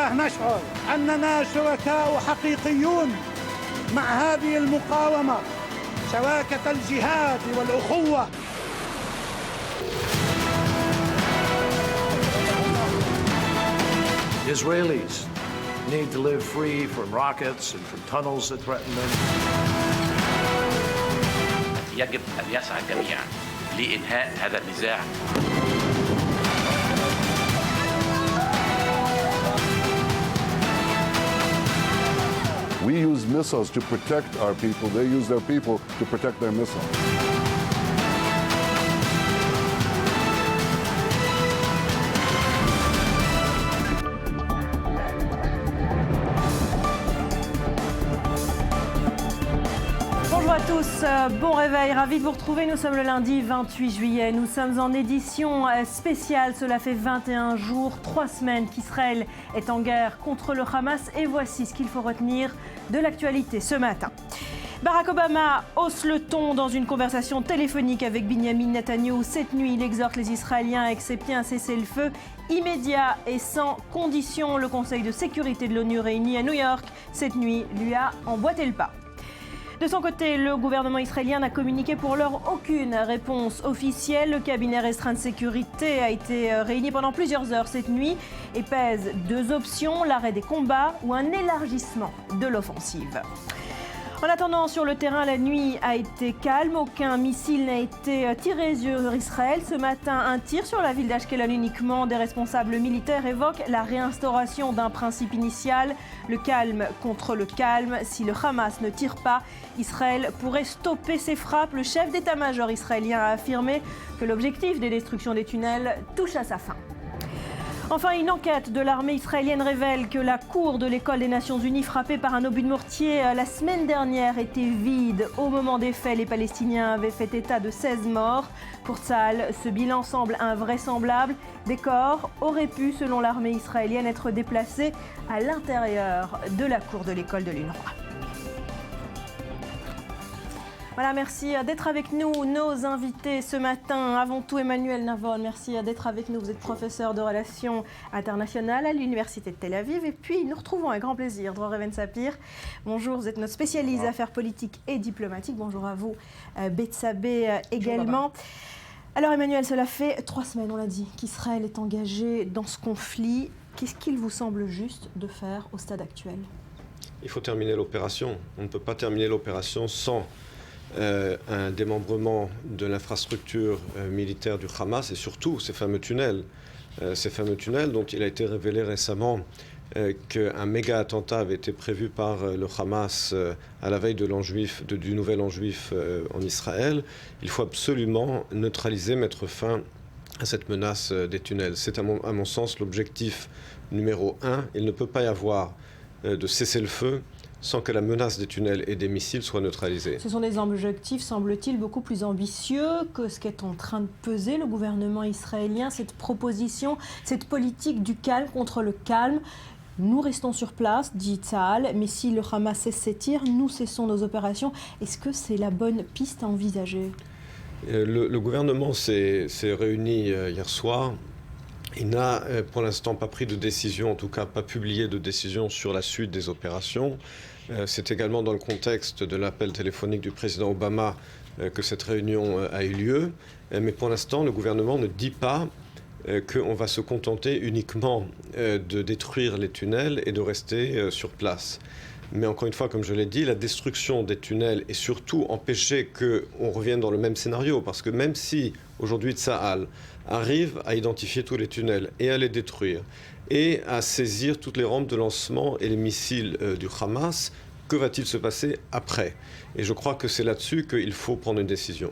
الآه نشعر أننا شركاء حقيقيون مع هذه المقاومة شراكة الجهاد والأخوة. Israelis need to live free from rockets and from tunnels that threaten them. يجب أن يسعى جميعا لإنهاء هذا النزاع. We use missiles to protect our people. They use their people to protect their missiles. Bonjour à tous, bon réveil, ravi de vous retrouver. Nous sommes le lundi 28 juillet, nous sommes en édition spéciale. Cela fait 21 jours, 3 semaines qu'Israël est en guerre contre le Hamas et voici ce qu'il faut retenir de l'actualité ce matin. Barack Obama hausse le ton dans une conversation téléphonique avec Benjamin Netanyahou. Cette nuit, il exhorte les Israéliens à accepter un cessez-le-feu immédiat et sans condition. Le Conseil de sécurité de l'ONU réuni à New York cette nuit lui a emboîté le pas. De son côté, le gouvernement israélien n'a communiqué pour l'heure aucune réponse officielle. Le cabinet restreint de sécurité a été réuni pendant plusieurs heures cette nuit et pèse 2 options, l'arrêt des combats ou un élargissement de l'offensive. En attendant, sur le terrain, la nuit a été calme. Aucun missile n'a été tiré sur Israël. Ce matin, un tir sur la ville d'Ashkelon uniquement. Des responsables militaires évoquent la réinstauration d'un principe initial, le calme contre le calme. Si le Hamas ne tire pas, Israël pourrait stopper ses frappes. Le chef d'état-major israélien a affirmé que l'objectif des destructions des tunnels touche à sa fin. Enfin, une enquête de l'armée israélienne révèle que la cour de l'école des Nations Unies frappée par un obus de mortier la semaine dernière était vide. Au moment des faits, les Palestiniens avaient fait état de 16 morts. Pour Tsahal, ce bilan semble invraisemblable. Des corps auraient pu, selon l'armée israélienne, être déplacés à l'intérieur de la cour de l'école de l'UNRWA. Voilà, merci d'être avec nous, nos invités ce matin. Avant tout, Emmanuel Navon, merci d'être avec nous. Vous êtes professeur de relations internationales à l'Université de Tel Aviv. Et puis, nous retrouvons un grand plaisir Dror Even-Sapir. Bonjour, vous êtes notre spécialiste affaires politiques et diplomatiques. Bonjour à vous, Betsabé également. Alors Emmanuel, cela fait 3 semaines, on l'a dit, qu'Israël est engagé dans ce conflit. Qu'est-ce qu'il vous semble juste de faire au stade actuel ? Il faut terminer l'opération. On ne peut pas terminer l'opération sans un démembrement de l'infrastructure militaire du Hamas et surtout ces fameux tunnels dont il a été révélé récemment qu'un méga attentat avait été prévu par le Hamas à la veille de du nouvel an juif en Israël. Il faut absolument neutraliser, mettre fin à cette menace des tunnels. C'est à mon sens l'objectif numéro 1. Il ne peut pas y avoir de cessez-le-feu sans que la menace des tunnels et des missiles soit neutralisée. Ce sont des objectifs, semble-t-il, beaucoup plus ambitieux que ce qu'est en train de peser le gouvernement israélien, cette proposition, cette politique du calme contre le calme. Nous restons sur place, dit Tsahal, mais si le Hamas cesse ses tirs, nous cessons nos opérations. Est-ce que c'est la bonne piste à envisager ? Le gouvernement s'est réuni hier soir. Il n'a pour l'instant pas pris de décision, en tout cas pas publié de décision sur la suite des opérations. C'est également dans le contexte de l'appel téléphonique du président Obama que cette réunion a eu lieu. Mais pour l'instant, le gouvernement ne dit pas qu'on va se contenter uniquement de détruire les tunnels et de rester sur place. Mais encore une fois, comme je l'ai dit, la destruction des tunnels et surtout empêcher qu'on revienne dans le même scénario. Parce que même si aujourd'hui Tsahal arrive à identifier tous les tunnels et à les détruire et à saisir toutes les rampes de lancement et les missiles du Hamas, que va-t-il se passer après ? Et je crois que c'est là-dessus qu'il faut prendre une décision.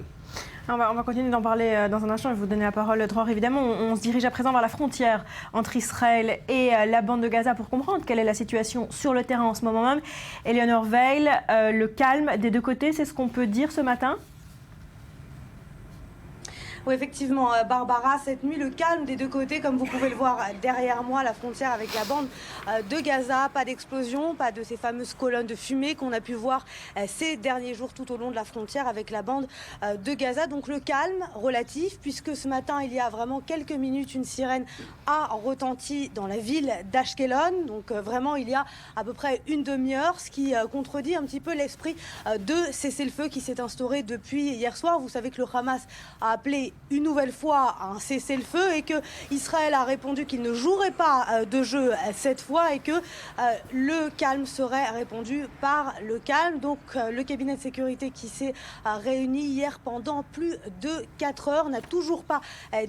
On va continuer d'en parler dans un instant et vous donner la parole, Dror. Évidemment, on se dirige à présent vers la frontière entre Israël et la bande de Gaza pour comprendre quelle est la situation sur le terrain en ce moment même. Eleanor Veil, le calme des deux côtés, c'est ce qu'on peut dire ce matin ? Oui, effectivement, Barbara, cette nuit, le calme des deux côtés, comme vous pouvez le voir derrière moi, la frontière avec la bande de Gaza. Pas d'explosion, pas de ces fameuses colonnes de fumée qu'on a pu voir ces derniers jours tout au long de la frontière avec la bande de Gaza. Donc le calme relatif, puisque ce matin, il y a vraiment quelques minutes, une sirène a retenti dans la ville d'Ashkelon. Donc vraiment, il y a à peu près une demi-heure, ce qui contredit un petit peu l'esprit de cessez-le-feu qui s'est instauré depuis hier soir. Vous savez que le Hamas a appelé une nouvelle fois un cessez-le-feu et que Israël a répondu qu'il ne jouerait pas de jeu cette fois et que le calme serait répondu par le calme. Donc le cabinet de sécurité qui s'est réuni hier pendant plus de 4 heures n'a toujours pas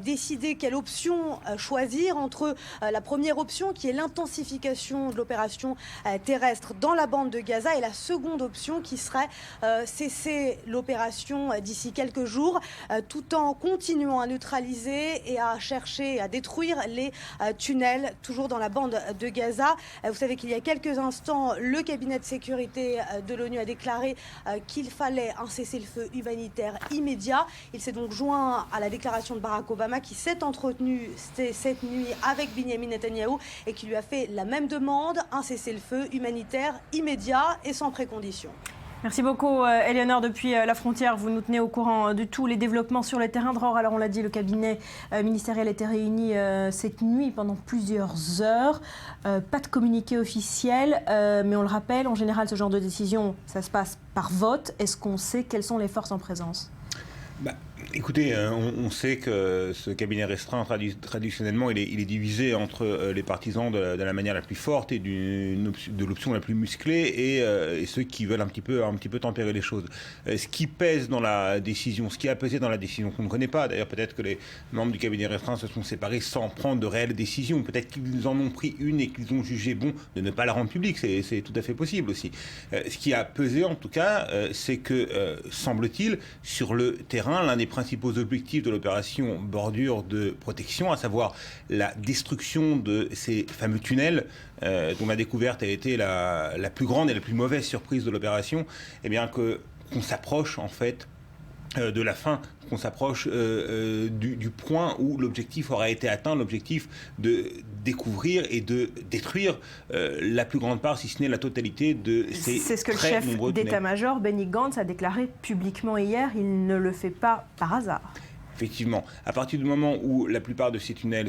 décidé quelle option choisir entre la première option qui est l'intensification de l'opération terrestre dans la bande de Gaza et la seconde option qui serait cesser l'opération d'ici quelques jours tout en continuant à neutraliser et à chercher à détruire les tunnels toujours dans la bande de Gaza. Vous savez qu'il y a quelques instants, le cabinet de sécurité de l'ONU a déclaré qu'il fallait un cessez-le-feu humanitaire immédiat. Il s'est donc joint à la déclaration de Barack Obama qui s'est entretenu cette nuit avec Benjamin Netanyahou et qui lui a fait la même demande, un cessez-le-feu humanitaire immédiat et sans précondition. Merci beaucoup, Éléonore. Depuis la frontière, vous nous tenez au courant de tous les développements sur le terrain. Dror, alors on l'a dit, le cabinet ministériel était réuni cette nuit pendant plusieurs heures. Pas de communiqué officiel, mais on le rappelle, en général, ce genre de décision, ça se passe par vote. Est-ce qu'on sait quelles sont les forces en présence ? Écoutez, on sait que ce cabinet restreint, traditionnellement, il est divisé entre les partisans de la manière la plus forte et de l'option la plus musclée et ceux qui veulent un petit peu tempérer les choses. Ce qui pèse dans la décision, ce qui a pesé dans la décision qu'on ne connaît pas, d'ailleurs peut-être que les membres du cabinet restreint se sont séparés sans prendre de réelles décisions, peut-être qu'ils en ont pris une et qu'ils ont jugé bon de ne pas la rendre publique, c'est tout à fait possible aussi. Ce qui a pesé en tout cas, c'est que, semble-t-il, sur le terrain, l'un des principaux objectifs de l'opération Bordure de protection, à savoir la destruction de ces fameux tunnels dont la découverte a été la plus grande et la plus mauvaise surprise de l'opération, eh bien qu'on s'approche en fait de la fin, qu'on s'approche du point où l'objectif aura été atteint, l'objectif de découvrir et de détruire la plus grande part, si ce n'est la totalité de ces C'est ce que le chef d'état-major, Benny Gantz, a déclaré publiquement hier. Il ne le fait pas par hasard. Effectivement, à partir du moment où la plupart de ces tunnels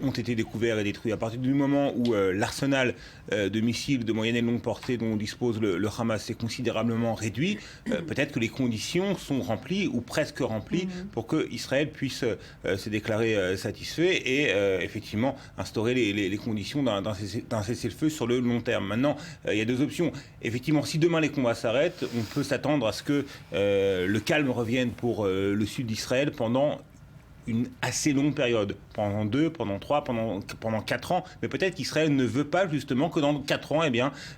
ont été découverts et détruits, à partir du moment où l'arsenal de missiles de moyenne et longue portée dont dispose le Hamas s'est considérablement réduit, peut-être que les conditions sont remplies ou presque remplies pour que Israël puisse se déclarer satisfait et effectivement instaurer les conditions d'un cessez-le-feu sur le long terme. Maintenant, il y a deux options. Effectivement, si demain les combats s'arrêtent, on peut s'attendre à ce que le calme revienne pour le sud d'Israël pendant une assez longue période, pendant 2, pendant 3, pendant 4 ans, mais peut-être qu'Israël ne veut pas justement que dans 4 ans,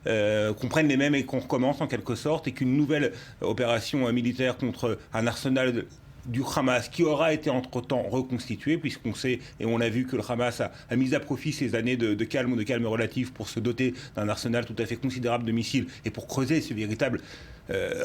qu'on prenne les mêmes et qu'on recommence en quelque sorte, et qu'une nouvelle opération militaire contre un arsenal du Hamas, qui aura été entre-temps reconstitué, puisqu'on sait, et on a vu que le Hamas a mis à profit ces années de calme ou de calme relatif pour se doter d'un arsenal tout à fait considérable de missiles, et pour creuser ce véritable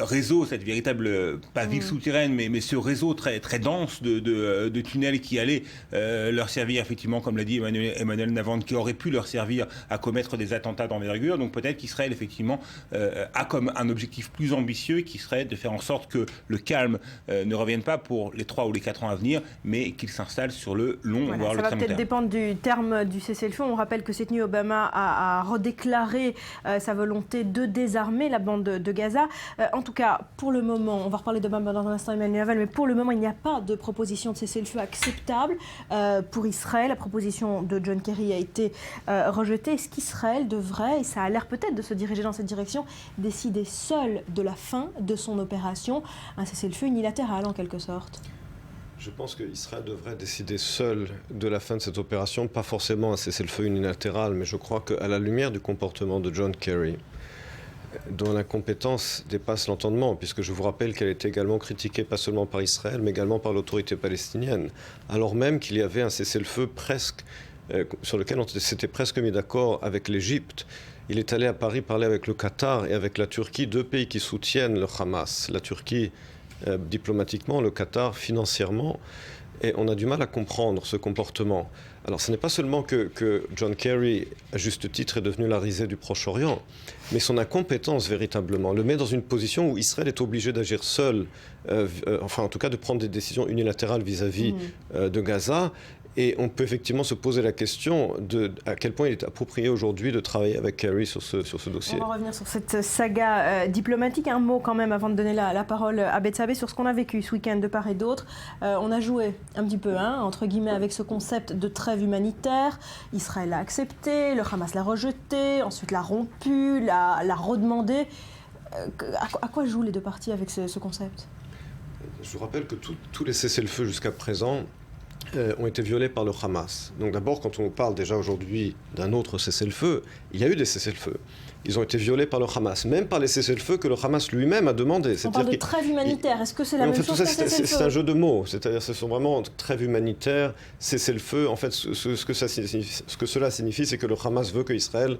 réseau, cette véritable, pas ville souterraine, mais ce réseau très, très dense de tunnels qui allaient leur servir, effectivement, comme l'a dit Emmanuel Navand, qui aurait pu leur servir à commettre des attentats d'envergure. Donc peut-être qu'Israël, effectivement, a comme un objectif plus ambitieux, qui serait de faire en sorte que le calme ne revienne pas pour les 3 ou les 4 ans à venir, mais qu'il s'installe sur le long, voire le très long terme. Ça va peut-être dépendre du terme du cessez-le-feu. On rappelle que cette nuit, Obama a redéclaré sa volonté de désarmer la bande de Gaza. En tout cas, pour le moment, on va reparler d'Obama dans un instant, Emmanuel Naval, mais pour le moment, il n'y a pas de proposition de cessez-le-feu acceptable pour Israël. La proposition de John Kerry a été rejetée. Est-ce qu'Israël devrait, et ça a l'air peut-être de se diriger dans cette direction, décider seul de la fin de son opération, un cessez-le-feu unilatéral en quelque sorte ? Je pense qu'Israël devrait décider seul de la fin de cette opération, pas forcément un cessez-le-feu unilatéral, mais je crois qu'à la lumière du comportement de John Kerry, dont l'incompétence dépasse l'entendement, puisque je vous rappelle qu'elle est également critiquée pas seulement par Israël, mais également par l'autorité palestinienne, alors même qu'il y avait un cessez-le-feu sur lequel on s'était presque mis d'accord avec l'Égypte. Il est allé à Paris parler avec le Qatar et avec la Turquie, 2 pays qui soutiennent le Hamas. La Turquie diplomatiquement, le Qatar financièrement. Et on a du mal à comprendre ce comportement. Alors, ce n'est pas seulement que John Kerry, à juste titre, est devenu la risée du Proche-Orient, mais son incompétence, véritablement, le met dans une position où Israël est obligé d'agir seul, enfin, en tout cas, de prendre des décisions unilatérales vis-à-vis de Gaza. Et on peut effectivement se poser la question de à quel point il est approprié aujourd'hui de travailler avec Kerry sur ce dossier. On va revenir sur cette saga diplomatique. Un mot quand même avant de donner la parole à Betsabé sur ce qu'on a vécu ce week-end de part et d'autre. On a joué un petit peu, entre guillemets, avec ce concept de trêve humanitaire. Israël l'a accepté, le Hamas l'a rejeté, ensuite l'a rompu, l'a redemandé. À quoi jouent les deux parties avec ce concept ? Je vous rappelle que tous les cessez-le-feu jusqu'à présent ont été violés par le Hamas. Donc d'abord, quand on parle déjà aujourd'hui d'un autre cessez-le-feu, il y a eu des cessez-le-feu. Ils ont été violés par le Hamas, même par les cessez-le-feu que le Hamas lui-même a demandé. On parle de trêve humanitaire, est-ce que c'est la même chose qu'un cessez-le-feu ? C'est un jeu de mots, c'est-à-dire ce sont vraiment trêve humanitaire, cessez-le-feu. En fait, ce que cela signifie, c'est que le Hamas veut qu'Israël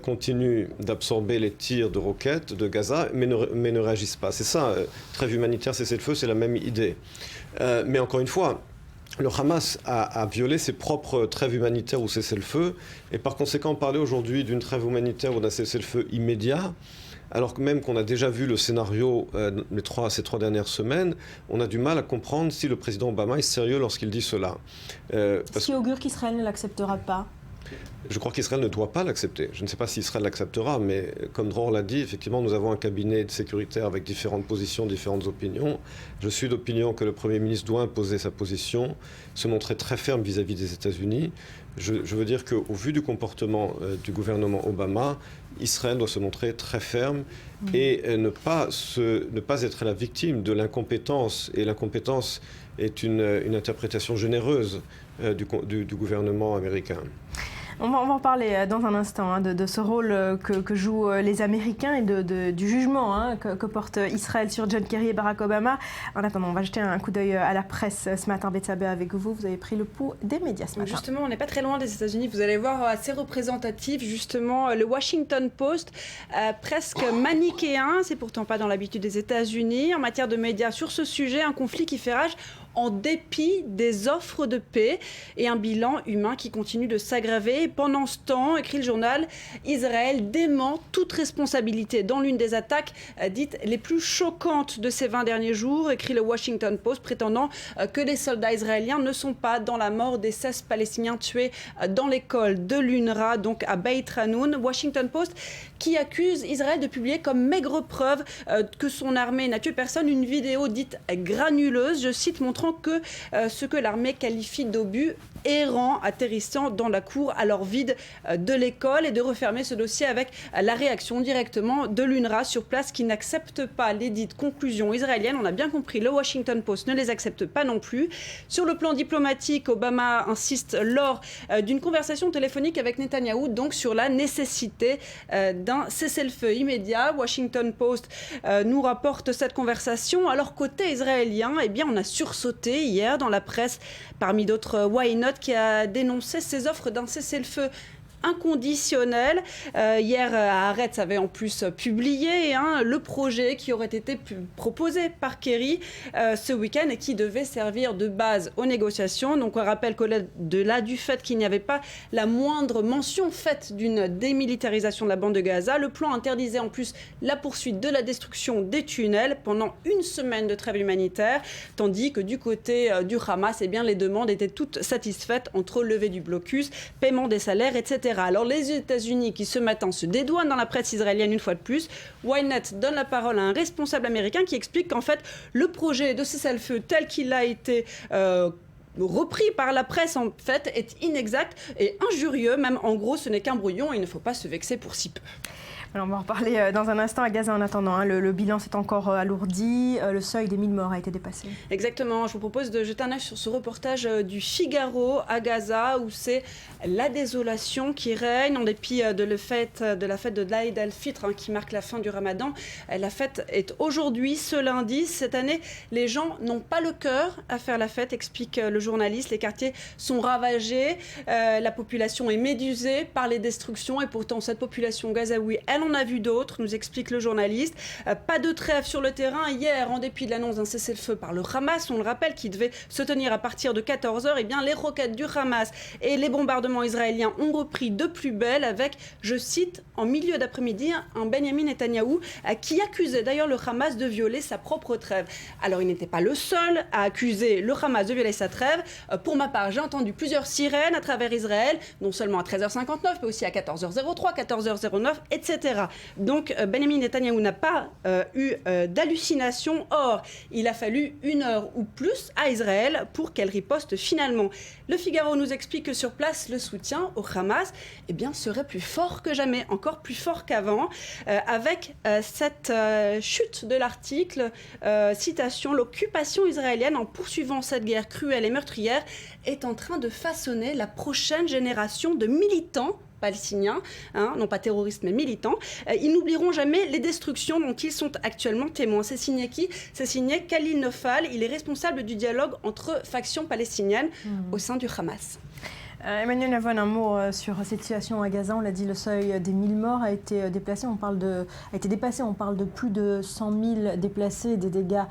continue d'absorber les tirs de roquettes de Gaza, mais ne réagisse pas. C'est ça, trêve humanitaire, cessez-le-feu, c'est la même idée. Mais encore une fois, le Hamas a violé ses propres trêves humanitaires ou cessez-le-feu, et par conséquent, parler aujourd'hui d'une trêve humanitaire ou d'un cessez-le-feu immédiat, alors que même qu'on a déjà vu le scénario ces 3 dernières semaines, on a du mal à comprendre si le président Obama est sérieux lorsqu'il dit cela. Ce qui augure qu'Israël ne l'acceptera pas. Je crois qu'Israël ne doit pas l'accepter. Je ne sais pas si Israël l'acceptera, mais comme Dror l'a dit, effectivement, nous avons un cabinet de sécuritaire avec différentes positions, différentes opinions. Je suis d'opinion que le Premier ministre doit imposer sa position, se montrer très ferme vis-à-vis des États-Unis. Je veux dire qu'au vu du comportement du gouvernement Obama, Israël doit se montrer très ferme et ne pas être la victime de l'incompétence. Et l'incompétence est une interprétation généreuse du gouvernement américain. On va en parler dans un instant de ce rôle que jouent les Américains et du jugement que porte Israël sur John Kerry et Barack Obama. En attendant, on va jeter un coup d'œil à la presse ce matin. Betsabé, avec vous, vous avez pris le pouls des médias ce matin. Justement, on n'est pas très loin des États-Unis. Vous allez voir, assez représentatif, justement, le Washington Post, presque manichéen. C'est pourtant pas dans l'habitude des États-Unis. En matière de médias sur ce sujet, un conflit qui fait rage en dépit des offres de paix et un bilan humain qui continue de s'aggraver. Pendant ce temps, écrit le journal, Israël dément toute responsabilité dans l'une des attaques dites les plus choquantes de ces 20 derniers jours, écrit le Washington Post, prétendant que les soldats israéliens ne sont pas dans la mort des 16 Palestiniens tués dans l'école de l'UNRWA, donc à Beit Hanoun. Washington Post qui accuse Israël de publier comme maigre preuve que son armée n'a tué personne une vidéo dite granuleuse, je cite, montrant que ce que l'armée qualifie d'obus errants atterrissant dans la cour alors vide de l'école, et de refermer ce dossier avec la réaction directement de l'UNRWA sur place qui n'accepte pas les dites conclusions israéliennes. On a bien compris, le Washington Post ne les accepte pas non plus. Sur le plan diplomatique, Obama insiste lors d'une conversation téléphonique avec Netanyahou donc sur la nécessité d'un cessez-le-feu immédiat. Washington Post nous rapporte cette conversation. Alors côté israélien, eh bien, on a sursauté hier dans la presse, parmi d'autres Why Not, qui a dénoncé ces offres d'un cessez-le-feu inconditionnel. Hier, Haaretz avait en plus publié le projet qui aurait été proposé par Kerry ce week-end et qui devait servir de base aux négociations. Donc on rappelle qu'au-delà du fait qu'il n'y avait pas la moindre mention faite d'une démilitarisation de la bande de Gaza, le plan interdisait en plus la poursuite de la destruction des tunnels pendant une semaine de trêve humanitaire, tandis que du côté du Hamas, eh bien, les demandes étaient toutes satisfaites entre levée du blocus, paiement des salaires, etc. Alors les États-Unis qui ce matin se dédouanent dans la presse israélienne une fois de plus, Ynet donne la parole à un responsable américain qui explique qu'en fait le projet de cessez-le-feu tel qu'il a été repris par la presse en fait est inexact et injurieux, même en gros ce n'est qu'un brouillon et il ne faut pas se vexer pour si peu. Alors on va en reparler dans un instant à Gaza en attendant. Le bilan s'est encore alourdi, le seuil des 1000 morts a été dépassé. Exactement, je vous propose de jeter un œil sur ce reportage du Figaro à Gaza où c'est la désolation qui règne en dépit de la fête de l'Aïd al-Fitr qui marque la fin du Ramadan. La fête est aujourd'hui, ce lundi. Cette année, les gens n'ont pas le cœur à faire la fête, explique le journaliste. Les quartiers sont ravagés, la population est médusée par les destructions et pourtant cette population gazaoui, elle Elle en a vu d'autres, nous explique le journaliste. Pas de trêve sur le terrain. Hier, en dépit de l'annonce d'un cessez-le-feu par le Hamas, on le rappelle, qui devait se tenir à partir de 14h, eh bien, les roquettes du Hamas et les bombardements israéliens ont repris de plus belle avec, je cite, en milieu d'après-midi, un Benjamin Netanyahou qui accusait d'ailleurs le Hamas de violer sa propre trêve. Alors, il n'était pas le seul à accuser le Hamas de violer sa trêve. Pour ma part, j'ai entendu plusieurs sirènes à travers Israël, non seulement à 13h59, mais aussi à 14h03, 14h09, etc. Donc, Benjamin Netanyahou n'a pas eu d'hallucination. Or, il a fallu 1 heure ou plus à Israël pour qu'elle riposte finalement. Le Figaro nous explique que sur place, le soutien au Hamas serait plus fort que jamais, encore plus fort qu'avant, avec cette chute de l'article, citation, l'occupation israélienne, en poursuivant cette guerre cruelle et meurtrière, est en train de façonner la prochaine génération de militants palestiniens, non pas terroristes mais militants. Ils n'oublieront jamais les destructions dont ils sont actuellement témoins. C'est signé qui ? C'est signé Khalil Nofal. Il est responsable du dialogue entre factions palestiniennes au sein du Hamas. Emmanuel Navon, un mot sur cette situation à Gaza. On l'a dit, le seuil des 1000 morts a été dépassé. On parle de plus de 100 000 déplacés, des dégâts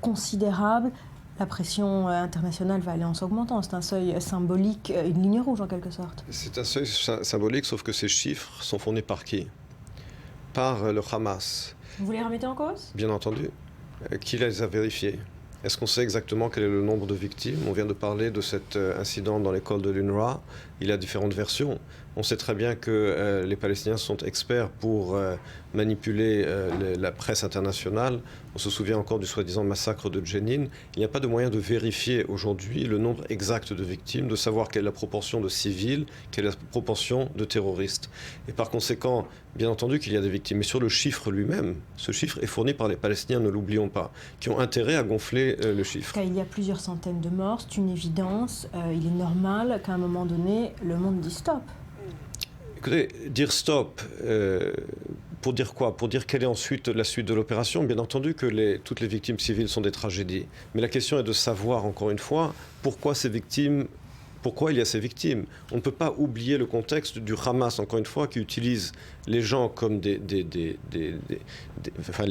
considérables. La pression internationale va aller en s'augmentant. C'est un seuil symbolique, une ligne rouge en quelque sorte. C'est un seuil symbolique, sauf que ces chiffres sont fournis par qui ? Par le Hamas. Vous les remettez en cause ? Bien entendu. Qui les a vérifiés ? Est-ce qu'on sait exactement quel est le nombre de victimes ? On vient de parler de cet incident dans l'école de l'UNRWA. Il y a différentes versions. On sait très bien que les Palestiniens sont experts pour manipuler la presse internationale. On se souvient encore du soi-disant massacre de Jenin. Il n'y a pas de moyen de vérifier aujourd'hui le nombre exact de victimes, de savoir quelle est la proportion de civils, quelle est la proportion de terroristes. Et par conséquent, bien entendu qu'il y a des victimes. Mais sur le chiffre lui-même, ce chiffre est fourni par les Palestiniens, ne l'oublions pas, qui ont intérêt à gonfler le chiffre. Il y a plusieurs centaines de morts, c'est une évidence. Il est normal qu'à un moment donné, le monde dise stop. Écoutez, dire stop, pour dire quoi ? Pour dire quelle est ensuite la suite de l'opération ? Bien entendu que toutes les victimes civiles sont des tragédies. Mais la question est de savoir, encore une fois, pourquoi il y a ces victimes. On ne peut pas oublier le contexte du Hamas, encore une fois, qui utilise les gens comme les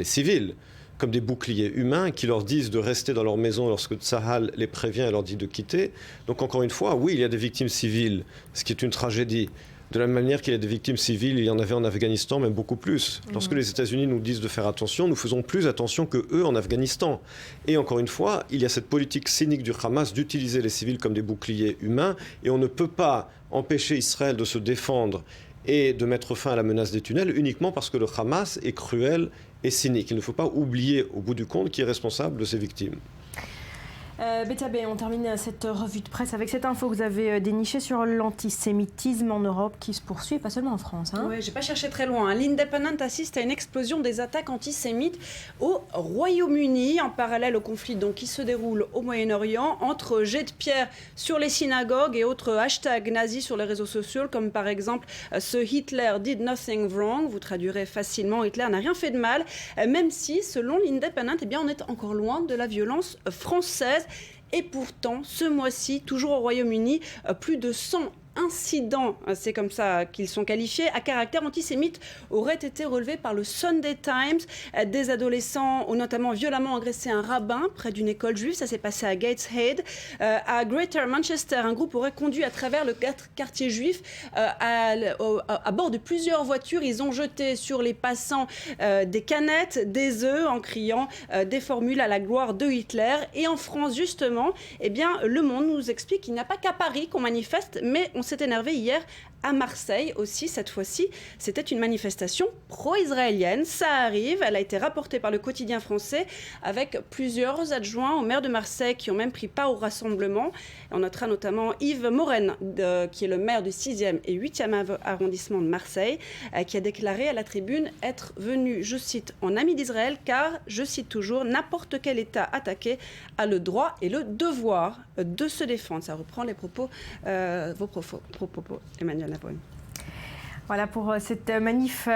civils, comme des boucliers humains qui leur disent de rester dans leur maison lorsque Tsahal les prévient et leur dit de quitter. Donc encore une fois, oui, il y a des victimes civiles, ce qui est une tragédie. De la même manière qu'il y a des victimes civiles, il y en avait en Afghanistan, même beaucoup plus. Lorsque les États-Unis nous disent de faire attention, nous faisons plus attention que eux en Afghanistan. Et encore une fois, il y a cette politique cynique du Hamas d'utiliser les civils comme des boucliers humains, et on ne peut pas empêcher Israël de se défendre et de mettre fin à la menace des tunnels uniquement parce que le Hamas est cruel et cynique. Il ne faut pas oublier, au bout du compte, qui est responsable de ces victimes. Bétabé, on termine cette revue de presse avec cette info que vous avez dénichée sur l'antisémitisme en Europe qui se poursuit, pas seulement en France. Oui, j'ai pas cherché très loin. L'Independent assiste à une explosion des attaques antisémites au Royaume-Uni, en parallèle au conflit qui se déroule au Moyen-Orient, entre jets de pierre sur les synagogues et autres hashtags nazis sur les réseaux sociaux, comme par exemple ce Hitler did nothing wrong. Vous traduirez facilement Hitler n'a rien fait de mal, même si, selon l'Independent, on est encore loin de la violence française. Et pourtant, ce mois-ci, toujours au Royaume-Uni, plus de 100 incidents, c'est comme ça qu'ils sont qualifiés, à caractère antisémite auraient été relevés par le Sunday Times. Des adolescents ont notamment violemment agressé un rabbin près d'une école juive. Ça s'est passé à Gateshead. À Greater Manchester, un groupe aurait conduit à travers le quartier juif à bord de plusieurs voitures. Ils ont jeté sur les passants des canettes, des œufs en criant des formules à la gloire de Hitler. Et en France, justement, Le Monde nous explique qu'il n'y a pas qu'à Paris qu'on manifeste, mais on s'est énervé hier à Marseille aussi. Cette fois-ci, c'était une manifestation pro-israélienne. Ça arrive, elle a été rapportée par le quotidien français avec plusieurs adjoints au maire de Marseille qui ont même pris part au rassemblement. On notera notamment Yves Morenne, qui est le maire du 6e et 8e arrondissement de Marseille, qui a déclaré à la tribune être venu, je cite, en ami d'Israël, car, je cite toujours, n'importe quel État attaqué a le droit et le devoir de se défendre. Ça reprend les propos, vos propos, Emmanuel Navon. Voilà pour cette manif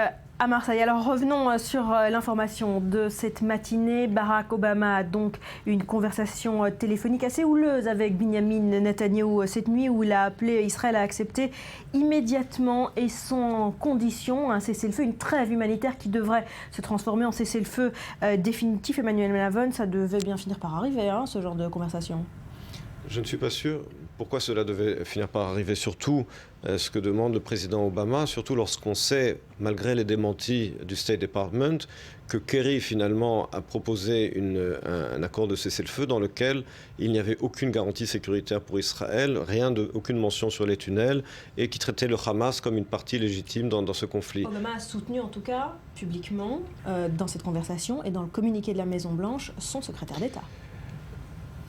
à Marseille. Alors revenons sur l'information de cette matinée. Barack Obama a donc une conversation téléphonique assez houleuse avec Benjamin Netanyahou cette nuit, où il a appelé Israël à accepter immédiatement et sans condition un cessez-le-feu, une trêve humanitaire qui devrait se transformer en cessez-le-feu définitif. Emmanuel Lavonne, ça devait bien finir par arriver, ce genre de conversation. Je ne suis pas sûr. Pourquoi cela devait finir par arriver? Surtout ce que demande le président Obama, surtout lorsqu'on sait, malgré les démentis du State Department, que Kerry finalement a proposé un accord de cessez-le-feu dans lequel il n'y avait aucune garantie sécuritaire pour Israël, aucune mention sur les tunnels, et qui traitait le Hamas comme une partie légitime dans ce conflit. Obama a soutenu en tout cas publiquement dans cette conversation et dans le communiqué de la Maison-Blanche son secrétaire d'État.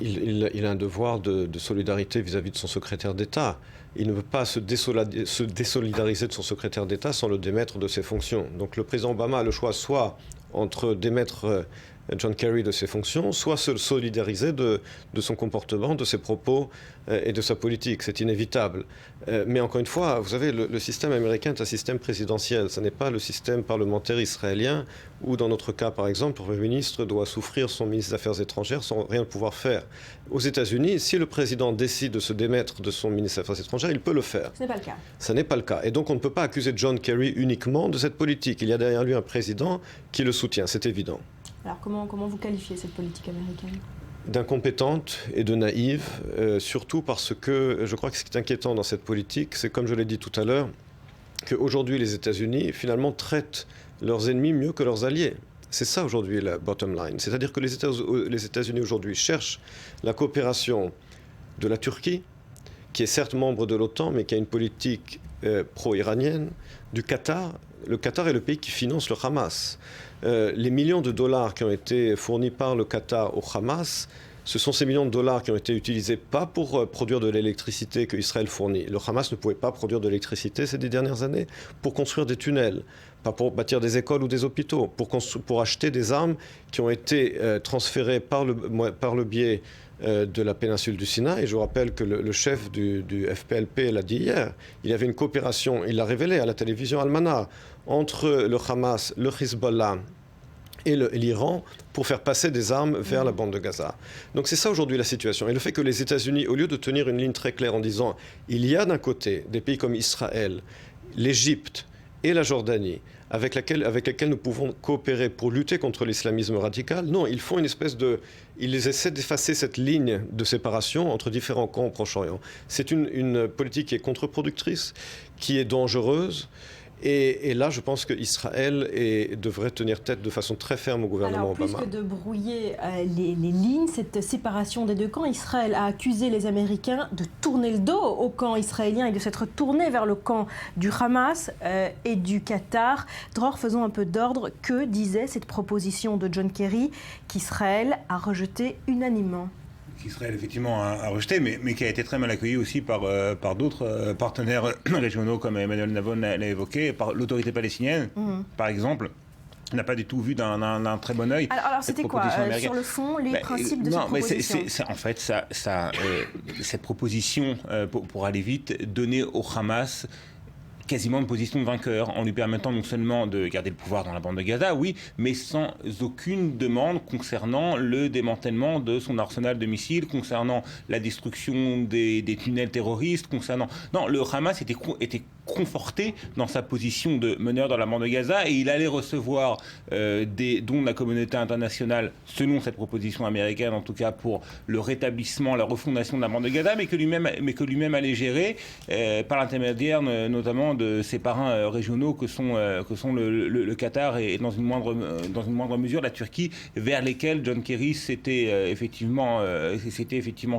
Il a un devoir de solidarité vis-à-vis de son secrétaire d'État. Il ne peut pas se désolidariser de son secrétaire d'État sans le démettre de ses fonctions. Donc le président Obama a le choix soit entre démettre John Kerry de ses fonctions, soit se solidariser de son comportement, de ses propos et de sa politique. C'est inévitable. Mais encore une fois, vous savez, le système américain est un système présidentiel. Ce n'est pas le système parlementaire israélien où, dans notre cas, par exemple, le Premier ministre doit souffrir son ministre des Affaires étrangères sans rien pouvoir faire. Aux États-Unis, si le président décide de se démettre de son ministre des Affaires étrangères, il peut le faire. Ce n'est pas le cas. Ce n'est pas le cas. Et donc, on ne peut pas accuser John Kerry uniquement de cette politique. Il y a derrière lui un président qui le soutient, c'est évident. Alors comment vous qualifiez cette politique américaine ? D'incompétente et de naïve, surtout parce que je crois que ce qui est inquiétant dans cette politique, c'est, comme je l'ai dit tout à l'heure, qu'aujourd'hui les États-Unis finalement traitent leurs ennemis mieux que leurs alliés. C'est ça aujourd'hui la bottom line. C'est-à-dire que les États-Unis aujourd'hui cherchent la coopération de la Turquie, qui est certes membre de l'OTAN, mais qui a une politique pro-iranienne, du Qatar. Le Qatar est le pays qui finance le Hamas. Les millions de dollars qui ont été fournis par le Qatar au Hamas, ce sont ces millions de dollars qui ont été utilisés pas pour produire de l'électricité que Israël fournit. Le Hamas ne pouvait pas produire de l'électricité ces 10 dernières années, pour construire des tunnels, pas pour bâtir des écoles ou des hôpitaux, pour acheter des armes qui ont été transférées par le biais de la péninsule du Sinaï. Et je vous rappelle que le chef du FPLP l'a dit hier, il y avait une coopération, il l'a révélé à la télévision Al-Mana, entre le Hamas, le Hezbollah et l'Iran pour faire passer des armes vers la bande de Gaza. Donc c'est ça aujourd'hui la situation. Et le fait que les États-Unis, au lieu de tenir une ligne très claire en disant il y a d'un côté des pays comme Israël, l'Égypte et la Jordanie, avec lesquels nous pouvons coopérer pour lutter contre l'islamisme radical. Non, ils font une espèce de... Ils essaient d'effacer cette ligne de séparation entre différents camps au Proche-Orient. C'est une politique qui est contre-productrice, qui est dangereuse. Et là, je pense qu'Israël devrait tenir tête de façon très ferme au gouvernement Obama. Plus que de brouiller les lignes, cette séparation des deux camps, Israël a accusé les Américains de tourner le dos au camp israélien et de s'être tourné vers le camp du Hamas et du Qatar. Dror, faisons un peu d'ordre. Que disait cette proposition de John Kerry qu'Israël a rejetée unanimement ? Qu'Israël effectivement a rejeté, mais qui a été très mal accueilli aussi par d'autres partenaires régionaux, comme Emmanuel Lavonne l'a évoqué, par l'autorité palestinienne, par exemple. N'a pas du tout vu d'un très bon œil. Alors c'était quoi, sur le fond, les principes de cette proposition ? En fait, cette proposition, pour aller vite, donnait au Hamas quasiment une position de vainqueur, en lui permettant non seulement de garder le pouvoir dans la bande de Gaza, oui, mais sans aucune demande concernant le démantèlement de son arsenal de missiles, concernant la destruction des tunnels terroristes, concernant... Non, le Hamas était conforté dans sa position de meneur dans la bande de Gaza, et il allait recevoir des dons de la communauté internationale, selon cette proposition américaine, en tout cas pour le rétablissement, la refondation de la bande de Gaza, mais que lui-même allait gérer par l'intermédiaire notamment de ses parrains régionaux que sont le Qatar et dans une moindre mesure la Turquie, vers lesquels John Kerry s'était effectivement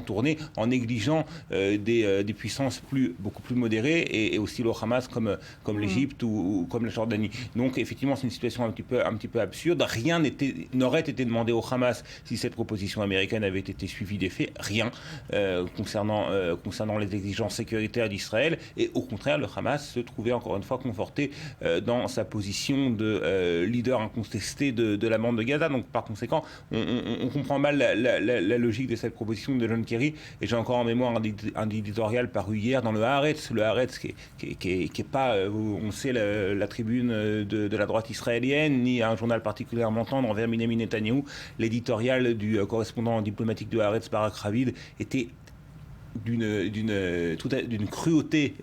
tourné en négligeant des puissances beaucoup plus modérées et aussi le Hamas comme l'Égypte ou comme la Jordanie. Donc effectivement c'est une situation un petit peu absurde. Rien n'aurait été demandé au Hamas si cette proposition américaine avait été suivie des faits. Rien concernant les exigences sécuritaires d'Israël, et au contraire le Hamas se trouvait encore une fois conforté dans sa position de leader incontesté de la bande de Gaza. Donc par conséquent, on comprend mal la logique de cette proposition de John Kerry. Et j'ai encore en mémoire un éditorial paru hier dans le Haaretz qui qui est pas, on sait, la tribune de la droite israélienne, ni un journal particulièrement tendre envers Benjamin Netanyahou. L'éditorial du correspondant diplomatique de Haaretz, Barak Ravid, était d'une cruauté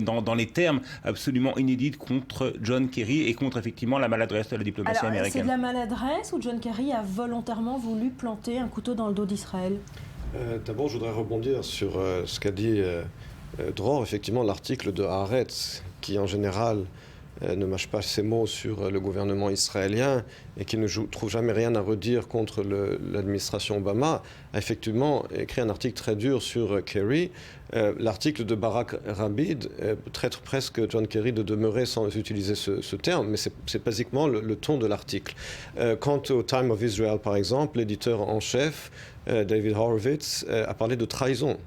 dans les termes absolument inédites contre John Kerry et contre effectivement la maladresse de la diplomatie américaine. C'est de la maladresse ou John Kerry a volontairement voulu planter un couteau dans le dos d'Israël? D'abord, je voudrais rebondir sur ce qu'a dit Dror, effectivement, l'article de Haaretz, qui en général ne mâche pas ses mots sur le gouvernement israélien et qui ne trouve jamais rien à redire contre l'administration Obama, a effectivement écrit un article très dur sur Kerry. L'article de Barak Ravid traite presque John Kerry de demeurer, sans utiliser ce terme, mais c'est basiquement le ton de l'article. Quant au Time of Israel, par exemple, l'éditeur en chef, David Horowitz, a parlé de trahison.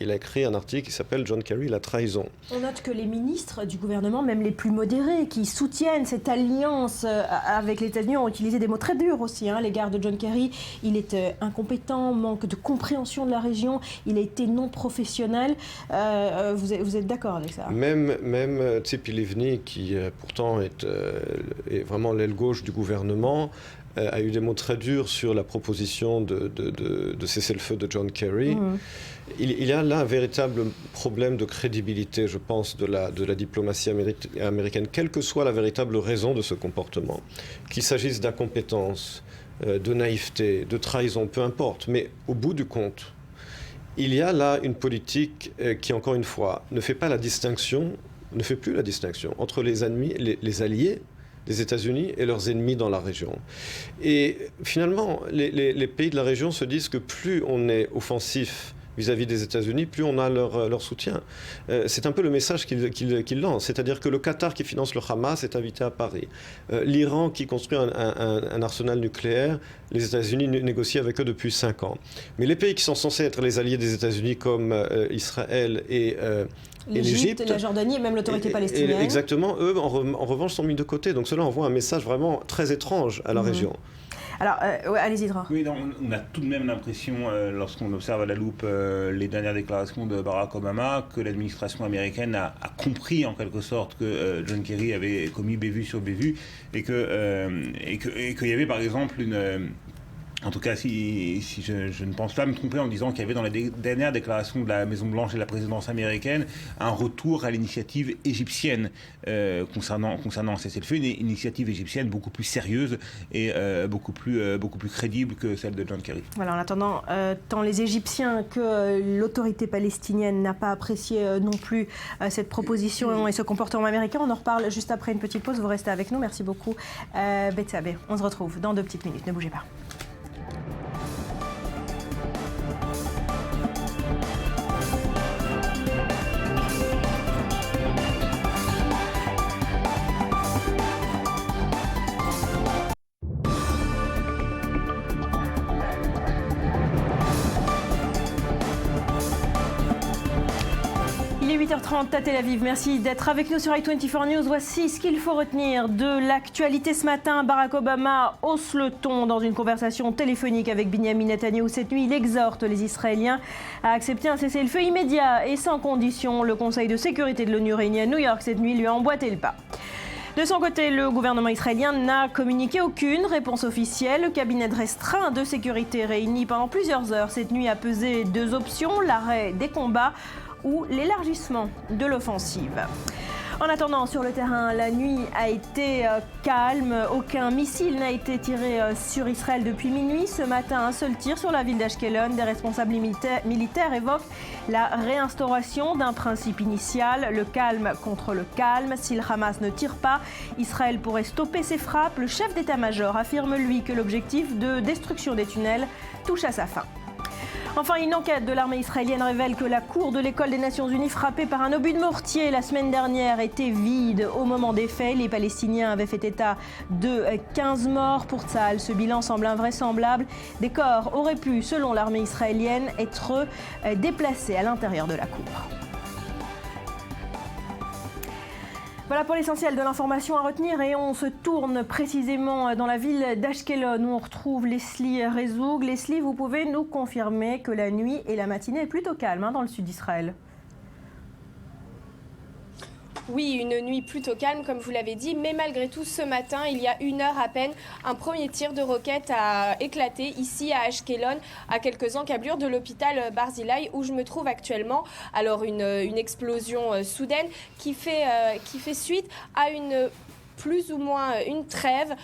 Il a écrit un article qui s'appelle « John Kerry, la trahison ». On note que les ministres du gouvernement, même les plus modérés, qui soutiennent cette alliance avec les États-Unis, ont utilisé des mots très durs aussi à l'égard de John Kerry. Il est incompétent, manque de compréhension de la région, il a été non professionnel. Vous êtes d'accord avec ça? Même Tzipi Livni, qui pourtant est vraiment l'aile gauche du gouvernement, a eu des mots très durs sur la proposition de cesser le feu de John Kerry. Il y a là un véritable problème de crédibilité, je pense, de la diplomatie américaine, quelle que soit la véritable raison de ce comportement. Qu'il s'agisse d'incompétence, de naïveté, de trahison, peu importe. Mais au bout du compte, il y a là une politique qui, encore une fois, ne fait plus la distinction entre les alliés des États-Unis et leurs ennemis dans la région. Et finalement, les pays de la région se disent que plus on est offensif vis-à-vis des États-Unis, plus on a leur soutien. C'est un peu le message qu'ils lancent. C'est-à-dire que le Qatar qui finance le Hamas est invité à Paris. L'Iran qui construit un arsenal nucléaire, les États-Unis négocient avec eux depuis 5 ans. Mais les pays qui sont censés être les alliés des États-Unis comme Israël et l'Égypte, la Jordanie et même l'autorité palestinienne. Exactement, eux, en revanche, sont mis de côté. Donc cela envoie un message vraiment très étrange à la région. Alors, allez-y, Dror. Oui, on a tout de même l'impression, lorsqu'on observe à la loupe les dernières déclarations de Barack Obama, que l'administration américaine a compris en quelque sorte que John Kerry avait commis bévue sur bévue et qu'il y avait par exemple en tout cas, si je ne pense pas me tromper en disant qu'il y avait dans les dernières déclarations de la Maison-Blanche et de la présidence américaine un retour à l'initiative égyptienne concernant un cessez-le-feu, une initiative égyptienne beaucoup plus sérieuse et beaucoup plus crédible que celle de John Kerry. Voilà, en attendant, tant les Égyptiens que l'autorité palestinienne n'a pas apprécié non plus cette proposition et ce comportement américain. On en reparle juste après une petite pause. Vous restez avec nous. Merci beaucoup, Betsabé. On se retrouve dans 2 petites minutes. Ne bougez pas. Il est 8h30 à Tel Aviv. Merci d'être avec nous sur i24 News. Voici ce qu'il faut retenir de l'actualité ce matin. Barack Obama hausse le ton dans une conversation téléphonique avec Benjamin Netanyahou cette nuit. Il exhorte les Israéliens à accepter un cessez-le-feu immédiat et sans condition. Le Conseil de sécurité de l'ONU réuni à New York cette nuit lui a emboîté le pas. De son côté, le gouvernement israélien n'a communiqué aucune réponse officielle. Le cabinet de restreint de sécurité réuni pendant plusieurs heures cette nuit a pesé 2 options, l'arrêt des combats ou l'élargissement de l'offensive. En attendant, sur le terrain, la nuit a été calme. Aucun missile n'a été tiré sur Israël depuis minuit. Ce matin, un seul tir sur la ville d'Ashkelon. Des responsables militaires évoquent la réinstauration d'un principe initial, le calme contre le calme. Si le Hamas ne tire pas, Israël pourrait stopper ses frappes. Le chef d'état-major affirme, lui, que l'objectif de destruction des tunnels touche à sa fin. Enfin, une enquête de l'armée israélienne révèle que la cour de l'école des Nations Unies frappée par un obus de mortier la semaine dernière était vide au moment des faits. Les Palestiniens avaient fait état de 15 morts pour Tsahal. Ce bilan semble invraisemblable. Des corps auraient pu, selon l'armée israélienne, être déplacés à l'intérieur de la cour. Voilà pour l'essentiel de l'information à retenir et on se tourne précisément dans la ville d'Ashkelon où on retrouve Leslie Rezoug. Leslie, vous pouvez nous confirmer que la nuit et la matinée est plutôt calme dans le sud d'Israël? Oui, une nuit plutôt calme, comme vous l'avez dit, mais malgré tout, ce matin, il y a 1 heure à peine, un premier tir de roquette a éclaté ici à Ashkelon, à quelques encablures de l'hôpital Barzilai, où je me trouve actuellement. Alors, une explosion soudaine qui fait suite à plus ou moins une trêve,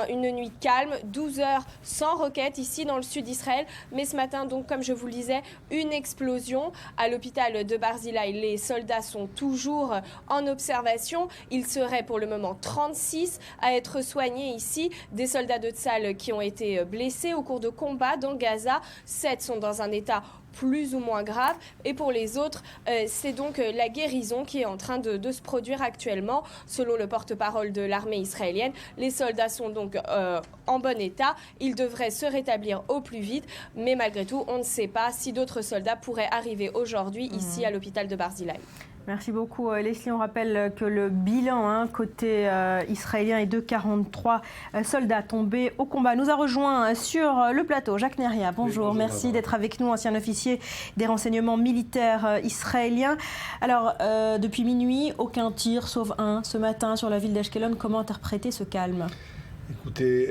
une nuit calme, 12 heures sans roquettes ici dans le sud d'Israël. Mais ce matin, donc, comme je vous le disais, une explosion à l'hôpital de Barzilai. Les soldats sont toujours en observation. Ils seraient pour le moment 36 à être soignés ici. Des soldats de Tzal qui ont été blessés au cours de combats dans Gaza. 7 sont dans un état plus ou moins grave. Et pour les autres, c'est donc la guérison qui est en train de se produire actuellement. Selon le porte-parole de l'armée israélienne, les soldats sont donc en bon état. Ils devraient se rétablir au plus vite. Mais malgré tout, on ne sait pas si d'autres soldats pourraient arriver aujourd'hui ici à l'hôpital de Barzilai. Merci beaucoup Leslie. On rappelle que le bilan côté israélien est de 43 soldats tombés au combat. Nous a rejoint sur le plateau Jacques Neria. Bonjour, oui, merci d'être avec nous, ancien officier des renseignements militaires israéliens. Alors, depuis minuit, aucun tir, sauf un ce matin sur la ville d'Ashkelon. Comment interpréter ce calme ? Écoutez,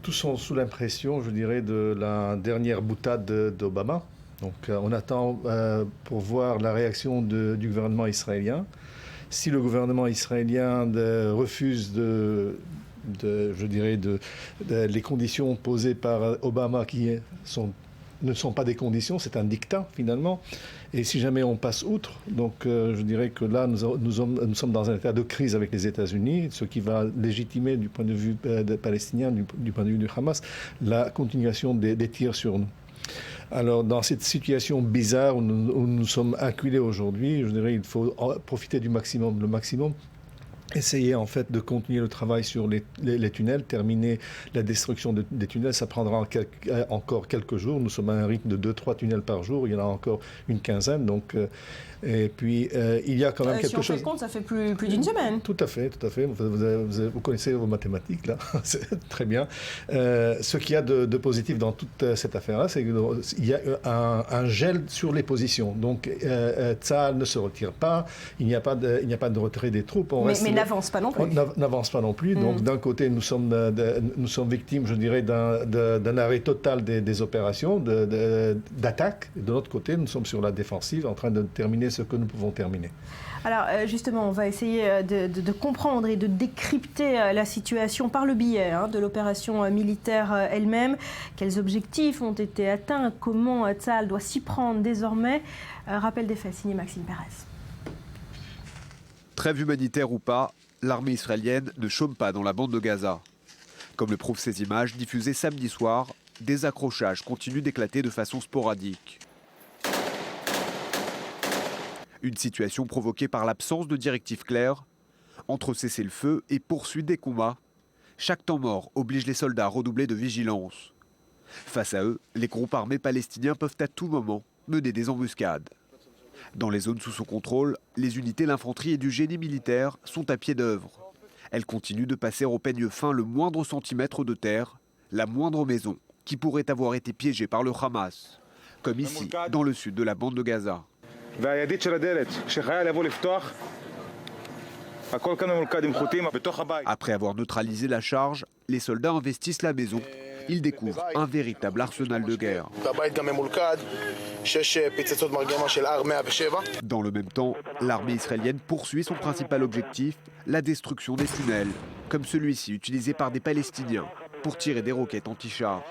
tous sont sous l'impression, je dirais, de la dernière boutade d'Obama. Donc on attend pour voir la réaction du gouvernement israélien. Si le gouvernement israélien refuse les conditions posées par Obama qui ne sont pas des conditions, c'est un diktat finalement. Et si jamais on passe outre, donc je dirais que là nous sommes dans un état de crise avec les États-Unis, ce qui va légitimer du point de vue palestinien, du point de vue du Hamas, la continuation des tirs sur nous. Alors, dans cette situation bizarre où nous sommes acculés aujourd'hui, je dirais qu'il faut profiter du maximum, le maximum. Essayer en fait de continuer le travail sur les tunnels, terminer la destruction des tunnels, ça prendra encore quelques jours. Nous sommes à un rythme de 2-3 tunnels par jour, il y en a encore une quinzaine. Donc, et puis il y a quand même quelque chose. Si on fait le compte, ça fait plus d'une semaine. Tout à fait, tout à fait. Vous connaissez vos mathématiques là, c'est très bien. Ce qu'il y a de positif dans toute cette affaire-là, c'est qu'il y a un gel sur les positions. Donc Tzahal ne se retire pas, il n'y a pas de retrait des troupes. Mais n'avance pas non plus. N'avance pas non plus. Donc d'un côté, nous sommes victimes, je dirais, d'un arrêt total des opérations, d'attaque. De l'autre côté, nous sommes sur la défensive, en train de terminer ce que nous pouvons terminer. Alors justement, on va essayer de comprendre et de décrypter la situation par le biais de l'opération militaire elle-même. Quels objectifs ont été atteints? Comment Tzahal doit s'y prendre désormais? Rappel des faits, signé Maxime Pérez. Trêve humanitaire ou pas, l'armée israélienne ne chôme pas dans la bande de Gaza. Comme le prouvent ces images diffusées samedi soir, des accrochages continuent d'éclater de façon sporadique. Une situation provoquée par l'absence de directives claires entre cessez-le-feu et poursuite des combats. Chaque temps mort oblige les soldats à redoubler de vigilance. Face à eux, les groupes armés palestiniens peuvent à tout moment mener des embuscades. Dans les zones sous son contrôle, les unités de l'infanterie et du génie militaire sont à pied d'œuvre. Elles continuent de passer au peigne fin le moindre centimètre de terre, la moindre maison qui pourrait avoir été piégée par le Hamas, comme ici, dans le sud de la bande de Gaza. Après avoir neutralisé la charge, les soldats investissent la maison. Ils découvrent un véritable arsenal de guerre. Dans le même temps, l'armée israélienne poursuit son principal objectif, la destruction des tunnels, comme celui-ci utilisé par des Palestiniens pour tirer des roquettes anti-chars.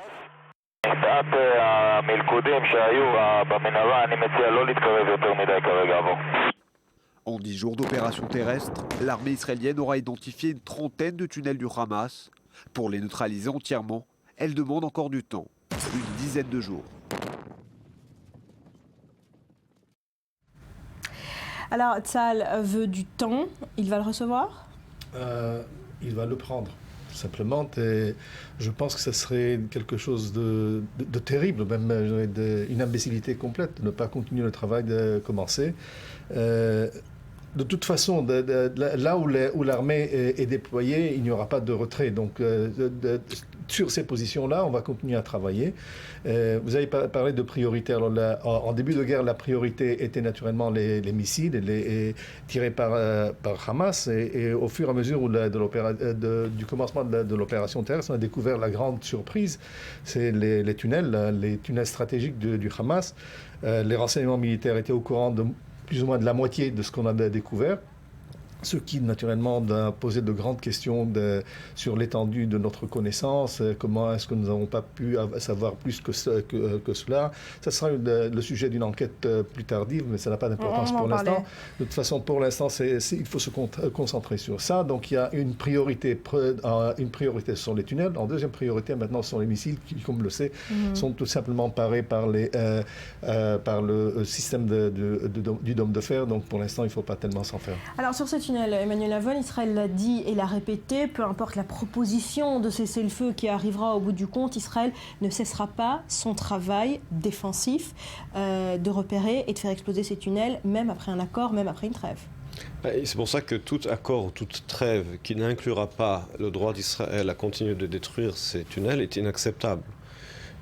En 10 jours d'opération terrestre, l'armée israélienne aura identifié une trentaine de tunnels du Hamas. Pour les neutraliser entièrement, elle demande encore du temps, une dizaine de jours. Alors, Tzahal veut du temps, il va le recevoir ? Il va le prendre, tout simplement. Et je pense que ce serait quelque chose de terrible, même une imbécilité complète, de ne pas continuer le travail de commencer. De toute façon, là où l'armée est déployée, il n'y aura pas de retrait. Donc, sur ces positions-là, on va continuer à travailler. Vous avez parlé de priorité. Alors en début de guerre, la priorité était naturellement les missiles tirés par Hamas. Et au fur et à mesure du commencement de l'opération terrestre, on a découvert la grande surprise, c'est les tunnels stratégiques du Hamas. Les renseignements militaires étaient au courant de plus ou moins de la moitié de ce qu'on a découvert. Ce qui, naturellement, a posé de grandes questions sur l'étendue de notre connaissance. Comment est-ce que nous n'avons pas pu savoir plus que cela? Ça sera le sujet d'une enquête plus tardive, mais ça n'a pas d'importance pour l'instant. De toute façon, pour l'instant, il faut se concentrer sur ça. Donc, il y a une priorité sur les tunnels. En deuxième priorité, maintenant, sur les missiles qui, comme on le sait, sont tout simplement parés par le système du dôme de fer. Donc, pour l'instant, il ne faut pas tellement s'en faire. Alors, sur ces tunnels, Emmanuel Lavonne, Israël l'a dit et l'a répété, peu importe la proposition de cessez-le-feu qui arrivera au bout du compte, Israël ne cessera pas son travail défensif de repérer et de faire exploser ces tunnels, même après un accord, même après une trêve. C'est pour ça que tout accord ou toute trêve qui n'inclura pas le droit d'Israël à continuer de détruire ces tunnels est inacceptable.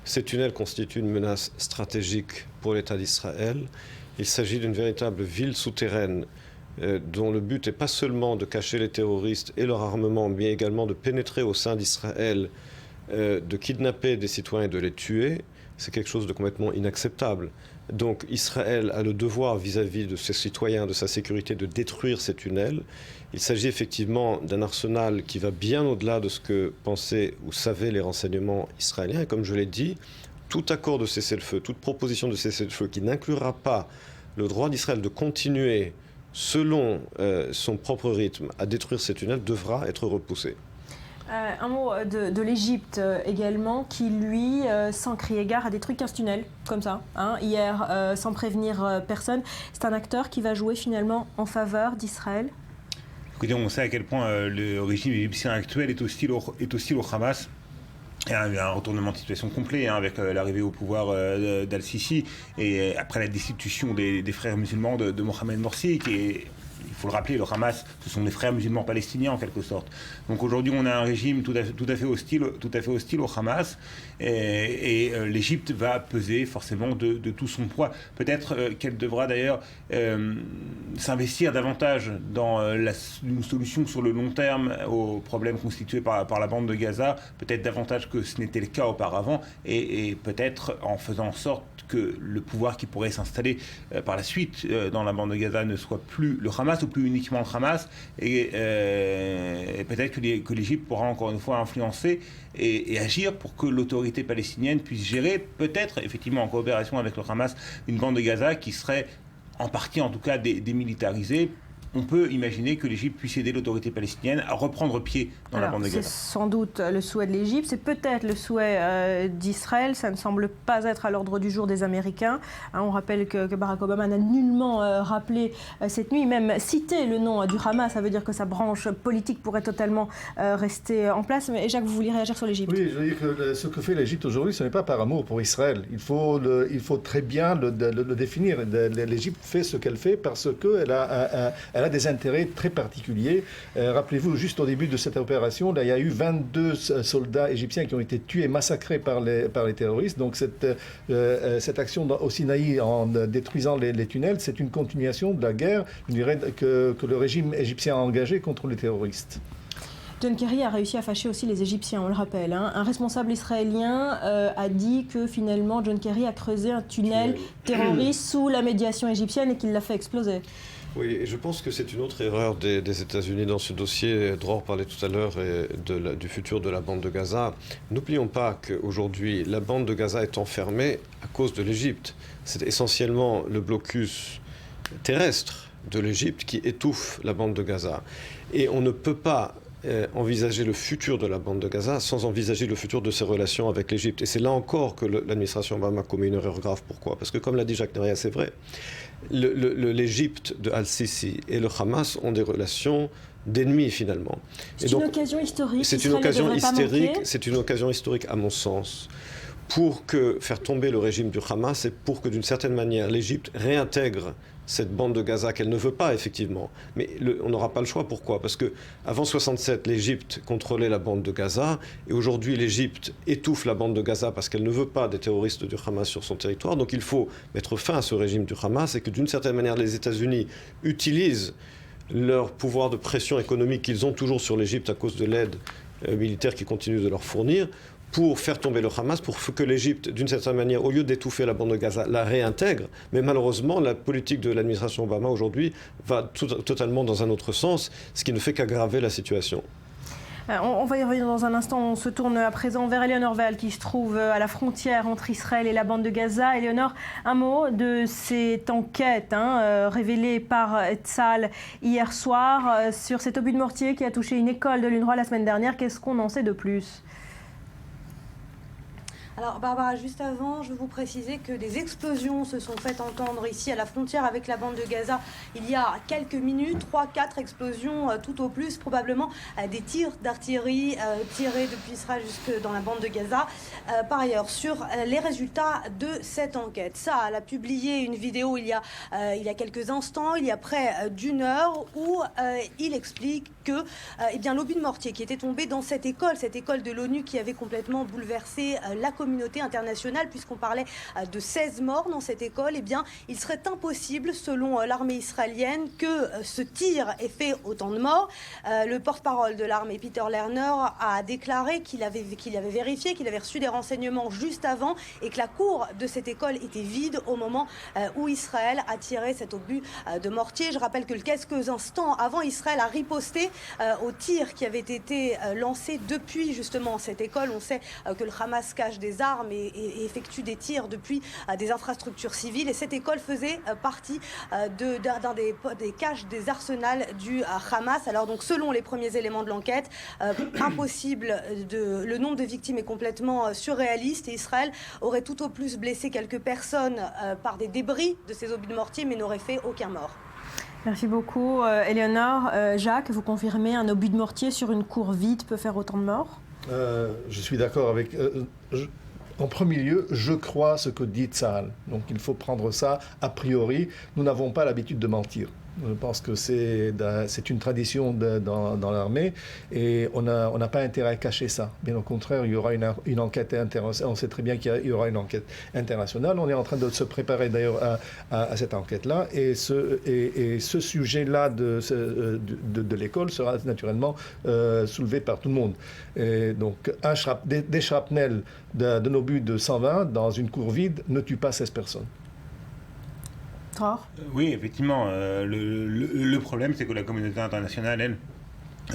Ces tunnels constituent une menace stratégique pour l'État d'Israël. Il s'agit d'une véritable ville souterraine dont le but n'est pas seulement de cacher les terroristes et leur armement, mais également de pénétrer au sein d'Israël, de kidnapper des citoyens et de les tuer. C'est quelque chose de complètement inacceptable. Donc Israël a le devoir vis-à-vis de ses citoyens, de sa sécurité, de détruire ces tunnels. Il s'agit effectivement d'un arsenal qui va bien au-delà de ce que pensaient ou savaient les renseignements israéliens. Et comme je l'ai dit, tout accord de cessez-le-feu, toute proposition de cessez-le-feu qui n'inclura pas le droit d'Israël de continuer selon son propre rythme à détruire ces tunnels devra être repoussé. Un mot de l'Égypte également, qui lui, sans crier gare, a détruit 15 tunnels, comme ça, hier, sans prévenir personne. C'est un acteur qui va jouer finalement en faveur d'Israël. Écoutez, on sait à quel point le régime égyptien actuel est hostile au Hamas. Il y a un retournement de situation complet avec l'arrivée au pouvoir d'Al-Sisi et après la destitution des frères musulmans de Mohamed Morsi, qui est, il faut le rappeler, le Hamas, ce sont des frères musulmans palestiniens en quelque sorte. Donc aujourd'hui, on a un régime tout à fait hostile au Hamas et l'Égypte va peser forcément de tout son poids. Peut-être qu'elle devra d'ailleurs s'investir davantage dans une solution sur le long terme aux problèmes constitués par la bande de Gaza, peut-être davantage que ce n'était le cas auparavant et peut-être en faisant en sorte que le pouvoir qui pourrait s'installer par la suite dans la bande de Gaza ne soit plus le Hamas ou plus uniquement le Hamas et peut-être que l'Égypte pourra encore une fois influencer et agir pour que l'autorité palestinienne puisse gérer, peut-être effectivement en coopération avec le Hamas, une bande de Gaza qui serait en partie en tout cas démilitarisée. On peut imaginer que l'Égypte puisse aider l'autorité palestinienne à reprendre pied dans la bande de Gaza. C'est sans doute le souhait de l'Égypte, c'est peut-être le souhait d'Israël, ça ne semble pas être à l'ordre du jour des Américains. On rappelle que Barack Obama n'a nullement rappelé cette nuit, même cité le nom du Hamas, ça veut dire que sa branche politique pourrait totalement rester en place. Mais Jacques, vous vouliez réagir sur l'Égypte? Oui, je veux dire que ce que fait l'Égypte aujourd'hui, ce n'est pas par amour pour Israël. Il faut très bien le définir. L'Égypte fait ce qu'elle fait parce qu'elle a des intérêts très particuliers. Rappelez-vous, juste au début de cette opération, là, il y a eu 22 soldats égyptiens qui ont été tués, massacrés par les terroristes. Donc cette action au Sinaï en détruisant les tunnels, c'est une continuation de la guerre, je dirais, que le régime égyptien a engagée contre les terroristes. John Kerry a réussi à fâcher aussi les Égyptiens, on le rappelle. Un responsable israélien a dit que finalement John Kerry a creusé un tunnel terroriste sous la médiation égyptienne et qu'il l'a fait exploser. Oui, et je pense que c'est une autre erreur des États-Unis dans ce dossier. Dror parlait tout à l'heure du futur de la bande de Gaza. N'oublions pas qu'aujourd'hui, la bande de Gaza est enfermée à cause de l'Égypte. C'est essentiellement le blocus terrestre de l'Égypte qui étouffe la bande de Gaza. Et on ne peut pas envisager le futur de la bande de Gaza sans envisager le futur de ses relations avec l'Égypte. Et c'est là encore que l'administration Obama commet une erreur grave. Pourquoi? Parce que comme l'a dit Jacques Neria, c'est vrai, l'Égypte de Al-Sisi et le Hamas ont des relations d'ennemis finalement. C'est une occasion historique. C'est une occasion historique, à mon sens, pour que faire tomber le régime du Hamas et pour que d'une certaine manière l'Égypte réintègre cette bande de Gaza qu'elle ne veut pas effectivement. Mais on n'aura pas le choix. Pourquoi? Parce qu'avant 67, l'Égypte contrôlait la bande de Gaza et aujourd'hui l'Égypte étouffe la bande de Gaza parce qu'elle ne veut pas des terroristes du Hamas sur son territoire. Donc il faut mettre fin à ce régime du Hamas et que d'une certaine manière les États-Unis utilisent leur pouvoir de pression économique qu'ils ont toujours sur l'Égypte à cause de l'aide militaire qu'ils continuent de leur fournir pour faire tomber le Hamas, pour que l'Égypte, d'une certaine manière, au lieu d'étouffer la bande de Gaza, la réintègre. Mais malheureusement, la politique de l'administration Obama aujourd'hui va totalement dans un autre sens, ce qui ne fait qu'aggraver la situation. On va y revenir dans un instant. On se tourne à présent vers Éléonore Val qui se trouve à la frontière entre Israël et la bande de Gaza. Éléonore, un mot de cette enquête révélée par Tzahal hier soir sur cet obus de mortier qui a touché une école de l'UNRWA la semaine dernière. Qu'est-ce qu'on en sait de plus ? Alors Barbara, juste avant, je veux vous préciser que des explosions se sont faites entendre ici à la frontière avec la bande de Gaza il y a quelques minutes, 3-4 explosions tout au plus, probablement des tirs d'artillerie tirés depuis Israël jusque dans la bande de Gaza. Par ailleurs, sur les résultats de cette enquête, Tzahal a publié une vidéo il y a quelques instants, il y a près d'une heure, où il explique que l'obus de mortier qui était tombé dans cette école de l'ONU qui avait complètement bouleversé la communauté internationale, puisqu'on parlait de 16 morts dans cette école, il serait impossible, selon l'armée israélienne, que ce tir ait fait autant de morts. Le porte-parole de l'armée, Peter Lerner, a déclaré qu'il avait vérifié, qu'il avait reçu des renseignements juste avant et que la cour de cette école était vide au moment où Israël a tiré cet obus de mortier. Je rappelle que quelques instants avant, Israël a riposté aux tirs qui avaient été lancés depuis justement cette école. On sait que le Hamas cache des armes et effectue des tirs depuis des infrastructures civiles, et cette école faisait partie d'un des caches des arsenals du Hamas. Alors donc selon les premiers éléments de l'enquête, le nombre de victimes est complètement surréaliste et Israël aurait tout au plus blessé quelques personnes par des débris de ces obus de mortier mais n'aurait fait aucun mort. Merci beaucoup Éléonore. Jacques, vous confirmez, un obus de mortier sur une cour vide peut faire autant de morts? Je suis d'accord avec... En premier lieu, je crois ce que dit Tzahal. Donc il faut prendre ça a priori. Nous n'avons pas l'habitude de mentir. Je pense que c'est une tradition dans l'armée et on n'a pas intérêt à cacher ça. Bien au contraire, il y aura une enquête internationale. On sait très bien qu'il y aura une enquête internationale. On est en train de se préparer d'ailleurs à cette enquête-là. Et ce sujet-là de l'école sera naturellement soulevé par tout le monde. Et donc des shrapnels d'un obus de 120 dans une cour vide ne tuent pas 16 personnes. Oui, effectivement. Le problème, c'est que la communauté internationale, elle,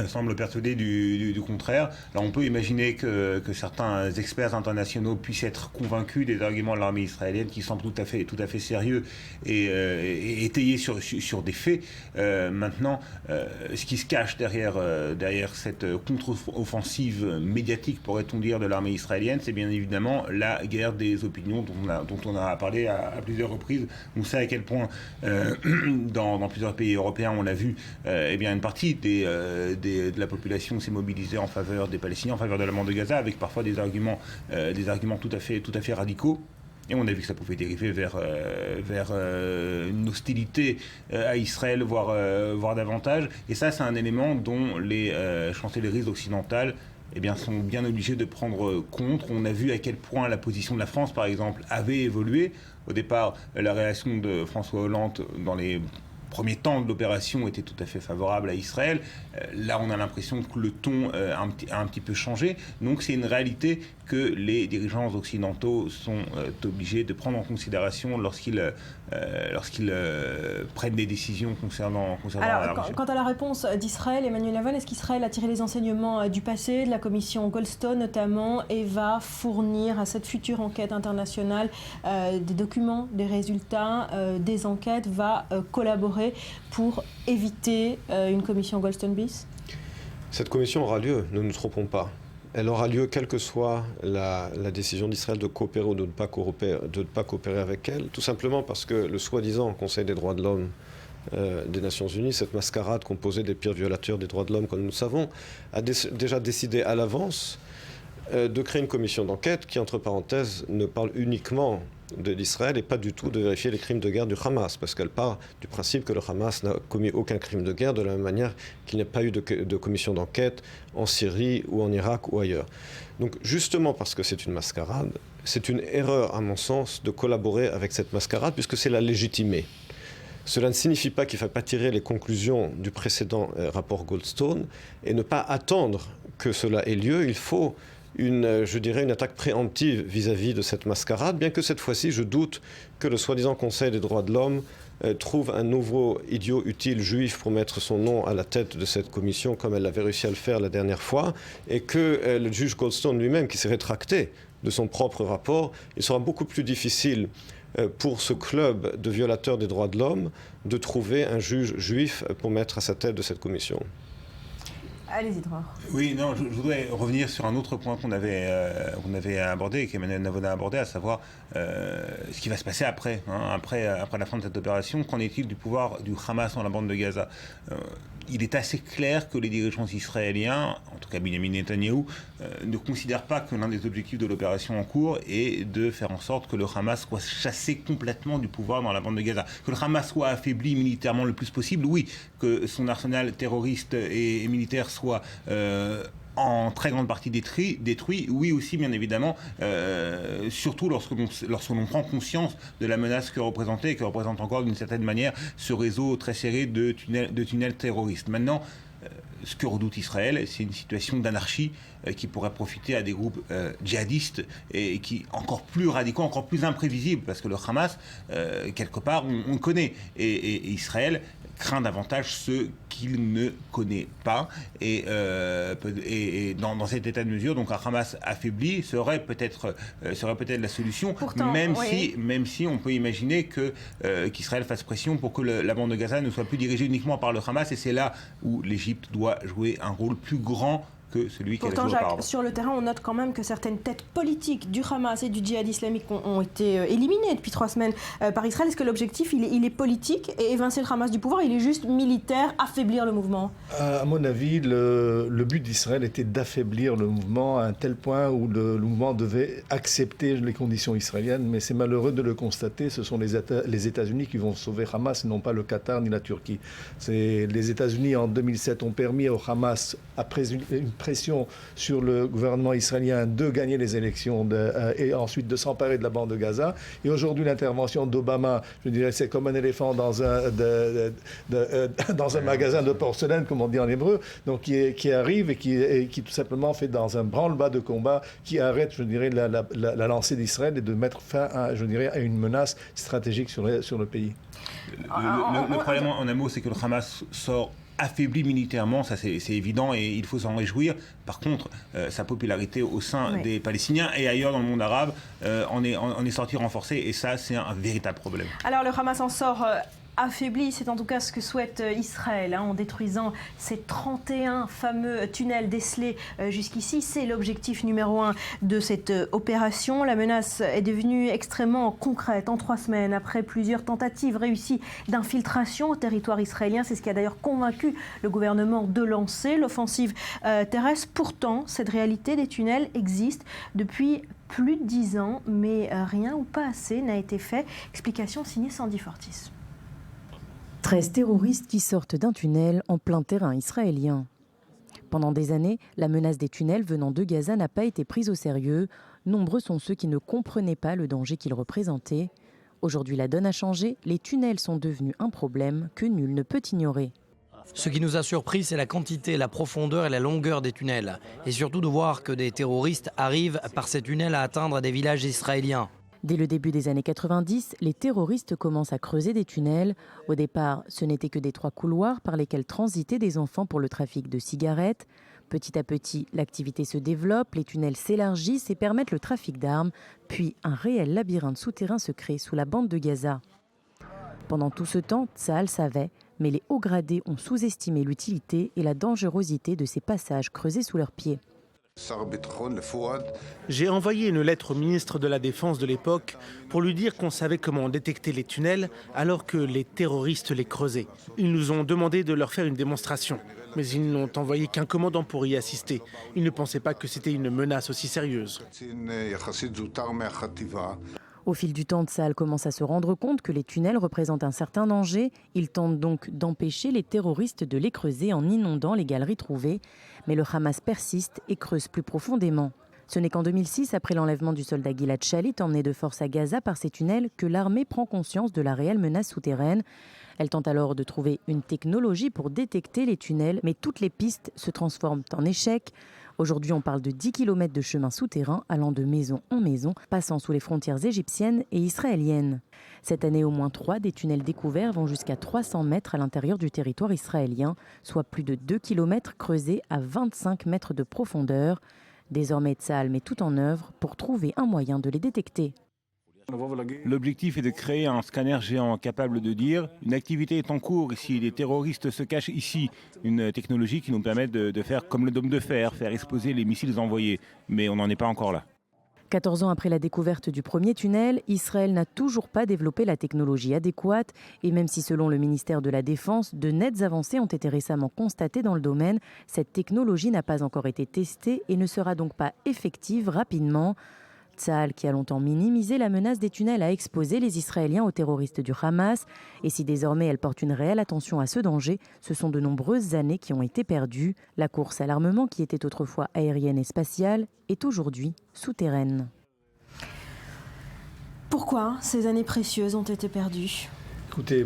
semble persuadée du contraire. Alors on peut imaginer que certains experts internationaux puissent être convaincus des arguments de l'armée israélienne qui semblent tout à fait sérieux et étayés sur des faits. Maintenant, ce qui se cache derrière cette contre-offensive médiatique, pourrait-on dire, de l'armée israélienne, c'est bien évidemment la guerre des opinions dont on a parlé à plusieurs reprises. On sait à quel point dans plusieurs pays européens, on l'a vu, une partie de la population s'est mobilisée en faveur des Palestiniens, en faveur de la bande de Gaza, avec parfois des arguments tout à fait radicaux. Et on a vu que ça pouvait dériver vers une hostilité à Israël, voire davantage. Et ça, c'est un élément dont les chancelleries occidentales sont bien obligés de prendre compte. On a vu à quel point la position de la France, par exemple, avait évolué. Au départ, la réaction de François Hollande dans les premier temps de l'opération était tout à fait favorable à Israël. Là, on a l'impression que le ton a un petit peu changé. Donc, c'est une réalité que les dirigeants occidentaux sont obligés de prendre en considération lorsqu'ils prennent des décisions concernant la région. Quant à la réponse d'Israël, Emmanuel Laval, est-ce qu'Israël a tiré les enseignements du passé, de la commission Goldstone notamment, et va fournir à cette future enquête internationale des documents, des résultats, des enquêtes, va collaborer pour éviter une commission Goldstone bis? Cette commission aura lieu, ne nous trompons pas. Elle aura lieu quelle que soit la décision d'Israël de coopérer ou de ne pas coopérer avec elle, tout simplement parce que le soi-disant Conseil des droits de l'homme des Nations Unies, cette mascarade composée des pires violateurs des droits de l'homme, comme nous le savons, a déjà décidé à l'avance de créer une commission d'enquête qui, entre parenthèses, ne parle uniquement d'Israël et pas du tout de vérifier les crimes de guerre du Hamas, parce qu'elle part du principe que le Hamas n'a commis aucun crime de guerre, de la même manière qu'il n'y a pas eu de commission d'enquête en Syrie ou en Irak ou ailleurs. Donc justement parce que c'est une mascarade, c'est une erreur à mon sens de collaborer avec cette mascarade, puisque c'est la légitimer. Cela ne signifie pas qu'il ne faut pas tirer les conclusions du précédent rapport Goldstone et ne pas attendre que cela ait lieu. Il faut une attaque préemptive vis-à-vis de cette mascarade, bien que cette fois-ci, je doute que le soi-disant Conseil des droits de l'homme trouve un nouveau idiot utile juif pour mettre son nom à la tête de cette commission, comme elle avait réussi à le faire la dernière fois, et que le juge Goldstone lui-même, qui s'est rétracté de son propre rapport, il sera beaucoup plus difficile pour ce club de violateurs des droits de l'homme de trouver un juge juif pour mettre à sa tête de cette commission. Allez-y, Dror. Oui, non, je voudrais revenir sur un autre point qu'on avait abordé et qu'Emmanuel Navona a abordé, à savoir ce qui va se passer après, après la fin de cette opération. Qu'en est-il du pouvoir du Hamas dans la bande de Gaza ? Il est assez clair que les dirigeants israéliens, en tout cas Benjamin Netanyahou, ne considèrent pas que l'un des objectifs de l'opération en cours est de faire en sorte que le Hamas soit chassé complètement du pouvoir dans la bande de Gaza. Que le Hamas soit affaibli militairement le plus possible, oui. Que son arsenal terroriste et militaire soit en très grande partie détruit, oui aussi bien évidemment, surtout lorsque l'on prend conscience de la menace que représentait et que représente encore d'une certaine manière ce réseau très serré de tunnels terroristes. Maintenant, ce que redoute Israël, c'est une situation d'anarchie qui pourrait profiter à des groupes djihadistes et qui encore plus radicaux, encore plus imprévisibles, parce que le Hamas, quelque part, on le connaît. Et Israël craint davantage ce qu'il ne connaît pas. Et dans cet état de mesure, donc un Hamas affaibli serait peut-être la solution. Pourtant, même si on peut imaginer qu'Israël fasse pression pour que la bande de Gaza ne soit plus dirigée uniquement par le Hamas. Et c'est là où l'Égypte doit jouer un rôle plus grand que celui qu'elle a joué auparavant. Jacques, sur le terrain, on note quand même que certaines têtes politiques du Hamas et du djihad islamique ont été éliminées depuis 3 semaines par Israël. Est-ce que l'objectif, il est politique et évincer le Hamas du pouvoir, il est juste militaire, affaiblir le mouvement ? À mon avis, le but d'Israël était d'affaiblir le mouvement à un tel point où le mouvement devait accepter les conditions israéliennes. Mais c'est malheureux de le constater, ce sont les États-Unis qui vont sauver Hamas, non pas le Qatar ni la Turquie. Les États-Unis, en 2007, ont permis au Hamas, après une pression sur le gouvernement israélien, de gagner les élections et ensuite de s'emparer de la bande de Gaza. Et aujourd'hui, l'intervention d'Obama, je dirais, c'est comme un éléphant dans un magasin de porcelaine, comme on dit en hébreu, donc qui arrive et qui tout simplement fait dans un branle-bas de combat qui arrête, je dirais, la lancée d'Israël et de mettre fin à une menace stratégique sur le pays. Le problème, en un mot, c'est que le Hamas sort affaibli militairement, ça c'est évident et il faut s'en réjouir. Par contre, sa popularité au sein des Palestiniens et ailleurs dans le monde arabe en est sorti renforcé et ça c'est un véritable problème. Alors le Hamas en sort affaibli, c'est en tout cas ce que souhaite Israël en détruisant ces 31 fameux tunnels décelés jusqu'ici. C'est l'objectif numéro 1 de cette opération. La menace est devenue extrêmement concrète en 3 semaines après plusieurs tentatives réussies d'infiltration au territoire israélien. C'est ce qui a d'ailleurs convaincu le gouvernement de lancer l'offensive terrestre. Pourtant, cette réalité des tunnels existe depuis plus de 10 ans, mais rien ou pas assez n'a été fait. Explication signée Sandy Fortis. 13 terroristes qui sortent d'un tunnel en plein terrain israélien. Pendant des années, la menace des tunnels venant de Gaza n'a pas été prise au sérieux. Nombreux sont ceux qui ne comprenaient pas le danger qu'ils représentaient. Aujourd'hui, la donne a changé. Les tunnels sont devenus un problème que nul ne peut ignorer. Ce qui nous a surpris, c'est la quantité, la profondeur et la longueur des tunnels. Et surtout de voir que des terroristes arrivent par ces tunnels à atteindre des villages israéliens. Dès le début des années 90, les terroristes commencent à creuser des tunnels. Au départ, ce n'étaient que d'étroits couloirs par lesquels transitaient des enfants pour le trafic de cigarettes. Petit à petit, l'activité se développe, les tunnels s'élargissent et permettent le trafic d'armes. Puis, un réel labyrinthe souterrain se crée sous la bande de Gaza. Pendant tout ce temps, Tsahal savait, mais les hauts gradés ont sous-estimé l'utilité et la dangerosité de ces passages creusés sous leurs pieds. J'ai envoyé une lettre au ministre de la Défense de l'époque pour lui dire qu'on savait comment détecter les tunnels alors que les terroristes les creusaient. Ils nous ont demandé de leur faire une démonstration. mais ils n'ont envoyé qu'un commandant pour y assister. Ils ne pensaient pas que c'était une menace aussi sérieuse. Au fil du temps, Tsahal commence à se rendre compte que les tunnels représentent un certain danger. Il tente donc d'empêcher les terroristes de les creuser en inondant les galeries trouvées. Mais le Hamas persiste et creuse plus profondément. Ce n'est qu'en 2006, après l'enlèvement du soldat Gilad Shalit emmené de force à Gaza par ces tunnels, que l'armée prend conscience de la réelle menace souterraine. Elle tente alors de trouver une technologie pour détecter les tunnels, mais toutes les pistes se transforment en échec. Aujourd'hui, on parle de 10 km de chemin souterrain allant de maison en maison, passant sous les frontières égyptiennes et israéliennes. Cette année, au moins 3 des tunnels découverts vont jusqu'à 300 mètres à l'intérieur du territoire israélien, soit plus de 2 km creusés à 25 mètres de profondeur. Désormais, Tsahal met tout en œuvre pour trouver un moyen de les détecter. L'objectif est de créer un scanner géant capable de dire une activité est en cours ici, les terroristes se cachent ici. Une technologie qui nous permet de faire comme le dôme de fer, faire exploser les missiles envoyés. Mais on n'en est pas encore là. 14 ans après la découverte du premier tunnel, Israël n'a toujours pas développé la technologie adéquate. Et même si, selon le ministère de la Défense, de nettes avancées ont été récemment constatées dans le domaine, cette technologie n'a pas encore été testée et ne sera donc pas effective rapidement. Tsahal, qui a longtemps minimisé la menace des tunnels, a exposé les Israéliens aux terroristes du Hamas. Et si désormais elle porte une réelle attention à ce danger, ce sont de nombreuses années qui ont été perdues. La course à l'armement, qui était autrefois aérienne et spatiale, est aujourd'hui souterraine. Pourquoi ces années précieuses ont été perdues ? Écoutez,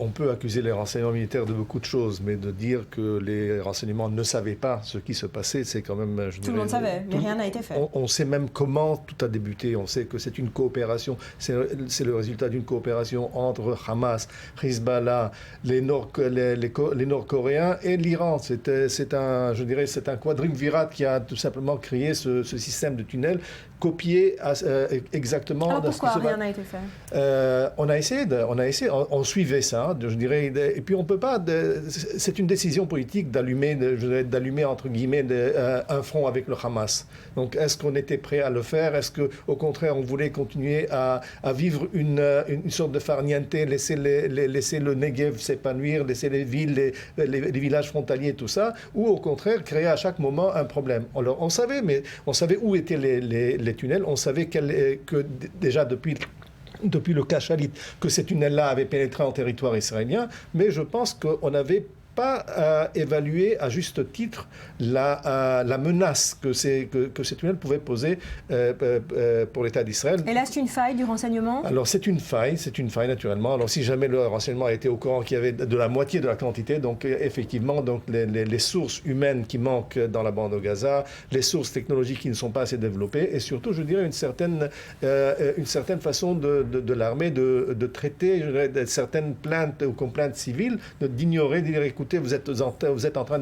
on peut accuser les renseignements militaires de beaucoup de choses, mais de dire que les renseignements ne savaient pas ce qui se passait, c'est quand même... Tout le monde savait, mais rien n'a été fait. On sait même comment tout a débuté. On sait que c'est une coopération, c'est le résultat d'une coopération entre Hamas, Hezbollah, les Nord-Coréens et l'Iran. C'est un quadriumvirat qui a tout simplement créé ce système de tunnels copié exactement. Alors pourquoi rien n'a été fait? On a essayé, on suivait ça, je dirais, et puis on peut pas. C'est une décision politique d'allumer entre guillemets un front avec le Hamas. Donc est-ce qu'on était prêt à le faire? Est-ce que au contraire on voulait continuer à vivre une sorte de farniente, laisser le Negev s'épanouir, laisser les villes, les villages frontaliers, tout ça, ou au contraire créer à chaque moment un problème? Alors on savait où étaient les tunnels, on savait que déjà depuis le cas Shalit, que ces tunnels-là avaient pénétré en territoire israélien, mais je pense qu'on n'avait pas évalué à juste titre la menace que ces tunnels pouvaient poser pour l'État d'Israël. Et là, c'est une faille du renseignement? Alors, c'est une faille naturellement. Alors, si jamais le renseignement a été au courant qu'il y avait de la moitié de la quantité, donc effectivement, donc, les sources humaines qui manquent dans la bande de Gaza, les sources technologiques qui ne sont pas assez développées, et surtout, je dirais, une certaine façon de l'armée de traiter, je dirais, certaines plaintes ou complaintes civiles, d'ignorer, de dire, écoutez, vous êtes en train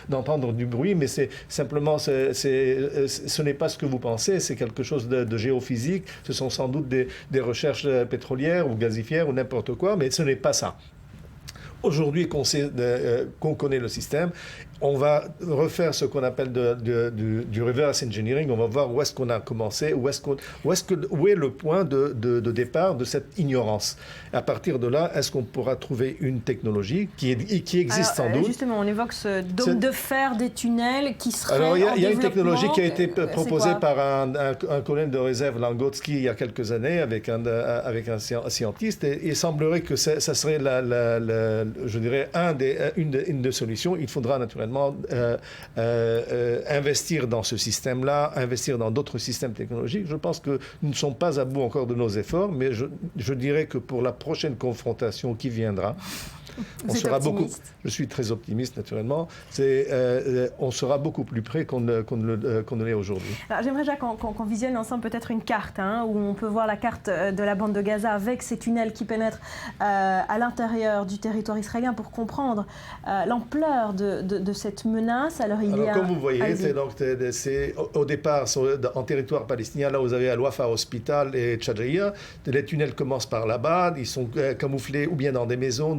d'entendre du bruit, mais c'est simplement, ce n'est pas ce que vous pensez, c'est quelque chose de géophysique, ce sont sans doute des recherches pétrolières ou gazifères ou n'importe quoi, mais ce n'est pas ça. Aujourd'hui qu'on connaît le système, on va refaire ce qu'on appelle du reverse engineering. On va voir où est-ce qu'on a commencé, où est le point de départ de cette ignorance. À partir de là, est-ce qu'on pourra trouver une technologie qui existe sans doute? Justement, on évoque ce dôme de fer des tunnels qui serait Alors, il y a une développement. technologie qui a été proposée par un colonel de réserve, Langotsky, il y a quelques années, avec un scientiste. Et il semblerait que ça serait je dirais, une des solutions. Il faudra naturellement investir dans ce système-là, investir dans d'autres systèmes technologiques. Je pense que nous ne sommes pas à bout encore de nos efforts, mais je dirais que pour la prochaine confrontation qui viendra, je suis très optimiste naturellement, on sera beaucoup plus près qu'on ne l'est aujourd'hui. Alors j'aimerais Jacques qu'on visionne ensemble peut-être une carte où on peut voir la carte de la bande de Gaza avec ces tunnels qui pénètrent à l'intérieur du territoire israélien pour comprendre l'ampleur de cette menace. Alors comme vous voyez, c'est au départ en territoire palestinien, là vous avez Al-Wafa Hospital et Tchadjaïa. Les tunnels commencent par là-bas, ils sont camouflés ou bien dans des maisons,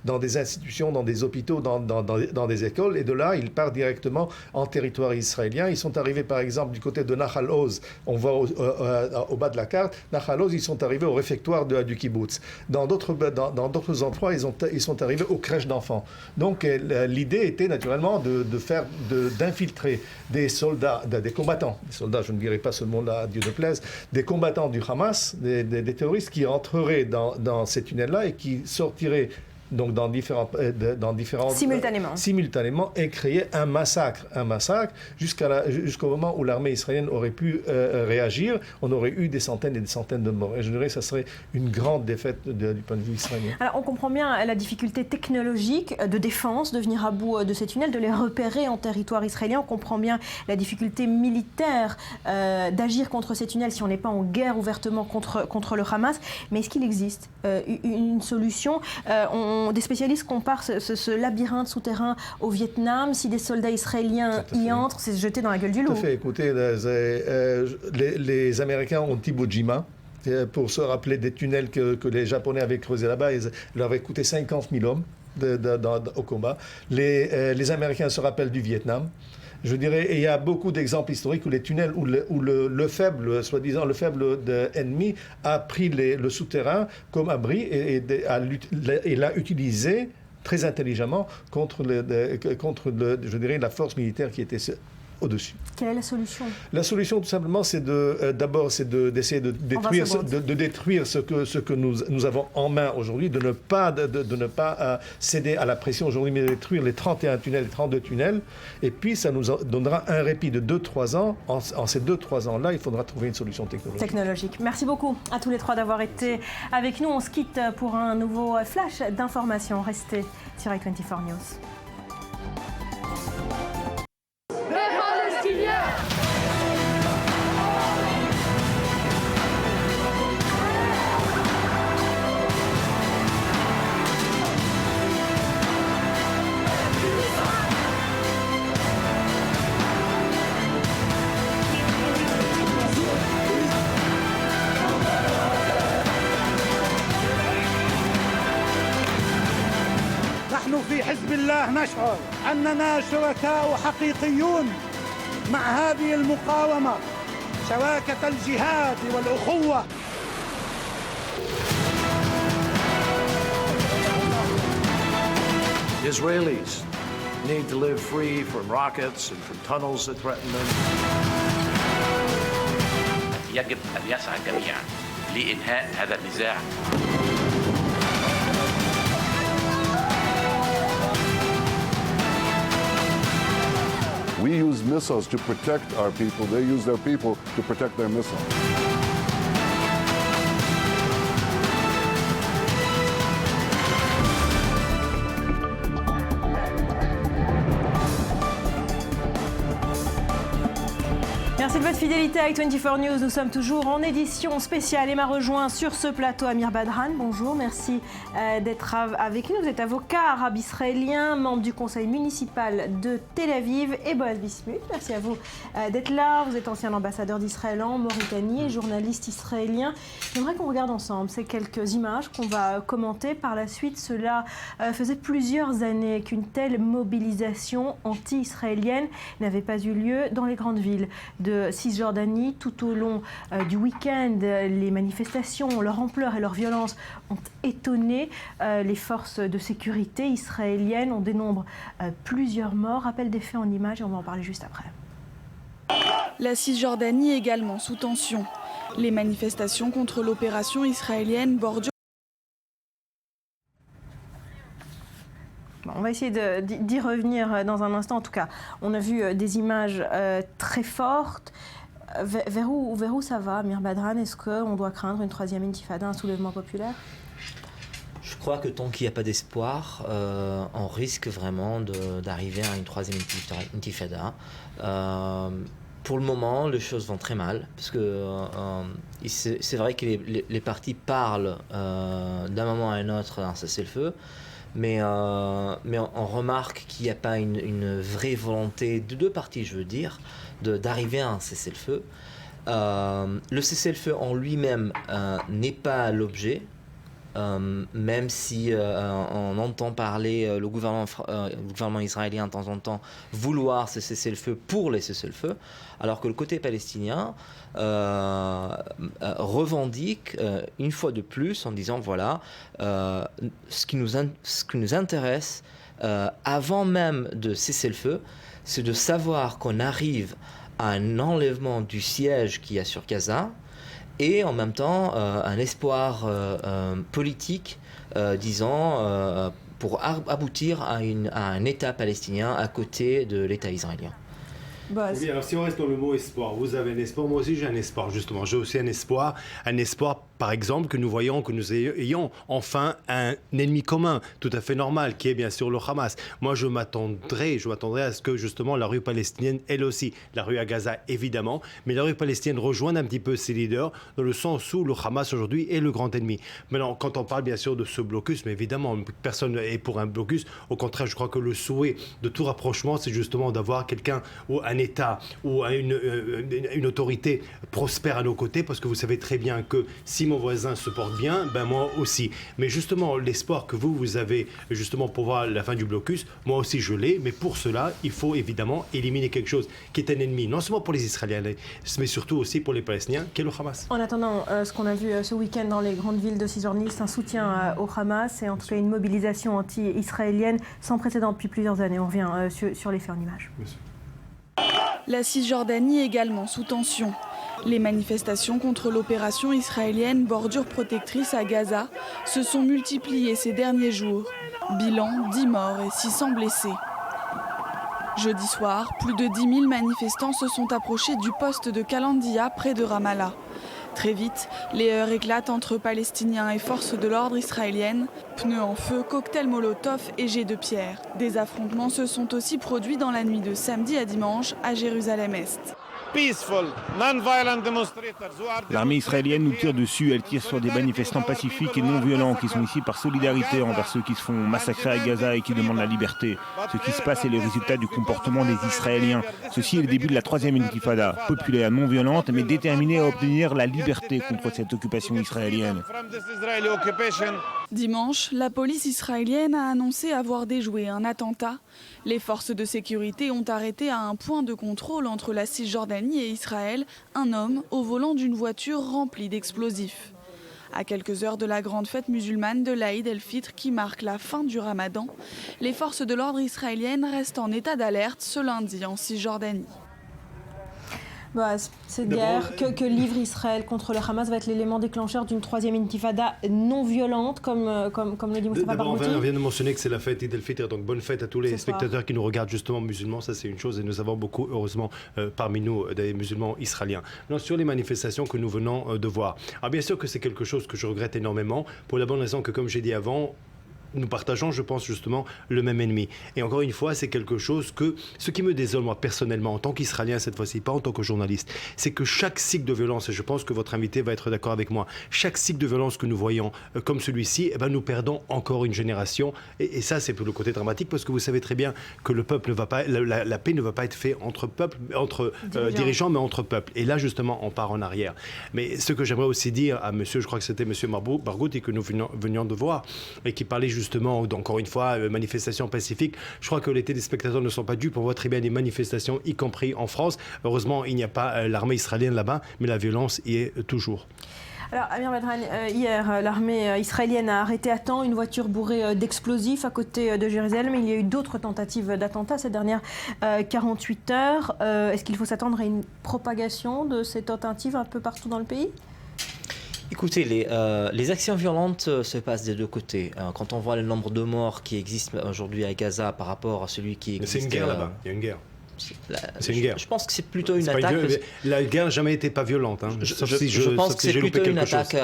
dans des institutions, dans des hôpitaux, dans des écoles. Et de là, ils partent directement en territoire israélien. Ils sont arrivés, par exemple, du côté de Nahal Oz. On voit au bas de la carte, Nahal Oz, ils sont arrivés au réfectoire du kibbutz. Dans d'autres endroits, ils sont arrivés aux crèches d'enfants. Donc, l'idée était naturellement d'infiltrer des soldats, des combattants, des soldats, je ne dirais pas ce mot-là, Dieu ne plaise, des combattants du Hamas, des terroristes qui entreraient dans ces tunnels-là et qui sortiraient donc dans différents simultanément et créer un massacre jusqu'au moment où l'armée israélienne aurait pu réagir. On aurait eu des centaines et des centaines de morts. Et je dirais que ça serait une grande défaite du point de vue israélien. Alors on comprend bien la difficulté technologique de défense, de venir à bout de ces tunnels, de les repérer en territoire israélien. On comprend bien la difficulté militaire d'agir contre ces tunnels si on n'est pas en guerre ouvertement contre le Hamas. Mais est-ce qu'il existe une solution Des spécialistes comparent ce labyrinthe souterrain au Vietnam. Si des soldats israéliens y entrent, c'est se jeter dans la gueule du loup. Tout à fait. Écoutez, les Américains ont Iwo Jima pour se rappeler des tunnels que les Japonais avaient creusés là-bas. Ils leur avaient coûté 50 000 hommes au combat. Les Américains se rappellent du Vietnam. Je dirais, et il y a beaucoup d'exemples historiques où les tunnels, où le faible, soi-disant le faible ennemi, a pris le souterrain comme abri et l'a utilisé très intelligemment contre je dirais, la force militaire qui était au-dessus. Quelle est la solution ? La solution, tout simplement, c'est d'essayer de détruire ce que nous avons en main aujourd'hui, de ne pas céder à la pression aujourd'hui, mais de détruire les 31 tunnels, les 32 tunnels. Et puis, ça nous donnera un répit de 2-3 ans. En ces 2-3 ans-là, il faudra trouver une solution technologique. Merci beaucoup à tous les trois d'avoir été avec nous. On se quitte pour un nouveau flash d'informations. Restez sur i24 News. في حزب الله نشعر أننا شركاء حقيقيون مع هذه المقاومة شراكة الجهاد والأخوة. The Israelis need to live free from rockets and from tunnels that threaten them. يجب أن يسعى الجميع لإنهاء هذا النزاع. We use missiles to protect our people. They use their people to protect their missiles. Merci de votre fidélité à i24 News. Nous sommes toujours en édition spéciale et m'a rejoint sur ce plateau Amir Badran. Bonjour, merci d'être avec nous. Vous êtes avocat arabe israélien, membre du conseil municipal de Tel Aviv et Boaz Bismuth. Merci à vous d'être là. Vous êtes ancien ambassadeur d'Israël en Mauritanie et journaliste israélien. J'aimerais qu'on regarde ensemble ces quelques images qu'on va commenter par la suite. Cela faisait plusieurs années qu'une telle mobilisation anti-israélienne n'avait pas eu lieu dans les grandes villes de Cisjordanie. Tout au long du week-end, les manifestations, leur ampleur et leur violence ont étonné les forces de sécurité israéliennes. On dénombre plusieurs morts. Rappel des faits en images et on va en parler juste après. La Cisjordanie également sous tension. Les manifestations contre l'opération israélienne bordure. On va essayer d'y revenir dans un instant. En tout cas, on a vu des images très fortes. Vers où ça va, Amir Badran? Est-ce qu'on doit craindre une troisième intifada, un soulèvement populaire? Je crois que tant qu'il n'y a pas d'espoir, on risque vraiment d'arriver à une troisième intifada. Pour le moment, les choses vont très mal, parce que c'est vrai que les partis parlent d'un moment à un autre d'un cessez-le-feu, mais on remarque qu'il n'y a pas une vraie volonté de deux parties, je veux dire, d'arriver à un cessez-le-feu. Le cessez-le-feu en lui-même n'est pas l'objet. même si on entend parler le gouvernement israélien de temps en temps vouloir ce cessez-le-feu pour les cessez-le-feu, alors que le côté palestinien revendique une fois de plus en disant voilà, ce qui nous intéresse avant même de cesser le feu, c'est de savoir qu'on arrive à un enlèvement du siège qu'il y a sur Gaza et en même temps un espoir politique, disons, pour aboutir à un État palestinien à côté de l'État israélien. Oui, alors si on reste dans le mot espoir, vous avez un espoir, moi aussi j'ai un espoir justement. J'ai aussi un espoir par exemple que nous voyons, que nous ayons enfin un ennemi commun, tout à fait normal, qui est bien sûr le Hamas. Moi je m'attendrais à ce que justement la rue palestinienne, elle aussi, la rue à Gaza évidemment, mais la rue palestinienne rejoigne un petit peu ses leaders dans le sens où le Hamas aujourd'hui est le grand ennemi. Maintenant, quand on parle bien sûr de ce blocus, mais évidemment personne n'est pour un blocus, au contraire je crois que le souhait de tout rapprochement c'est justement d'avoir quelqu'un ou un État ou une autorité prospère à nos côtés, parce que vous savez très bien que si mon voisin se porte bien, ben moi aussi. Mais justement, l'espoir que vous avez justement pour voir la fin du blocus, moi aussi je l'ai, mais pour cela, il faut évidemment éliminer quelque chose qui est un ennemi, non seulement pour les Israéliens, mais surtout aussi pour les Palestiniens, qui est le Hamas. En attendant, ce qu'on a vu ce week-end dans les grandes villes de Cisjordanie, c'est un soutien au Hamas et en tout cas une mobilisation anti-israélienne sans précédent depuis plusieurs années. On revient sur les faits en images. Merci. La Cisjordanie également sous tension. Les manifestations contre l'opération israélienne Bordure protectrice à Gaza se sont multipliées ces derniers jours. Bilan, 10 morts et 600 blessés. Jeudi soir, plus de 10 000 manifestants se sont approchés du poste de Kalandia près de Ramallah. Très vite, les heurts éclatent entre Palestiniens et forces de l'ordre israéliennes. Pneus en feu, cocktails Molotov et jets de pierre. Des affrontements se sont aussi produits dans la nuit de samedi à dimanche à Jérusalem-Est. L'armée israélienne nous tire dessus, elle tire sur des manifestants pacifiques et non violents qui sont ici par solidarité envers ceux qui se font massacrer à Gaza et qui demandent la liberté. Ce qui se passe est le résultat du comportement des Israéliens. Ceci est le début de la troisième intifada, populaire, non violente, mais déterminée à obtenir la liberté contre cette occupation israélienne. Dimanche, la police israélienne a annoncé avoir déjoué un attentat. Les forces de sécurité ont arrêté à un point de contrôle entre la Cisjordanie et Israël un homme au volant d'une voiture remplie d'explosifs. À quelques heures de la grande fête musulmane de l'Aïd el-Fitr qui marque la fin du Ramadan, les forces de l'ordre israéliennes restent en état d'alerte ce lundi en Cisjordanie. Cette guerre que livre Israël contre le Hamas va être l'élément déclencheur d'une troisième intifada non violente, comme le dit Moustapha Barghouti. On vient de mentionner que c'est la fête Eid el-Fitr, donc bonne fête à tous les spectateurs qui nous regardent justement musulmans, ça c'est une chose, et nous avons beaucoup, heureusement, parmi nous, des musulmans israéliens. Non, sur les manifestations que nous venons de voir, alors bien sûr que c'est quelque chose que je regrette énormément, pour la bonne raison que, comme j'ai dit avant, nous partageons, je pense, justement, le même ennemi. Et encore une fois, c'est quelque chose que, ce qui me désole, moi, personnellement, en tant qu'Israélien, cette fois-ci, pas en tant que journaliste, c'est que chaque cycle de violence, et je pense que votre invité va être d'accord avec moi, chaque cycle de violence que nous voyons, comme celui-ci, nous perdons encore une génération. Et ça, c'est pour le côté dramatique, parce que vous savez très bien que le peuple ne va pas, la paix ne va pas être faite entre dirigeants, mais entre peuples. Et là, justement, on part en arrière. Mais ce que j'aimerais aussi dire à monsieur, je crois que c'était monsieur Barghouti que nous venions de voir, et qui parlait justement, encore une fois, manifestations pacifiques. Je crois que les téléspectateurs ne sont pas dupes. On voit très bien des manifestations, y compris en France. Heureusement, il n'y a pas l'armée israélienne là-bas, mais la violence y est toujours. Alors, Amir Badran, hier, l'armée israélienne a arrêté à temps une voiture bourrée d'explosifs à côté de Jérusalem. Il y a eu d'autres tentatives d'attentats ces dernières 48 heures. Est-ce qu'il faut s'attendre à une propagation de ces tentatives un peu partout dans le pays ? Écoutez, les actions violentes se passent des deux côtés. Quand on voit le nombre de morts qui existent aujourd'hui à Gaza par rapport à celui qui existe... C'est une guerre là-bas, il y a une guerre. C'est une guerre. Je pense que c'est plutôt une attaque. La guerre n'a jamais été pas violente. Hein. Je pense que c'est plutôt une attaque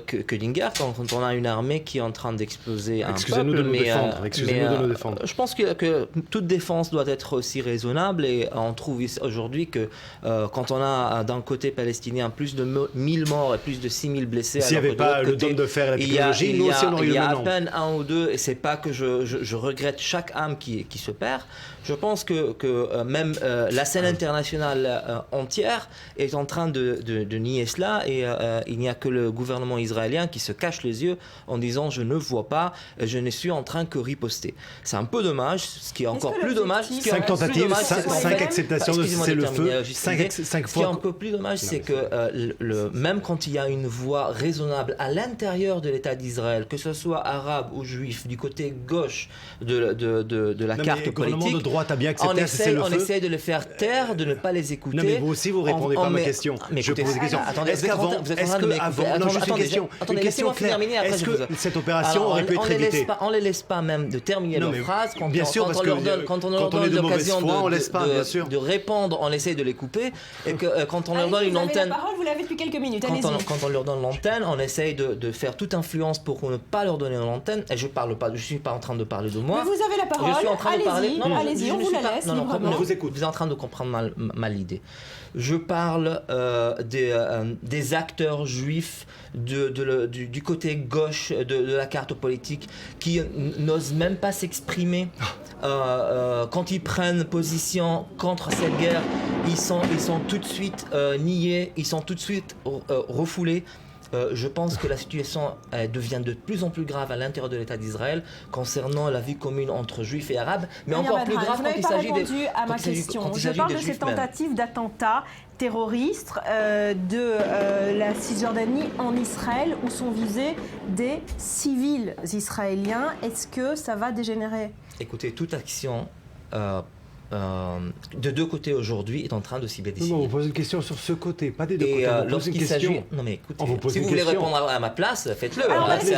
que d'une guerre quand on a une armée qui est en train d'exploser un peuple. Excusez-nous de nous défendre. Je pense que toute défense doit être aussi raisonnable et on trouve aujourd'hui que quand on a d'un côté palestinien plus de 1000 morts et plus de 6000 blessés. S'il n'y avait pas le dôme de fer et la technologie, nous aussi on aurait eu le même nombre. Il y a à peine un ou deux et c'est pas que je regrette chaque âme qui se perd. Je pense que même la scène internationale entière est en train de nier cela, et il n'y a que le gouvernement israélien qui se cache les yeux en disant je ne vois pas, je ne suis en train que riposter. C'est un peu dommage, ce qui est encore plus dommage. 5 tentatives, 5 acceptations de cessez-le-feu, 5 fois. Ce qui est un peu plus dommage, c'est que même quand il y a une voix raisonnable à l'intérieur de l'État d'Israël, que ce soit arabe ou juif, du côté gauche de la carte politique, de droite a bien accepté on essaie de les faire taire, de ne pas les écouter. Non, mais vous aussi, vous ne répondez pas à ma question. Je pose des questions. Est-ce qu'avant, non, juste une question claire, est-ce que cette opération aurait pu être évitée? On ne les laisse pas même de terminer leur phrase. Quand on leur donne l'occasion de répondre, on essaie de les couper. Et que quand on leur donne une antenne, vous l'avez depuis quelques minutes. Quand on leur donne l'antenne, on essaye de faire toute influence pour ne pas leur donner l'antenne. Et je suis pas en train de parler de moi. Mais vous avez la parole. Je suis en train de parler. Allez-y, on vous la laisse. Non, vous êtes en train de comprendre mal l'idée. Je parle des acteurs juifs du côté gauche de la carte politique qui n'osent même pas s'exprimer. Quand ils prennent position contre cette guerre, ils sont tout de suite niés, ils sont tout de suite refoulés. Je pense que la situation devient de plus en plus grave à l'intérieur de l'État d'Israël concernant la vie commune entre juifs et arabes, mais encore plus grave quand il s'agit des... Vous n'avez pas répondu à ma question. Je parle de ces tentatives d'attentats terroristes de la Cisjordanie en Israël où sont visés des civils israéliens. Est-ce que ça va dégénérer? Écoutez, toute action de deux côtés aujourd'hui est en train de cibler des civils. Non, on pose une question sur ce côté, pas des deux côtés. Lorsqu'il s'agit... Non mais écoutez, si vous voulez répondre à ma place, faites-le. On va laisser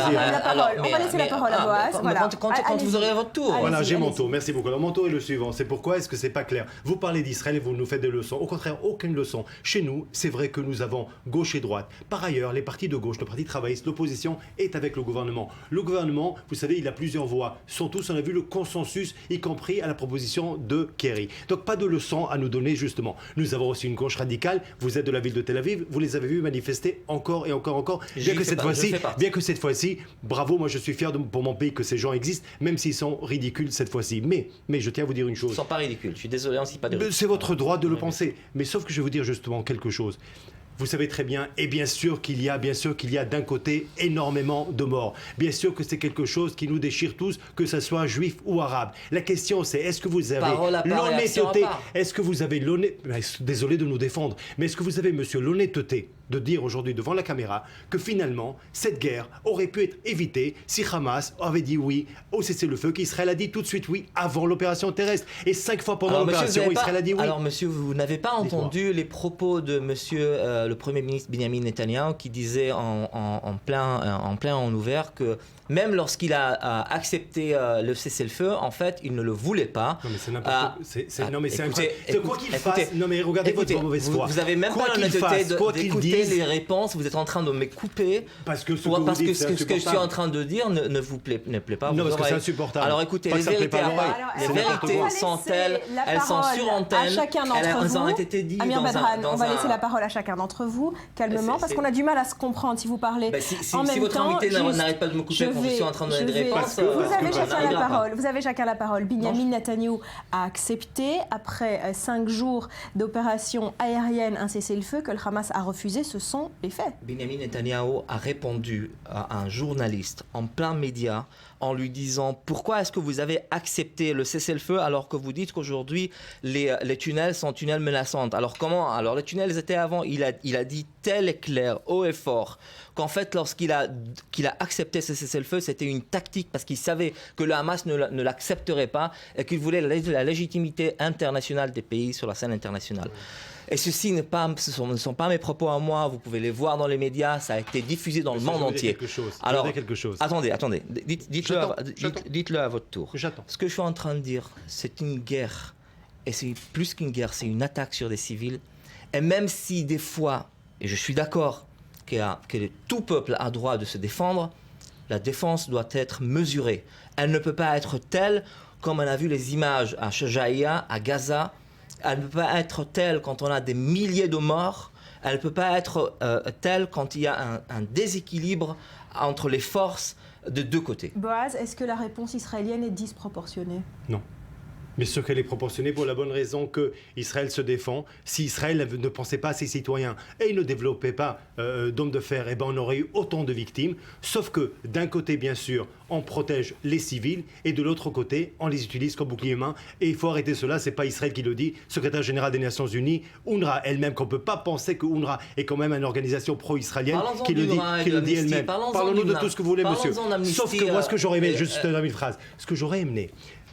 la parole à Boaz. Voilà. Quand vous aurez votre tour. Voilà, j'ai mon tour. Merci beaucoup. Alors, mon tour est le suivant. C'est pourquoi est-ce que c'est pas clair? Vous parlez d'Israël et vous nous faites des leçons. Au contraire, aucune leçon. Chez nous, c'est vrai que nous avons gauche et droite. Par ailleurs, les partis de gauche, le parti travailliste, l'opposition est avec le gouvernement. Le gouvernement, vous savez, il a plusieurs voix. Sont tous, on a vu le consensus, y compris à la proposition de Kerry. Donc pas de leçons à nous donner justement. Nous avons aussi une gauche radicale. Vous êtes de la ville de Tel Aviv. Vous les avez vus manifester encore et encore. Bien que cette fois-ci, bravo, moi je suis fier pour mon pays que ces gens existent, même s'ils sont ridicules cette fois-ci. Mais je tiens à vous dire une chose. Ils ne sont pas ridicules. Je suis désolé, on ne dit pas de ridicules. C'est votre droit de le penser. Mais sauf que je vais vous dire justement quelque chose. Vous savez très bien, et bien sûr qu'il y a d'un côté énormément de morts. Bien sûr que c'est quelque chose qui nous déchire tous, que ce soit juif ou arabe. La question c'est, est-ce que vous avez l'honnêteté, désolé de nous défendre, mais est-ce que vous avez, monsieur, l'honnêteté de dire aujourd'hui devant la caméra que finalement, cette guerre aurait pu être évitée si Hamas avait dit oui au cessez-le-feu, qu'Israël a dit tout de suite oui avant l'opération terrestre. Et 5 fois pendant l'opération, Israël a dit oui. Alors monsieur, vous n'avez pas entendu les propos de monsieur le Premier ministre Benjamin Netanyahu qui disait en plein ouvert que même lorsqu'il a accepté le cessez-le-feu, en fait, il ne le voulait pas. Non mais c'est n'importe quoi. Non mais c'est incroyable. Quoi qu'il fasse, non mais regardez votre mauvaise foi. Vous n'avez même pas l'honnêteté d'écouter les réponses. Vous êtes en train de me couper parce que ce que je suis en train de dire ne vous plaît pas. Non, parce que c'est insupportable. Alors écoutez, les vérités sont telles, elles sont sur antenne, elles ont été dites Amir Badran, on va laisser la parole à chacun d'entre vous, calmement, parce qu'on a du mal à se comprendre si vous parlez. Si votre invité n'arrête pas de me couper quand je suis en train de donner des réponses. Vous avez chacun la parole. Benjamin Netanyahu a accepté, après 5 jours d'opération aérienne, un cessez-le-feu que le Hamas a refusé. Ce sont les faits. Benjamin Netanyahu a répondu à un journaliste en plein média en lui disant pourquoi est-ce que vous avez accepté le cessez-le-feu alors que vous dites qu'aujourd'hui les tunnels sont tunnels menaçants. Alors comment? Alors les tunnels étaient avant. Il a dit tel et clair, haut et fort, qu'en fait lorsqu'il a accepté ce cessez-le-feu, c'était une tactique parce qu'il savait que le Hamas ne l'accepterait pas et qu'il voulait la légitimité internationale des pays sur la scène internationale. Et ceci ne sont pas mes propos à moi, vous pouvez les voir dans les médias, ça a été diffusé dans le monde entier. Alors, attendez, dites-le à votre tour. J'attends. Ce que je suis en train de dire, c'est une guerre, et c'est plus qu'une guerre, c'est une attaque sur des civils. Et même si des fois, et je suis d'accord que tout peuple a droit de se défendre, la défense doit être mesurée. Elle ne peut pas être telle comme on a vu les images à Shajaïa, à Gaza. Elle ne peut pas être telle quand on a des milliers de morts. Elle ne peut pas être telle quand il y a un déséquilibre entre les forces de deux côtés. Boaz, est-ce que la réponse israélienne est disproportionnée? Non. Bien sûr qu'elle est proportionnée pour la bonne raison que Israël se défend. Si Israël ne pensait pas à ses citoyens et il ne développait pas d'hommes de fer, eh ben on aurait eu autant de victimes. Sauf que d'un côté, bien sûr, on protège les civils et de l'autre côté, on les utilise comme bouclier humain. Et il faut arrêter cela, c'est pas Israël qui le dit, secrétaire général des Nations Unies, UNRWA elle-même, qu'on ne peut pas penser que UNRWA est quand même une organisation pro-israélienne qui le dit elle-même. Parlons-nous de tout ce que vous voulez, monsieur. Sauf que moi, ce que j'aurais aimé, juste une phrase, ce que j'aurais aimé,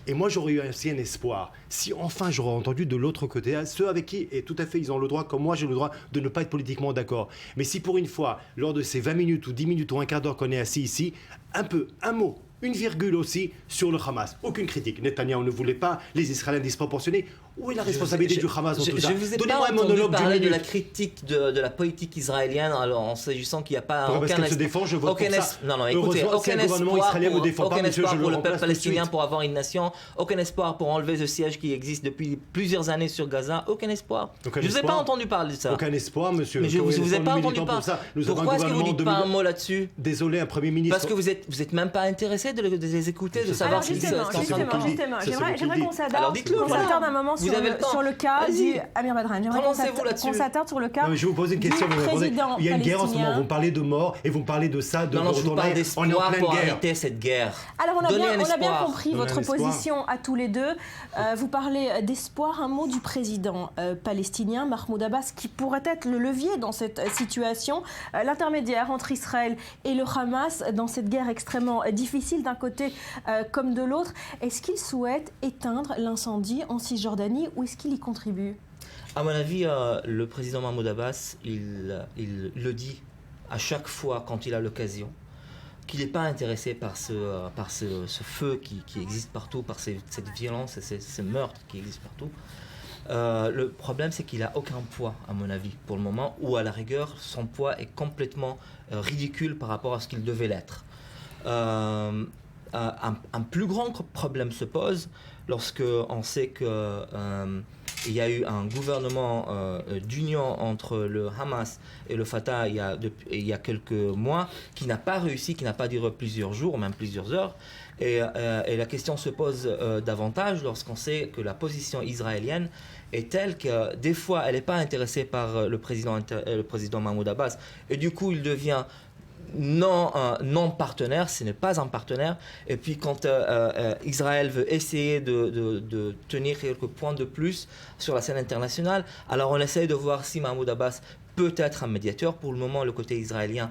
et moi, j'aurais eu aussi un espoir. Si enfin j'aurais entendu de l'autre côté, ceux avec qui, et tout à fait, ils ont le droit, comme moi, j'ai le droit de ne pas être politiquement d'accord. Mais si pour une fois, lors de ces 20 minutes ou 10 minutes ou un quart d'heure qu'on est assis ici, un mot, une virgule aussi sur le Hamas. Aucune critique. Netanyahou ne voulait pas les Israéliens disproportionnés. Où est la responsabilité du Hamas dans tout ça? Je vous ai pas entendu parler de la critique de la politique israélienne, alors en s'agissant qu'il n'y a pas aucun espoir. Parce qu'elle se défend, je vote pour ça. Non, écoutez, aucun espoir pour le peuple palestinien pour avoir une nation, aucun espoir pour enlever ce siège qui existe depuis plusieurs années sur Gaza, aucun espoir. Je ne vous ai pas entendu parler de ça. Aucun espoir, monsieur. Mais je ne vous ai pas entendu parler. Pourquoi est-ce que vous ne dites pas un mot là-dessus? Désolé, un Premier ministre. Parce que vous n'êtes même pas intéressé de les écouter, de savoir ce qu'ils sont en train de dire. Justement, j'aimerais qu'on s'attarde un moment sur le cas du Amir Badran. J'aimerais qu'on s'attarde sur le cas je vous pose une question. Il y a une guerre en ce moment. Vous me parlez de mort et vous me parlez de ça, de je vous parle d'espoir pour arrêter cette guerre. Alors on a bien compris votre position à tous les deux. Vous parlez d'espoir. Un mot du président palestinien Mahmoud Abbas qui pourrait être le levier dans cette situation, l'intermédiaire entre Israël et le Hamas dans cette guerre extrêmement difficile d'un côté comme de l'autre. Est-ce qu'il souhaite éteindre l'incendie en Cisjordanie ou est-ce qu'il y contribue? À mon avis, le président Mahmoud Abbas, il le dit à chaque fois quand il a l'occasion, qu'il n'est pas intéressé par ce feu qui existe partout, par cette violence et ces meurtres qui existent partout. Le problème, c'est qu'il n'a aucun poids, à mon avis, pour le moment, ou à la rigueur, son poids est complètement ridicule par rapport à ce qu'il devait l'être. Un plus grand problème se pose lorsque on sait qu'il y a eu un gouvernement d'union entre le Hamas et le Fatah il y a quelques mois qui n'a pas réussi, qui n'a pas duré plusieurs jours, même plusieurs heures. Et la question se pose davantage lorsqu'on sait que la position israélienne est telle que des fois elle n'est pas intéressée par le président Mahmoud Abbas et du coup il devient non partenaire, ce n'est pas un partenaire. Et puis quand Israël veut essayer de tenir quelques points de plus sur la scène internationale, alors on essaie de voir si Mahmoud Abbas peut être un médiateur. Pour le moment, le côté israélien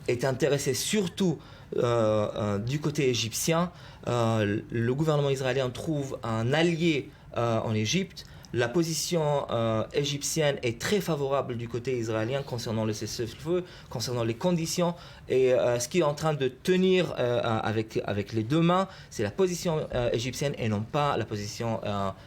est intéressé surtout du côté égyptien. Le gouvernement israélien trouve un allié en Égypte. La position égyptienne est très favorable du côté israélien concernant le cessez-le-feu, concernant les conditions. Et ce qui est en train de tenir avec les deux mains, c'est la position égyptienne et non pas la position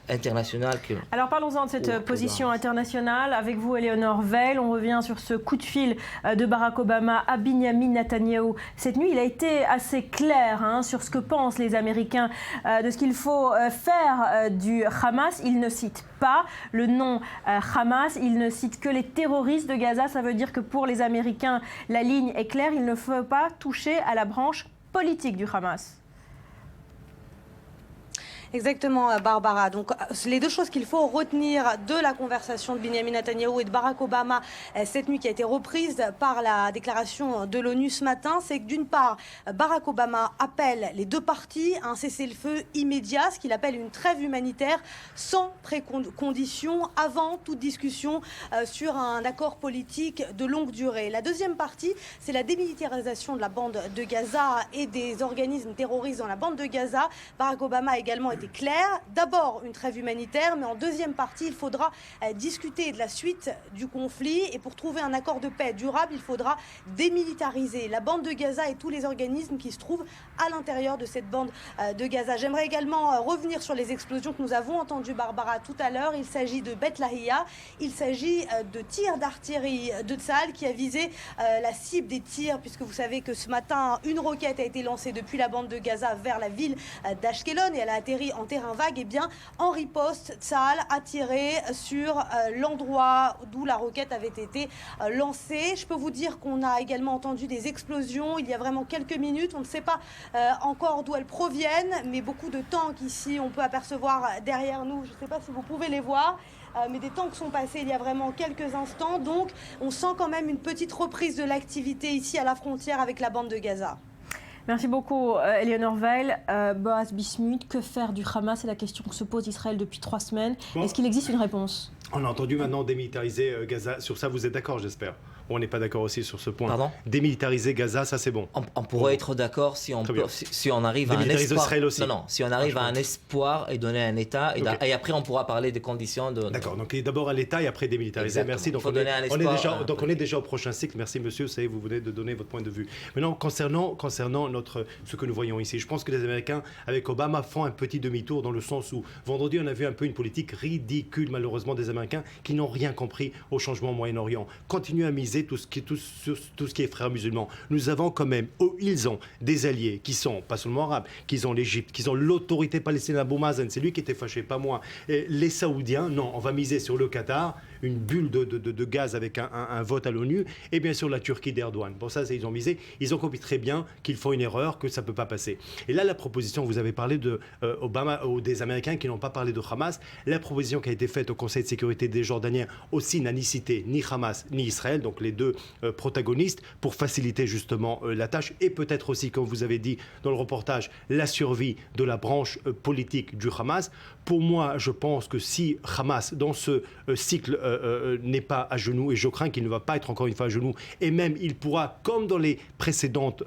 internationale. Alors parlons-en de cette position internationale. Avec vous, Eleonore Veil, on revient sur ce coup de fil de Barack Obama à Binyamin Netanyahou. Cette nuit, il a été assez clair sur ce que pensent les Américains de ce qu'il faut faire du Hamas. Il ne cite pas le nom Hamas, il ne cite que les terroristes de Gaza. Ça veut dire que pour les Américains, la ligne est claire, il ne faut pas toucher à la branche politique du Hamas. Exactement, Barbara. Donc, les deux choses qu'il faut retenir de la conversation de Binyamin Netanyahou et de Barack Obama cette nuit, qui a été reprise par la déclaration de l'ONU ce matin, c'est que d'une part, Barack Obama appelle les deux parties à un cessez-le-feu immédiat, ce qu'il appelle une trêve humanitaire sans précondition, avant toute discussion sur un accord politique de longue durée. La deuxième partie, c'est la démilitarisation de la bande de Gaza et des organismes terroristes dans la bande de Gaza. Barack Obama a également été clair. D'abord, une trêve humanitaire, mais en deuxième partie, il faudra discuter de la suite du conflit. Et pour trouver un accord de paix durable, il faudra démilitariser la bande de Gaza et tous les organismes qui se trouvent à l'intérieur de cette bande de Gaza. J'aimerais également revenir sur les explosions que nous avons entendues, Barbara, tout à l'heure. Il s'agit de Beth Lahia. Il s'agit de tirs d'artillerie de Tsahal qui a visé la cible des tirs, puisque vous savez que ce matin, une roquette a été lancée depuis la bande de Gaza vers la ville d'Ashkelon et elle a atterri pris en terrain vague, et bien en riposte, Tsahal a tiré sur l'endroit d'où la roquette avait été lancée. Je peux vous dire qu'on a également entendu des explosions il y a vraiment quelques minutes. On ne sait pas encore d'où elles proviennent, mais beaucoup de tanks ici, on peut apercevoir derrière nous, je ne sais pas si vous pouvez les voir, mais des tanks sont passés il y a vraiment quelques instants. Donc on sent quand même une petite reprise de l'activité ici à la frontière avec la bande de Gaza. Merci beaucoup, Eleonore Weil. Boaz Bismuth, que faire du Hamas? C'est la question que se pose Israël depuis 3 semaines. Bon. Est-ce qu'il existe une réponse? On a entendu maintenant démilitariser Gaza. Sur ça, vous êtes d'accord, j'espère? On n'est pas d'accord aussi sur ce point. Pardon? Démilitariser Gaza, ça c'est bon. On pourrait être d'accord si on arrive à un espoir. Israël aussi. Non, si on arrive à un espoir et donner un État, et après on pourra parler des conditions de. D'accord. Donc d'abord à l'État et après démilitariser. Exactement. Merci. Donc on est déjà au prochain cycle. Merci monsieur. Vous savez, vous venez de donner votre point de vue. Maintenant concernant ce que nous voyons ici, je pense que les Américains avec Obama font un petit demi-tour dans le sens où vendredi on a vu un peu une politique ridicule malheureusement des Américains qui n'ont rien compris au changement au Moyen-Orient. Continuent à miser tout ce qui est frères musulmans. Nous avons quand même, ils ont des alliés qui sont, pas seulement arabes, qu'ils ont l'Égypte, qu'ils ont l'autorité palestinienne Abou Mazen, c'est lui qui était fâché, pas moi. Et les Saoudiens, non, on va miser sur le Qatar, une bulle de gaz avec un vote à l'ONU, et bien sûr la Turquie d'Erdogan. Pour ça, ils ont misé, ils ont compris très bien qu'ils font une erreur, que ça ne peut pas passer. Et là, la proposition, vous avez parlé de Obama ou des Américains qui n'ont pas parlé de Hamas, la proposition qui a été faite au Conseil de sécurité des Jordaniens aussi n'a ni cité ni Hamas ni Israël, donc les deux protagonistes, pour faciliter justement la tâche et peut-être aussi, comme vous avez dit dans le reportage, la survie de la branche politique du Hamas. Pour moi, je pense que si Hamas, dans ce cycle, n'est pas à genoux, et je crains qu'il ne va pas être encore une fois à genoux, et même il pourra, comme dans les précédentes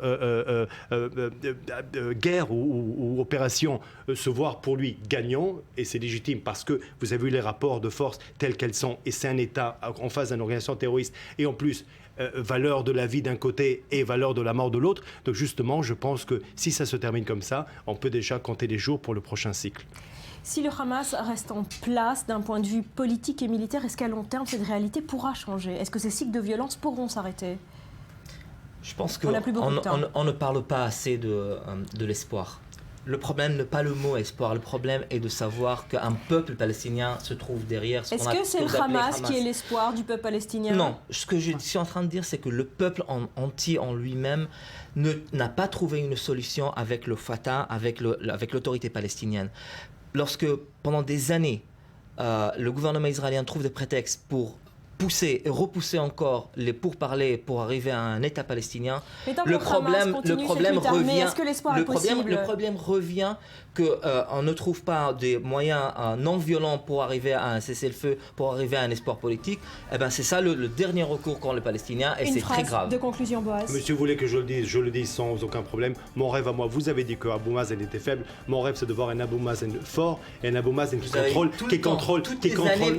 guerres ou opérations, se voir pour lui gagnant, et c'est légitime parce que vous avez vu les rapports de force tels qu'elles sont, et c'est un État en face d'une organisation terroriste, et en plus valeur de la vie d'un côté et valeur de la mort de l'autre. Donc justement, je pense que si ça se termine comme ça, on peut déjà compter les jours pour le prochain cycle. Si le Hamas reste en place d'un point de vue politique et militaire, est-ce qu'à long terme, cette réalité pourra changer? Est-ce que ces cycles de violence pourront s'arrêter? Je pense qu'on ne parle pas assez de l'espoir. Le problème n'est pas le mot espoir, le problème est de savoir qu'un peuple palestinien se trouve derrière ce qu'on appelle. Est-ce que c'est le Hamas qui est l'espoir du peuple palestinien? Non, ce que je suis en train de dire, c'est que le peuple entier en lui-même n'a pas trouvé une solution avec le Fatah, avec l'autorité palestinienne. Lorsque, pendant des années, le gouvernement israélien trouve des prétextes pour pousser et repousser encore les pourparlers pour arriver à un État palestinien, le problème revient. Est-ce que l'espoir est possible? Le problème revient qu'on ne trouve pas des moyens non violents pour arriver à un cessez-le-feu, pour arriver à un espoir politique. Eh ben c'est ça le dernier recours qu'ont les Palestiniens, et c'est très grave. De conclusion, Boaz. Monsieur, vous voulez que je le dise sans aucun problème. Mon rêve à moi, vous avez dit que Abou Mazen était faible. Mon rêve, c'est de voir un Abou Mazen fort et un Abou Mazen qui contrôle.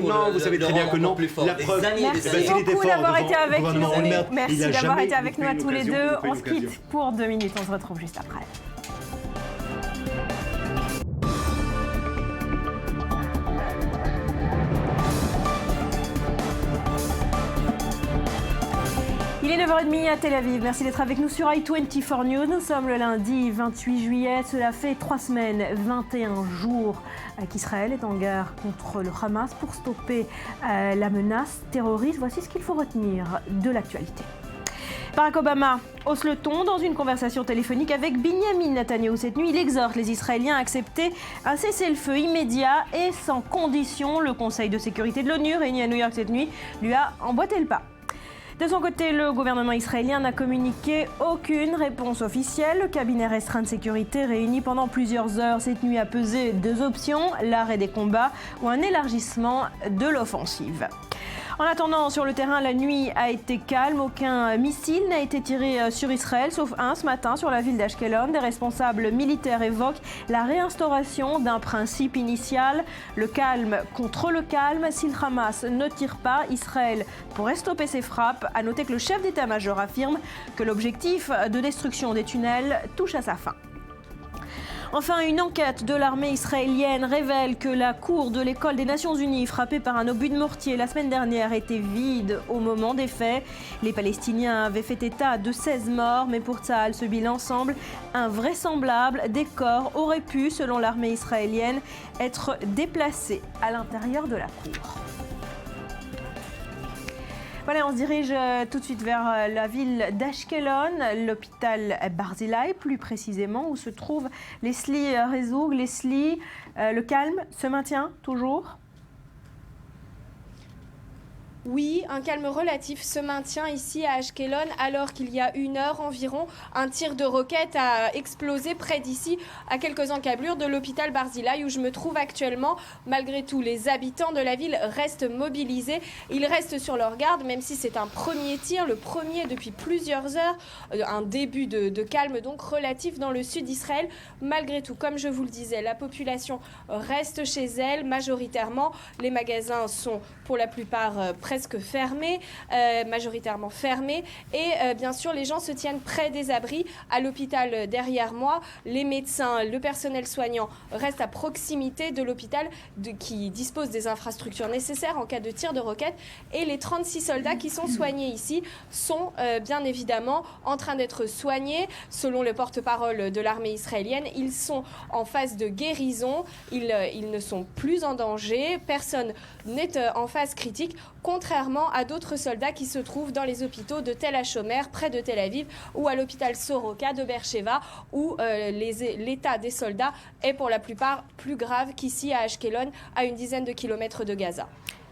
Non, vous savez très bien que non. La preuve. Merci beaucoup d'avoir été avec nous. Merci d'avoir été avec nous à tous les deux. On se quitte pour 2 minutes. On se retrouve juste après. Il est 9h30 à Tel Aviv. Merci d'être avec nous sur i24 News. Nous sommes le lundi 28 juillet. Cela fait 3 semaines, 21 jours qu'Israël est en guerre contre le Hamas pour stopper la menace terroriste. Voici ce qu'il faut retenir de l'actualité. Barack Obama hausse le ton dans une conversation téléphonique avec Binyamin Netanyahou cette nuit. Il exhorte les Israéliens à accepter un cessez-le-feu immédiat et sans condition. Le Conseil de sécurité de l'ONU, réuni à New York cette nuit, lui a emboîté le pas. De son côté, le gouvernement israélien n'a communiqué aucune réponse officielle. Le cabinet restreint de sécurité réuni pendant plusieurs heures cette nuit a pesé 2 options, l'arrêt des combats ou un élargissement de l'offensive. En attendant, sur le terrain, la nuit a été calme. Aucun missile n'a été tiré sur Israël, sauf un ce matin sur la ville d'Ashkelon. Des responsables militaires évoquent la réinstauration d'un principe initial, le calme contre le calme. Si le Hamas ne tire pas, Israël pourrait stopper ses frappes. À noter que le chef d'état-major affirme que l'objectif de destruction des tunnels touche à sa fin. Enfin, une enquête de l'armée israélienne révèle que la cour de l'école des Nations Unies, frappée par un obus de mortier la semaine dernière, était vide au moment des faits. Les Palestiniens avaient fait état de 16 morts, mais pour Tsahal, ce bilan semble invraisemblable. Des corps auraient pu, selon l'armée israélienne, être déplacés à l'intérieur de la cour. Voilà, on se dirige tout de suite vers la ville d'Ashkelon, l'hôpital Barzilai, plus précisément, où se trouve Leslie Rezoug. Leslie, le calme se maintient toujours ? Oui, un calme relatif se maintient ici à Ashkelon alors qu'il y a 1 heure environ, un tir de roquette a explosé près d'ici, à quelques encablures de l'hôpital Barzilai où je me trouve actuellement. Malgré tout, les habitants de la ville restent mobilisés. Ils restent sur leur garde, même si c'est un premier tir, le premier depuis plusieurs heures, un début de calme donc relatif dans le sud d'Israël. Malgré tout, comme je vous le disais, la population reste chez elle majoritairement. Les magasins sont pour la plupart presque fermés, majoritairement fermés. Et bien sûr, les gens se tiennent près des abris. À l'hôpital derrière moi, les médecins, le personnel soignant restent à proximité de l'hôpital qui dispose des infrastructures nécessaires en cas de tir de roquette. Et les 36 soldats qui sont soignés ici sont bien évidemment en train d'être soignés. Selon le porte-parole de l'armée israélienne, ils sont en phase de guérison. Ils ne sont plus en danger. Personne n'est en phase critique, contrairement à d'autres soldats qui se trouvent dans les hôpitaux de Tel HaShomer, près de Tel Aviv, ou à l'hôpital Soroka de Beersheva, où l'état des soldats est pour la plupart plus grave qu'ici à Ashkelon, à une dizaine de kilomètres de Gaza.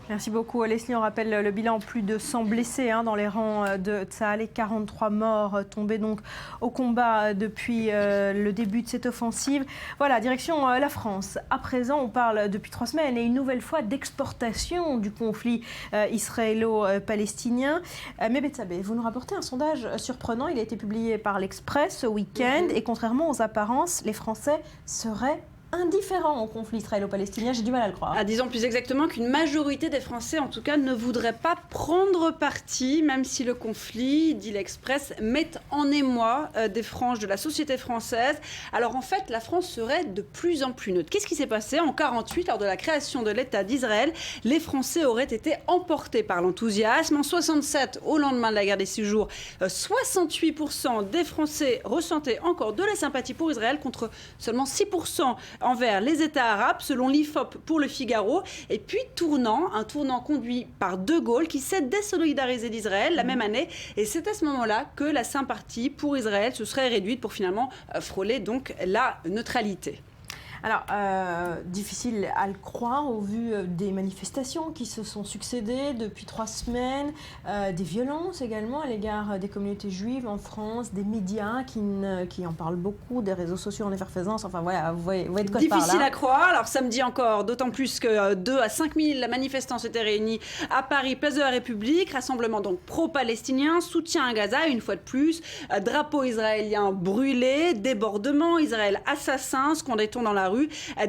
Merci beaucoup Leslie. On rappelle le bilan, plus de 100 blessés dans les rangs de Tsahal et 43 morts tombés donc au combat depuis le début de cette offensive. Voilà, direction la France. À présent, on parle depuis 3 semaines et une nouvelle fois d'exportation du conflit israélo-palestinien. Mais Betsabé, vous nous rapportez un sondage surprenant. Il a été publié par l'Express ce week-end et contrairement aux apparences, les Français seraient indifférent au conflit israélo-palestinien, j'ai du mal à le croire. Disons plus exactement qu'une majorité des Français, en tout cas, ne voudraient pas prendre parti, même si le conflit, dit l'Express, met en émoi des franges de la société française. Alors en fait, la France serait de plus en plus neutre. Qu'est-ce qui s'est passé en 1948, lors de la création de l'État d'Israël? Les Français auraient été emportés par l'enthousiasme. En 1967, au lendemain de la guerre des 6 jours, 68% des Français ressentaient encore de la sympathie pour Israël, contre seulement 6% envers les États arabes, selon l'IFOP pour le Figaro. Et puis un tournant conduit par De Gaulle qui s'est désolidarisé d'Israël la même année. Et c'est à ce moment-là que la sympathie pour Israël se serait réduite pour finalement frôler donc la neutralité. Alors, difficile à le croire au vu des manifestations qui se sont succédées depuis 3 semaines, des violences également à l'égard des communautés juives en France, des médias qui en parlent beaucoup, des réseaux sociaux en effervescence. Enfin voilà, vous voyez de quoi je parle. Difficile à croire. Alors samedi encore, d'autant plus que 2 à 5 000 manifestants s'étaient réunis à Paris, place de la République. Rassemblement donc pro-palestinien, soutien à Gaza, une fois de plus. Drapeau israélien brûlé, débordement, Israël assassin, scandait-on dans la rue.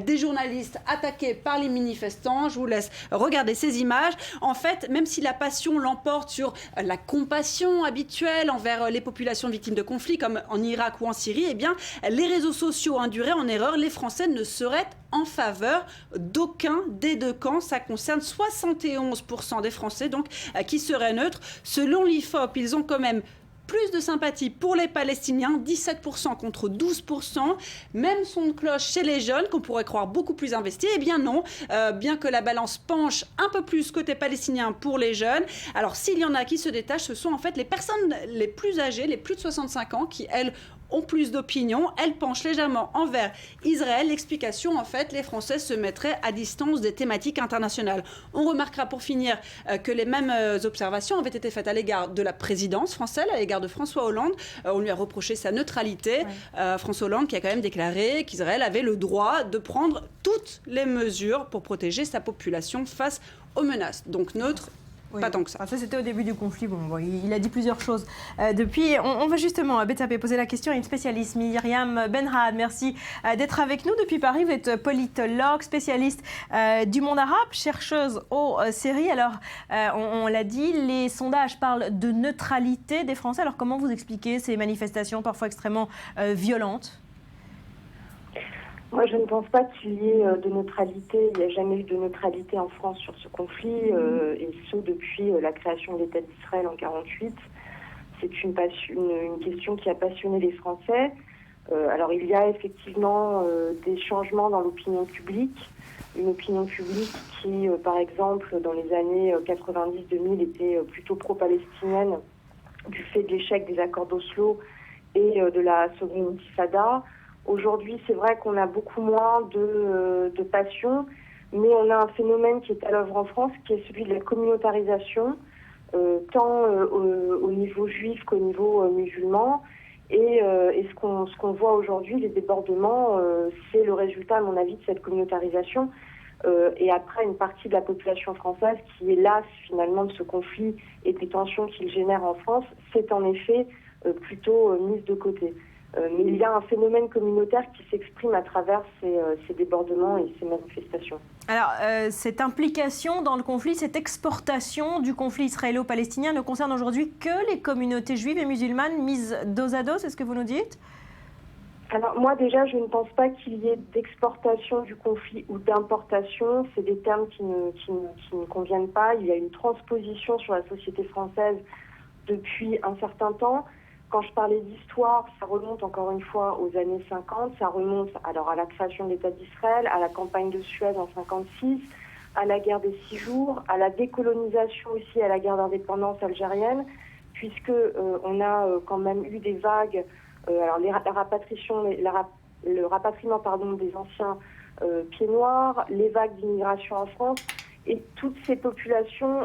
Des journalistes attaqués par les manifestants. Je vous laisse regarder ces images. En fait, même si la passion l'emporte sur la compassion habituelle envers les populations victimes de conflits, comme en Irak ou en Syrie, eh bien, les réseaux sociaux induraient en erreur. Les Français ne seraient en faveur d'aucun des 2 camps. Ça concerne 71% des Français donc, qui seraient neutres. Selon l'IFOP, ils ont quand même plus de sympathie pour les Palestiniens, 17% contre 12%. Même son de cloche chez les jeunes, qu'on pourrait croire beaucoup plus investis. Eh bien non, bien que la balance penche un peu plus côté palestinien pour les jeunes. Alors s'il y en a qui se détachent, ce sont en fait les personnes les plus âgées, les plus de 65 ans, qui elles ont plus d'opinion, elles penchent légèrement envers Israël. L'explication, en fait, les Français se mettraient à distance des thématiques internationales. On remarquera pour finir que les mêmes observations avaient été faites à l'égard de la présidence française, à l'égard de François Hollande. On lui a reproché sa neutralité. François Hollande qui a quand même déclaré qu'Israël avait le droit de prendre toutes les mesures pour protéger sa population face aux menaces. Donc neutre. Oui. Pas tant que ça. Enfin, ça, c'était au début du conflit. Bon, il a dit plusieurs choses. Depuis, on va justement, Betsabé, poser la question à une spécialiste, Myriam Benrad. Merci d'être avec nous depuis Paris. Vous êtes politologue, spécialiste du monde arabe, chercheuse aux séries. Alors, on l'a dit, les sondages parlent de neutralité des Français. Alors, comment vous expliquez ces manifestations parfois extrêmement violentes ? Moi, je ne pense pas qu'il y ait de neutralité. Il n'y a jamais eu de neutralité en France sur ce conflit, et ce depuis la création de l'État d'Israël en 1948. C'est une question qui a passionné les Français. Alors, il y a effectivement des changements dans l'opinion publique. Une opinion publique qui, par exemple, dans les années 90-2000, était plutôt pro-palestinienne du fait de l'échec des accords d'Oslo et de la seconde intifada. Aujourd'hui, c'est vrai qu'on a beaucoup moins de passion, mais on a un phénomène qui est à l'œuvre en France, qui est celui de la communautarisation, tant au niveau juif qu'au niveau musulman. Et ce qu'on voit aujourd'hui, les débordements, c'est le résultat, à mon avis, de cette communautarisation. Et après, une partie de la population française qui est lasse finalement de ce conflit et des tensions qu'il génère en France, c'est en effet plutôt mise de côté. Mais il y a un phénomène communautaire qui s'exprime à travers ces débordements et ces manifestations. Alors, cette implication dans le conflit, cette exportation du conflit israélo-palestinien ne concerne aujourd'hui que les communautés juives et musulmanes mises dos à dos, c'est ce que vous nous dites ? Alors moi déjà, je ne pense pas qu'il y ait d'exportation du conflit ou d'importation. C'est des termes qui ne conviennent pas. Il y a une transposition sur la société française depuis un certain temps. Quand je parlais d'histoire, ça remonte encore une fois aux années 50, ça remonte alors à la création de l'État d'Israël, à la campagne de Suez en 1956, à la guerre des 6 jours, à la décolonisation aussi, à la guerre d'indépendance algérienne, puisque on a quand même eu des vagues, alors le rapatriement des anciens pieds noirs, les vagues d'immigration en France. Et toutes ces populations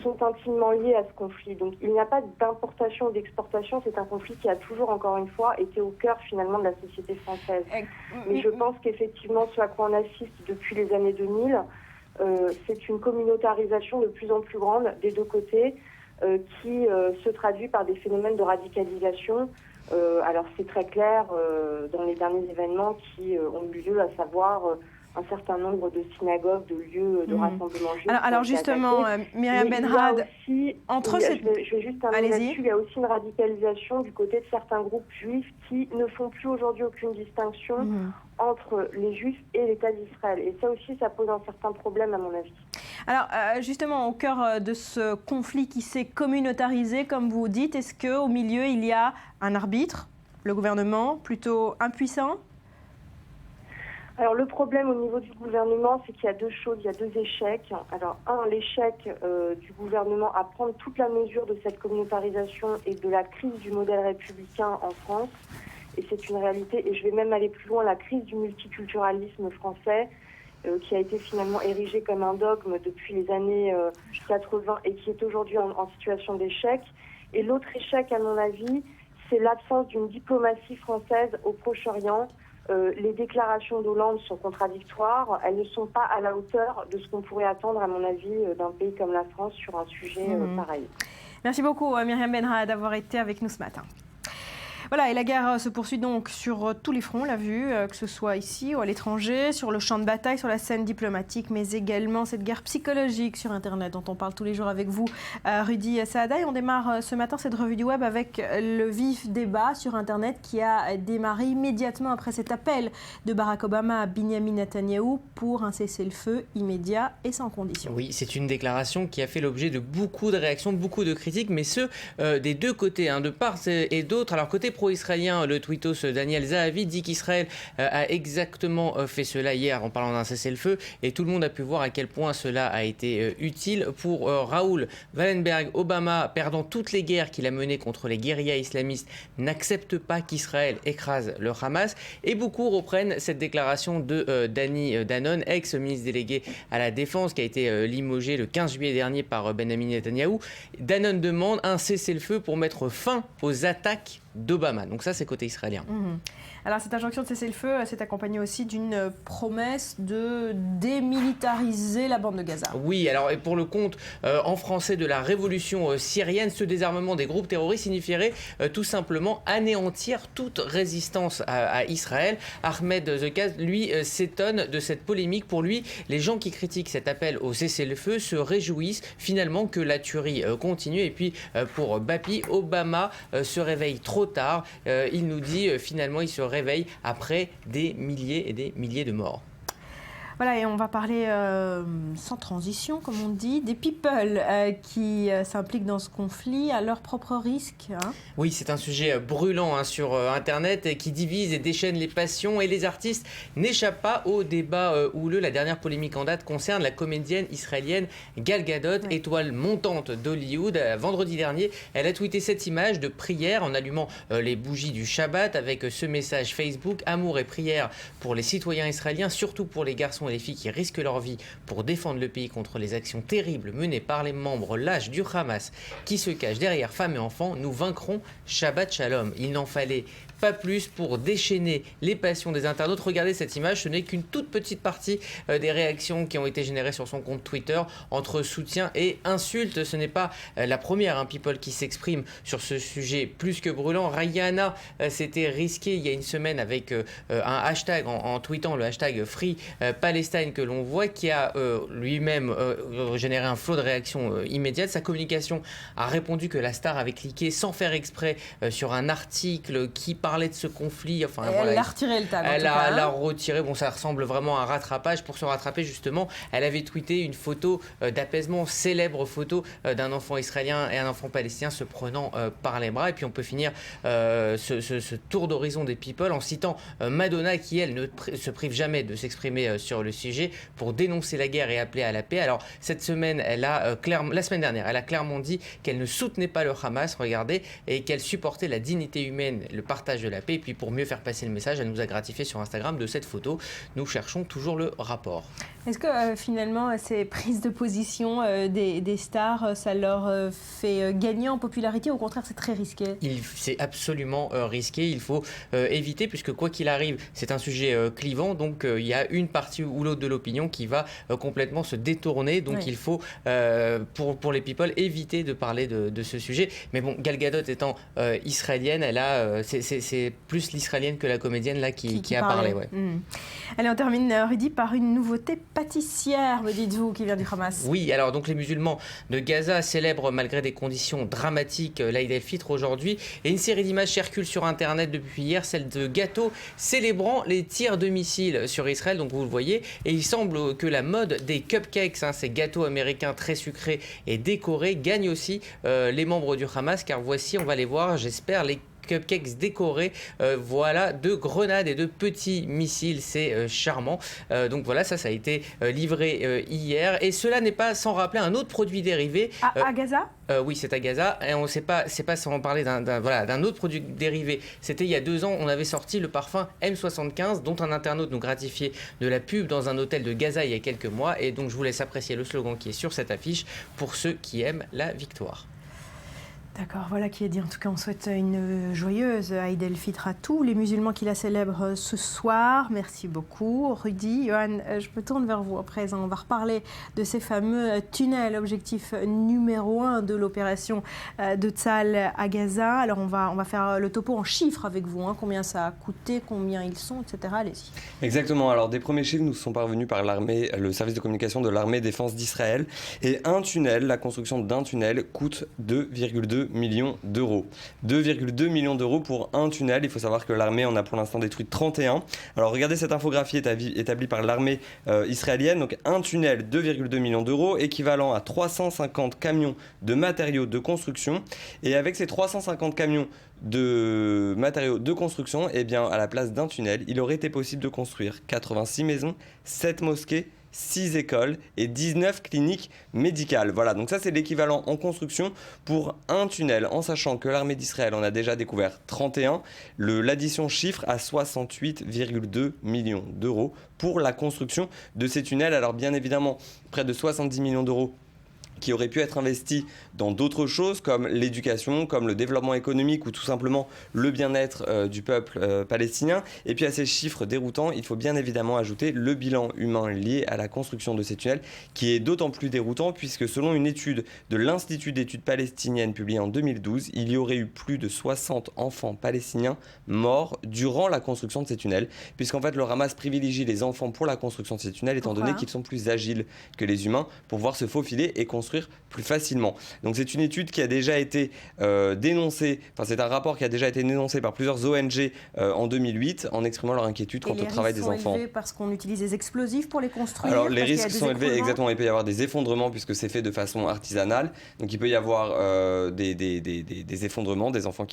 sont intimement liées à ce conflit. Donc il n'y a pas d'importation ou d'exportation. C'est un conflit qui a toujours, encore une fois, été au cœur finalement de la société française. Mais je pense qu'effectivement, ce à quoi on assiste depuis les années 2000, c'est une communautarisation de plus en plus grande des deux côtés qui se traduit par des phénomènes de radicalisation. Alors c'est très clair dans les derniers événements qui ont eu lieu, à savoir un certain nombre de synagogues, de lieux de rassemblement juif. Alors justement, Myriam Benrad, je vais juste terminer là-dessus, il y a aussi une radicalisation du côté de certains groupes juifs qui ne font plus aujourd'hui aucune distinction entre les juifs et l'État d'Israël. Et ça aussi, ça pose un certain problème à mon avis. Alors justement, au cœur de ce conflit qui s'est communautarisé, comme vous dites, est-ce qu'au milieu, il y a un arbitre, le gouvernement, plutôt impuissant ? Alors le problème au niveau du gouvernement, c'est qu'il y a deux choses, il y a deux échecs. Alors l'échec du gouvernement à prendre toute la mesure de cette communautarisation et de la crise du modèle républicain en France. Et c'est une réalité, et je vais même aller plus loin, la crise du multiculturalisme français, qui a été finalement érigé comme un dogme depuis les années 80 et qui est aujourd'hui en situation d'échec. Et l'autre échec, à mon avis, c'est l'absence d'une diplomatie française au Proche-Orient. Les déclarations d'Hollande sont contradictoires. Elles ne sont pas à la hauteur de ce qu'on pourrait attendre, à mon avis, d'un pays comme la France sur un sujet pareil. Merci beaucoup, Myriam Benrad, d'avoir été avec nous ce matin. Voilà, et la guerre se poursuit donc sur tous les fronts, on l'a vu, que ce soit ici ou à l'étranger, sur le champ de bataille, sur la scène diplomatique, mais également cette guerre psychologique sur Internet dont on parle tous les jours avec vous, Rudy Saada. Et on démarre ce matin cette revue du web avec le vif débat sur Internet qui a démarré immédiatement après cet appel de Barack Obama à Benjamin Netanyahou pour un cessez-le-feu immédiat et sans condition. Oui, c'est une déclaration qui a fait l'objet de beaucoup de réactions, beaucoup de critiques, mais ceux des deux côtés, de part et d'autre. Alors côté pro-israélien, le tweetos Daniel Zahavi dit qu'Israël a exactement fait cela hier en parlant d'un cessez-le-feu et tout le monde a pu voir à quel point cela a été utile. Pour Raoul Wallenberg, Obama, perdant toutes les guerres qu'il a menées contre les guérillas islamistes, n'accepte pas qu'Israël écrase le Hamas. Et beaucoup reprennent cette déclaration de Danny Danon, ex-ministre délégué à la Défense, qui a été limogé le 15 juillet dernier par Benjamin Netanyahou. Danon demande un cessez-le-feu pour mettre fin aux attaques d'Obama. Donc ça, c'est côté israélien. Alors cette injonction de cessez-le-feu s'est accompagnée aussi d'une promesse de démilitariser la bande de Gaza. Oui, alors et pour le compte en français de la révolution syrienne, ce désarmement des groupes terroristes signifierait tout simplement anéantir toute résistance à Israël. Ahmed Zekaz, lui, s'étonne de cette polémique. Pour lui, les gens qui critiquent cet appel au cessez-le-feu se réjouissent finalement que la tuerie continue. Et puis pour Bapi, Obama se réveille trop trop tard. Il nous dit finalement il se réveille après des milliers et des milliers de morts. Voilà, et on va parler sans transition, comme on dit, des people qui s'impliquent dans ce conflit à leur propre risque. Oui, c'est un sujet brûlant sur Internet qui divise et déchaîne les passions et les artistes n'échappent pas au débat houleux. La dernière polémique en date concerne la comédienne israélienne Gal Gadot, étoile montante d'Hollywood. Vendredi dernier, elle a tweeté cette image de prière en allumant les bougies du Shabbat avec ce message Facebook: amour et prière pour les citoyens israéliens, surtout pour les garçons et les filles qui risquent leur vie pour défendre le pays contre les actions terribles menées par les membres lâches du Hamas qui se cachent derrière femmes et enfants. Nous vaincrons, Shabbat Shalom. Il n'en fallait pas plus pour déchaîner les passions des internautes. Regardez cette image, ce n'est qu'une toute petite partie des réactions qui ont été générées sur son compte Twitter entre soutien et insultes. Ce n'est pas la première people qui s'exprime sur ce sujet plus que brûlant. Rihanna s'était risquée il y a une semaine avec un hashtag en tweetant le hashtag Free Palestine que l'on voit, qui a lui-même généré un flot de réactions immédiates. Sa communication a répondu que la star avait cliqué sans faire exprès sur un article qui parlait de ce conflit. Enfin, elle a retiré le tag. Elle a retiré. Bon, ça ressemble vraiment à un rattrapage. Pour se rattraper, justement, elle avait tweeté une photo d'apaisement, célèbre photo d'un enfant israélien et un enfant palestinien se prenant par les bras. Et puis on peut finir ce tour d'horizon des people en citant Madonna, qui elle ne se prive jamais de s'exprimer sur le sujet pour dénoncer la guerre et appeler à la paix. Alors cette semaine, la semaine dernière, elle a clairement dit qu'elle ne soutenait pas le Hamas, regardez, et qu'elle supportait la dignité humaine, le partage de la paix. Et puis pour mieux faire passer le message, elle nous a gratifié sur Instagram de cette photo. Nous cherchons toujours le rapport. Est-ce que finalement ces prises de position des stars, ça leur fait gagner en popularité? Au contraire, c'est très risqué. C'est absolument risqué. Il faut éviter, puisque quoi qu'il arrive, c'est un sujet clivant. Donc il y a une partie ou l'autre de l'opinion qui va complètement se détourner. Donc il faut, pour les people, éviter de parler de ce sujet. Mais bon, Gal Gadot étant israélienne, elle a, c'est plus l'israélienne que la comédienne là qui a parlé. Ouais. Allez, on termine, Rudy, par une nouveauté pâtissière, me dites-vous, qui vient du Hamas. Oui, alors donc les musulmans de Gaza célèbrent malgré des conditions dramatiques l'Aïd el-Fitr aujourd'hui, et une série d'images circule sur Internet depuis hier, celle de gâteaux célébrant les tirs de missiles sur Israël, donc vous le voyez, et il semble que la mode des cupcakes, ces gâteaux américains très sucrés et décorés, gagne aussi les membres du Hamas, car voici, on va les voir, j'espère, les cupcakes décorés, voilà, de grenades et de petits missiles, c'est charmant. Donc voilà, ça a été livré hier, et cela n'est pas sans rappeler un autre produit dérivé. À Gaza ? Oui, c'est à Gaza, et on sait pas, c'est pas sans parler d'un autre produit dérivé. C'était il y a 2 ans, on avait sorti le parfum M75, dont un internaute nous gratifiait de la pub dans un hôtel de Gaza il y a quelques mois, et donc je vous laisse apprécier le slogan qui est sur cette affiche pour ceux qui aiment la victoire. D'accord, voilà qui est dit. En tout cas, on souhaite une joyeuse Aïd el-Fitr à tous les musulmans qui la célèbrent ce soir. Merci beaucoup. Rudy, Johan, je me tourne vers vous à présent. On va reparler de ces fameux tunnels, objectif numéro 1 de l'opération de Tzahal à Gaza. Alors, on va faire le topo en chiffres avec vous. Combien ça a coûté, combien ils sont, etc. Allez-y. Exactement. Alors, des premiers chiffres nous sont parvenus par l'armée, le service de communication de l'armée défense d'Israël. Et un tunnel, la construction d'un tunnel, coûte 2,2 millions d'euros. 2,2 millions d'euros pour un tunnel. Il faut savoir que l'armée en a pour l'instant détruit 31. Alors regardez cette infographie établie par l'armée israélienne. Donc un tunnel, 2,2 millions d'euros, équivalent à 350 camions de matériaux de construction. Et avec ces 350 camions de matériaux de construction, eh bien, à la place d'un tunnel, il aurait été possible de construire 86 maisons, 7 mosquées, 6 écoles et 19 cliniques médicales. Voilà, donc ça c'est l'équivalent en construction pour un tunnel, en sachant que l'armée d'Israël en a déjà découvert 31. L'addition chiffre à 68,2 millions d'euros pour la construction de ces tunnels. Alors bien évidemment, près de 70 millions d'euros qui auraient pu être investis dans d'autres choses comme l'éducation, comme le développement économique ou tout simplement le bien-être du peuple palestinien. Et puis à ces chiffres déroutants, il faut bien évidemment ajouter le bilan humain lié à la construction de ces tunnels, qui est d'autant plus déroutant puisque selon une étude de l'Institut d'études palestiniennes publiée en 2012, il y aurait eu plus de 60 enfants palestiniens morts durant la construction de ces tunnels, puisqu'en fait le Hamas privilégie les enfants pour la construction de ces tunnels, étant donné qu'ils sont plus agiles que les humains pour pouvoir se faufiler et construire construire plus facilement. Donc c'est une étude qui a déjà été dénoncée, enfin c'est un rapport qui a déjà été dénoncé par plusieurs ONG en 2008 en exprimant leur inquiétude quant au travail des enfants. Les risques sont élevés parce qu'on utilise des explosifs pour les construire. Alors les risques sont élevés, exactement. Il peut y avoir des effondrements puisque c'est fait de façon artisanale. Donc il peut y avoir des effondrements, des enfants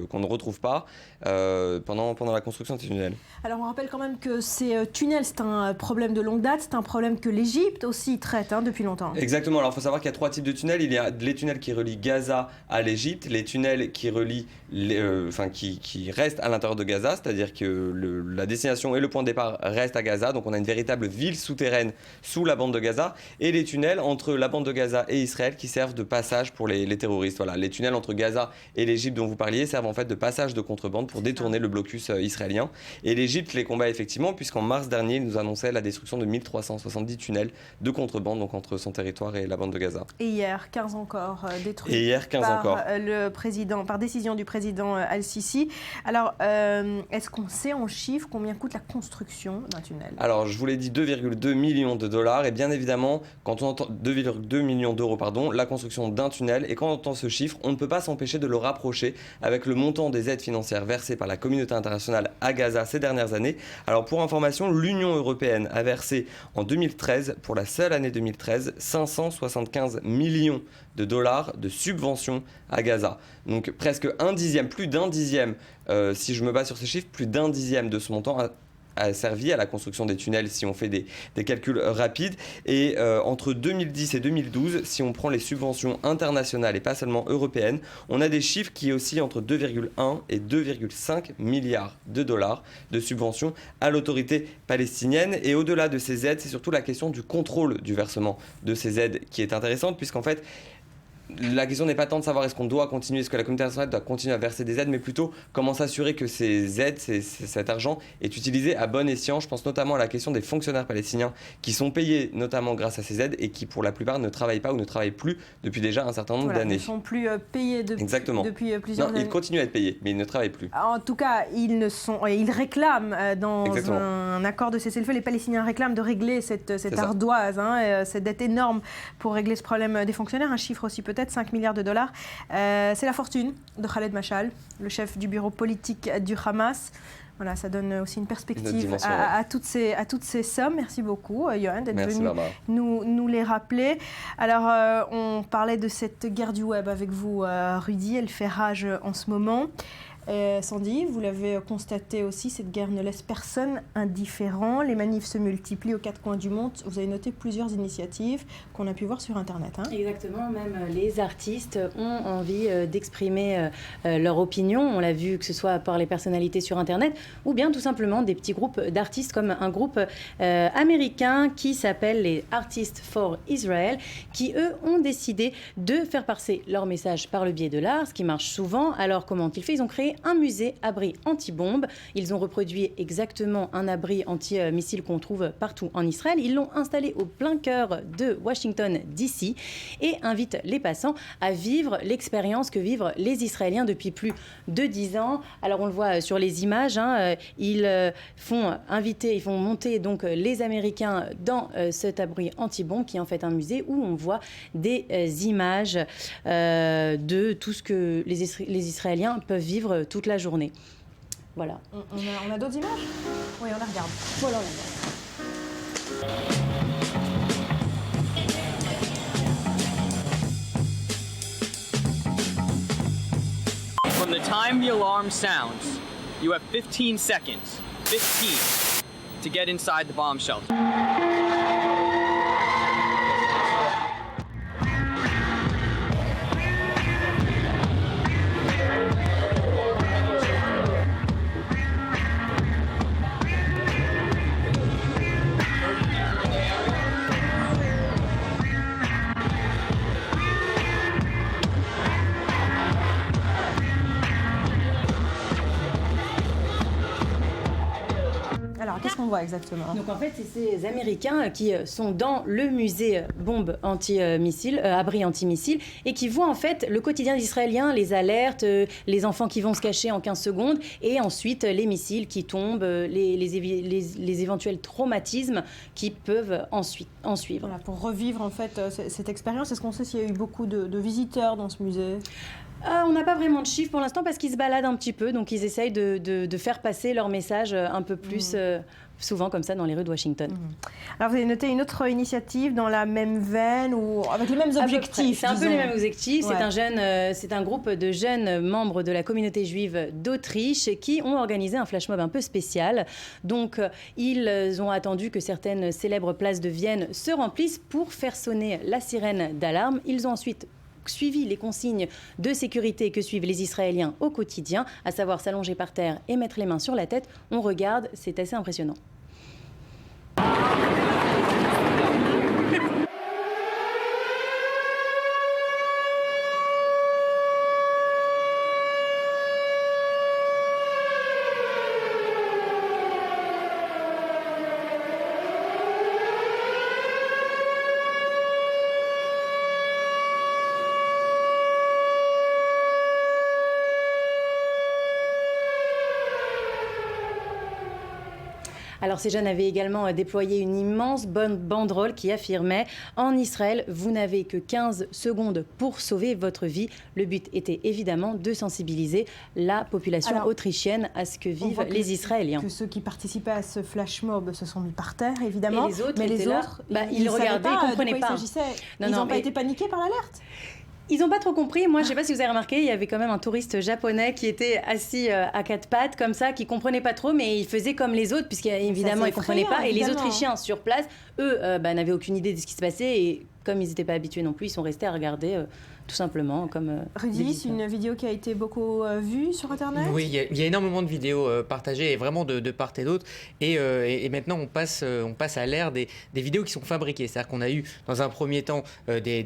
qu'on ne retrouve pas pendant la construction de ces tunnels. Alors on rappelle quand même que ces tunnels, c'est un problème de longue date, c'est un problème que l'Égypte aussi traite depuis longtemps. Exactement. Alors il faut savoir qu'il y a 3 types de tunnels. Il y a les tunnels qui relient Gaza à l'Égypte, les tunnels qui relient qui restent à l'intérieur de Gaza, c'est-à-dire que la destination et le point de départ restent à Gaza. Donc on a une véritable ville souterraine sous la bande de Gaza, et les tunnels entre la bande de Gaza et Israël qui servent de passage pour les terroristes. Voilà, les tunnels entre Gaza et l'Égypte dont vous parliez servent en fait de passage de contrebande pour détourner le blocus israélien. Et l'Égypte les combat effectivement, puisqu'en mars dernier, il nous annonçait la destruction de 1370 tunnels de contrebande, donc entre son territoire et la bande de Gaza. Et hier, 15 encore détruits. Et hier, 15 par encore. Par décision du président Al-Sisi. Alors, est-ce qu'on sait en chiffres combien coûte la construction d'un tunnel? Alors, je vous l'ai dit, 2,2 millions de dollars. Et bien évidemment, quand on entend 2,2 millions d'euros, la construction d'un tunnel, et quand on entend ce chiffre, on ne peut pas s'empêcher de le rapprocher avec le montant des aides financières versées par la communauté internationale à Gaza ces dernières années. Alors, pour information, l'Union européenne a versé en 2013, pour la seule année 2013, 575 millions de dollars de subventions à Gaza. Donc presque un dixième, plus d'un dixième, si je me base sur ces chiffres, plus d'un dixième de ce montant a servi à la construction des tunnels si on fait des calculs rapides. Et entre 2010 et 2012, si on prend les subventions internationales et pas seulement européennes, on a des chiffres qui oscillent entre 2,1 et 2,5 milliards de dollars de subventions à l'autorité palestinienne. Et au-delà de ces aides, c'est surtout la question du contrôle du versement de ces aides qui est intéressante, puisqu'en fait, la question n'est pas tant de savoir est-ce qu'on doit continuer, est-ce que la communauté internationale doit continuer à verser des aides, mais plutôt comment s'assurer que ces aides, cet argent est utilisé à bon escient. Je pense notamment à la question des fonctionnaires palestiniens qui sont payés notamment grâce à ces aides et qui pour la plupart ne travaillent pas ou ne travaient plus depuis déjà un certain nombre d'années. Ils ne sont plus payés depuis plusieurs années. Ils continuent à être payés, mais ils ne travaillent plus. En tout cas, ils réclament dans un accord de cessez-le-feu, les Palestiniens réclament de régler cette ardoise, cette dette énorme pour régler ce problème des fonctionnaires. Un chiffre aussi peut-être 5 milliards de dollars. C'est la fortune de Khaled Mashal, le chef du bureau politique du Hamas. Voilà, ça donne aussi une perspective à toutes ces sommes. Merci beaucoup, Yohann, d'être venu nous les rappeler. Alors, on parlait de cette guerre du web avec vous, Rudy. Elle fait rage en ce moment. Sandy, vous l'avez constaté aussi, cette guerre ne laisse personne indifférent. Les manifs se multiplient aux 4 coins du monde. Vous avez noté plusieurs initiatives qu'on a pu voir sur Internet. Exactement, même les artistes ont envie d'exprimer leur opinion. On l'a vu que ce soit par les personnalités sur Internet ou bien tout simplement des petits groupes d'artistes comme un groupe américain qui s'appelle les Artists for Israel, qui eux ont décidé de faire passer leur message par le biais de l'art, ce qui marche souvent. Alors comment ont-ils fait? Ils ont créé un musée abri anti-bombe. Ils ont reproduit exactement un abri anti-missile qu'on trouve partout en Israël. Ils l'ont installé au plein cœur de Washington, D.C. et invitent les passants à vivre l'expérience que vivent les Israéliens depuis plus de 10 ans. Alors on le voit sur les images, ils font monter donc les Américains dans cet abri anti-bombe qui est en fait un musée où on voit des images de tout ce que les Israéliens peuvent vivre toute la journée. Voilà. On a d'autres images? Oui, on la regarde. Voilà, on la regarde. From the time the alarm sounds, you have 15 seconds, 15, to get inside the bomb shelter. Qu'est-ce qu'on voit exactement? Donc en fait, c'est ces Américains qui sont dans le musée bombe anti-missile, abri anti-missile, et qui voient en fait le quotidien des Israéliens, les alertes, les enfants qui vont se cacher en 15 secondes, et ensuite les missiles qui tombent, les éventuels traumatismes qui peuvent en suivre. Voilà, pour revivre en fait cette expérience, est-ce qu'on sait s'il y a eu beaucoup de visiteurs dans ce musée? On n'a pas vraiment de chiffres pour l'instant parce qu'ils se baladent un petit peu, donc ils essayent de faire passer leur message un peu plus souvent comme ça dans les rues de Washington. Alors vous avez noté une autre initiative dans la même veine ou avec les mêmes objectifs? C'est un peu les mêmes objectifs. Ouais. C'est un groupe de jeunes membres de la communauté juive d'Autriche qui ont organisé un flash mob un peu spécial. Donc ils ont attendu que certaines célèbres places de Vienne se remplissent pour faire sonner la sirène d'alarme. Ils ont ensuite suivi les consignes de sécurité que suivent les Israéliens au quotidien, à savoir s'allonger par terre et mettre les mains sur la tête. On regarde, c'est assez impressionnant. Alors ces jeunes avaient également déployé une immense banderole qui affirmait « En Israël, vous n'avez que 15 secondes pour sauver votre vie ». Le but était évidemment de sensibiliser la population autrichienne à ce que vivent les Israéliens. Que ceux qui participaient à ce flash mob se sont mis par terre, évidemment. Et les autres, mais les autres, ils regardaient, ils ne comprenaient pas. Ils n'ont pas été paniqués par l'alerte? Ils n'ont pas trop compris. Moi, je ne sais pas si vous avez remarqué, il y avait quand même un touriste japonais qui était assis à quatre pattes, comme ça, qui ne comprenait pas trop, mais il faisait comme les autres, puisqu'évidemment, il ne comprenait pas. Et les Autrichiens sur place, eux, n'avaient aucune idée de ce qui se passait. Et comme ils n'étaient pas habitués non plus, ils sont restés à regarder tout simplement comme Rudy, c'est une vidéo qui a été beaucoup vue sur Internet? Oui, il y a énormément de vidéos partagées, et vraiment de part et d'autre. Et maintenant, on passe à l'ère des vidéos qui sont fabriquées. C'est-à-dire qu'on a eu, dans un premier temps, des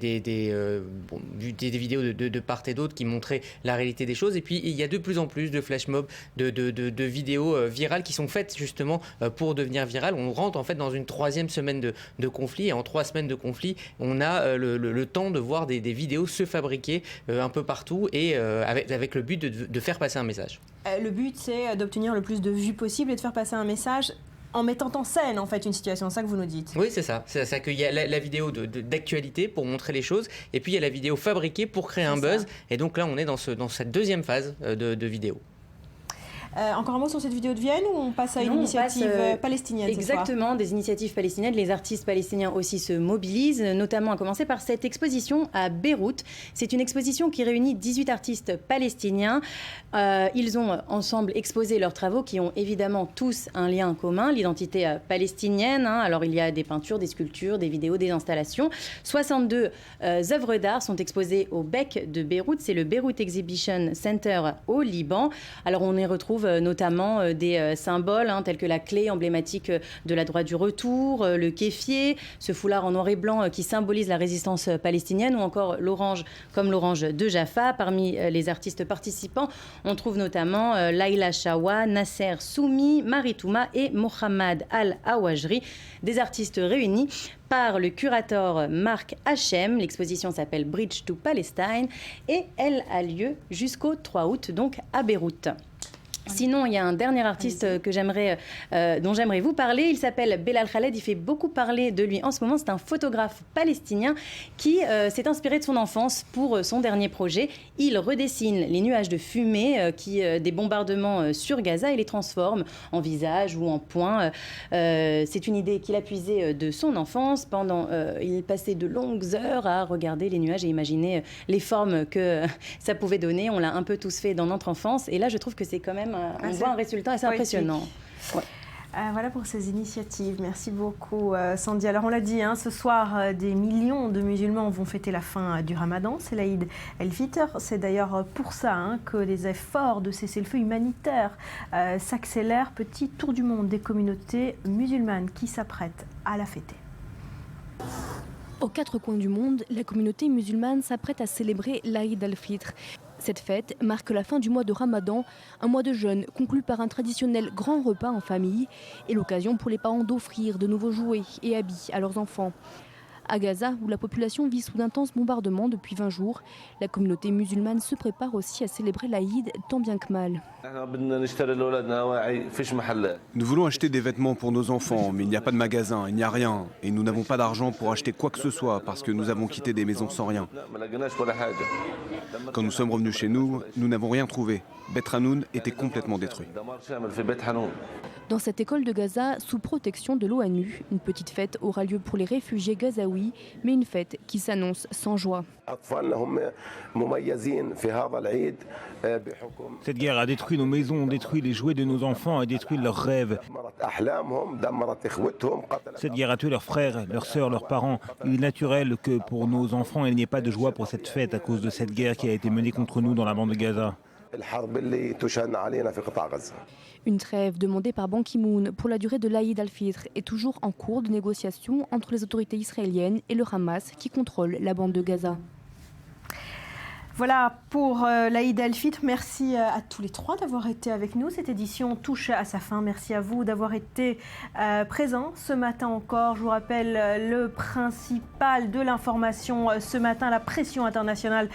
vidéos de part et d'autre qui montraient la réalité des choses. Et puis, il y a de plus en plus de flash mobs, de vidéos virales qui sont faites justement pour devenir virales. On rentre en fait dans une 3e semaine de conflit. Et en 3 semaines de conflit, on a le temps de voir des vidéos se fabriquer un peu partout et avec le but de faire passer un message. Le but, c'est d'obtenir le plus de vues possible et de faire passer un message en mettant en scène en fait une situation, c'est ça que vous nous dites? Oui, c'est ça. C'est ça qu'il y a la vidéo d'actualité pour montrer les choses, et puis il y a la vidéo fabriquée pour créer un buzz. Et donc là, on est dans cette 2e phase de vidéo. Encore un mot sur cette vidéo de Vienne ou on passe à une initiative palestinienne? Exactement, des initiatives palestiniennes. Les artistes palestiniens aussi se mobilisent, notamment à commencer par cette exposition à Beyrouth. C'est une exposition qui réunit 18 artistes palestiniens. Ils ont ensemble exposé leurs travaux qui ont évidemment tous un lien commun, l'identité palestinienne. Alors il y a des peintures, des sculptures, des vidéos, des installations. 62 œuvres d'art sont exposées au Bec de Beyrouth. C'est le Beyrouth Exhibition Center au Liban. Alors on y retrouve notamment des symboles tels que la clé emblématique de la droite du retour, le kéfier, ce foulard en noir et blanc qui symbolise la résistance palestinienne, ou encore l'orange comme l'orange de Jaffa. Parmi les artistes participants, on trouve notamment Laila Shawa, Nasser Soumi, Maritouma et Mohamed Al-Awajri, des artistes réunis par le curateur Marc Hachem. L'exposition s'appelle Bridge to Palestine et elle a lieu jusqu'au 3 août, donc à Beyrouth. Sinon, il y a un dernier artiste dont j'aimerais vous parler. Il s'appelle Belal Khaled. Il fait beaucoup parler de lui en ce moment. C'est un photographe palestinien qui s'est inspiré de son enfance pour son dernier projet. Il redessine les nuages de fumée des bombardements sur Gaza et les transforme en visages ou en points. C'est une idée qu'il a puisée de son enfance. Il passait de longues heures à regarder les nuages et imaginer les formes que ça pouvait donner. On l'a un peu tous fait dans notre enfance. Et là, je trouve que c'est quand même on voit un résultat assez impressionnant. Ouais. Voilà pour ces initiatives. Merci beaucoup, Sandy. Alors, on l'a dit, ce soir, des millions de musulmans vont fêter la fin du Ramadan. C'est l'Aïd el-Fitr. C'est d'ailleurs pour ça que les efforts de cessez-le-feu humanitaire s'accélèrent. Petit tour du monde des communautés musulmanes qui s'apprêtent à la fêter. Aux 4 coins du monde, la communauté musulmane s'apprête à célébrer l'Aïd el-Fitr. Cette fête marque la fin du mois de Ramadan, un mois de jeûne conclu par un traditionnel grand repas en famille et l'occasion pour les parents d'offrir de nouveaux jouets et habits à leurs enfants. À Gaza, où la population vit sous d'intenses bombardements depuis 20 jours, la communauté musulmane se prépare aussi à célébrer l'Aïd tant bien que mal. Nous voulons acheter des vêtements pour nos enfants, mais il n'y a pas de magasin, il n'y a rien. Et nous n'avons pas d'argent pour acheter quoi que ce soit parce que nous avons quitté des maisons sans rien. Quand nous sommes revenus chez nous, nous n'avons rien trouvé. Beth Hanoun était complètement détruit. Dans cette école de Gaza, sous protection de l'ONU, une petite fête aura lieu pour les réfugiés gazaouis, mais une fête qui s'annonce sans joie. Cette guerre a détruit nos maisons, détruit les jouets de nos enfants, a détruit leurs rêves. Cette guerre a tué leurs frères, leurs sœurs, leurs parents. Il est naturel que pour nos enfants, il n'y ait pas de joie pour cette fête à cause de cette guerre qui a été menée contre nous dans la bande de Gaza. Une trêve demandée par Ban Ki-moon pour la durée de l'Aïd al-Fitr est toujours en cours de négociation entre les autorités israéliennes et le Hamas qui contrôle la bande de Gaza. Voilà pour l'Aïd al-Fitr. Merci à tous les trois d'avoir été avec nous. Cette édition touche à sa fin. Merci à vous d'avoir été présents ce matin encore. Je vous rappelle le principal de l'information ce matin. La pression internationale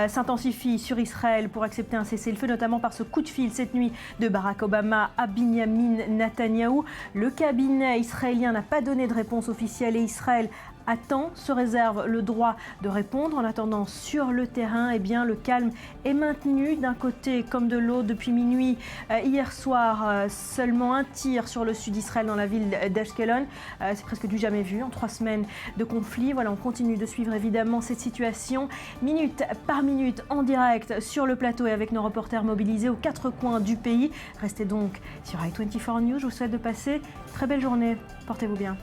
s'intensifie sur Israël pour accepter un cessez-le-feu, notamment par ce coup de fil cette nuit de Barack Obama à Binyamin Netanyahou. Le cabinet israélien n'a pas donné de réponse officielle et Israël attend, se réserve le droit de répondre. En attendant, sur le terrain, eh bien, le calme est maintenu d'un côté comme de l'autre depuis minuit. Hier soir, seulement un tir sur le sud d'Israël dans la ville d'Ashkelon. C'est presque du jamais vu en 3 semaines de conflit. Voilà, on continue de suivre évidemment cette situation minute par minute en direct sur le plateau et avec nos reporters mobilisés aux 4 coins du pays. Restez donc sur i24 News. Je vous souhaite de passer une très belle journée. Portez-vous bien.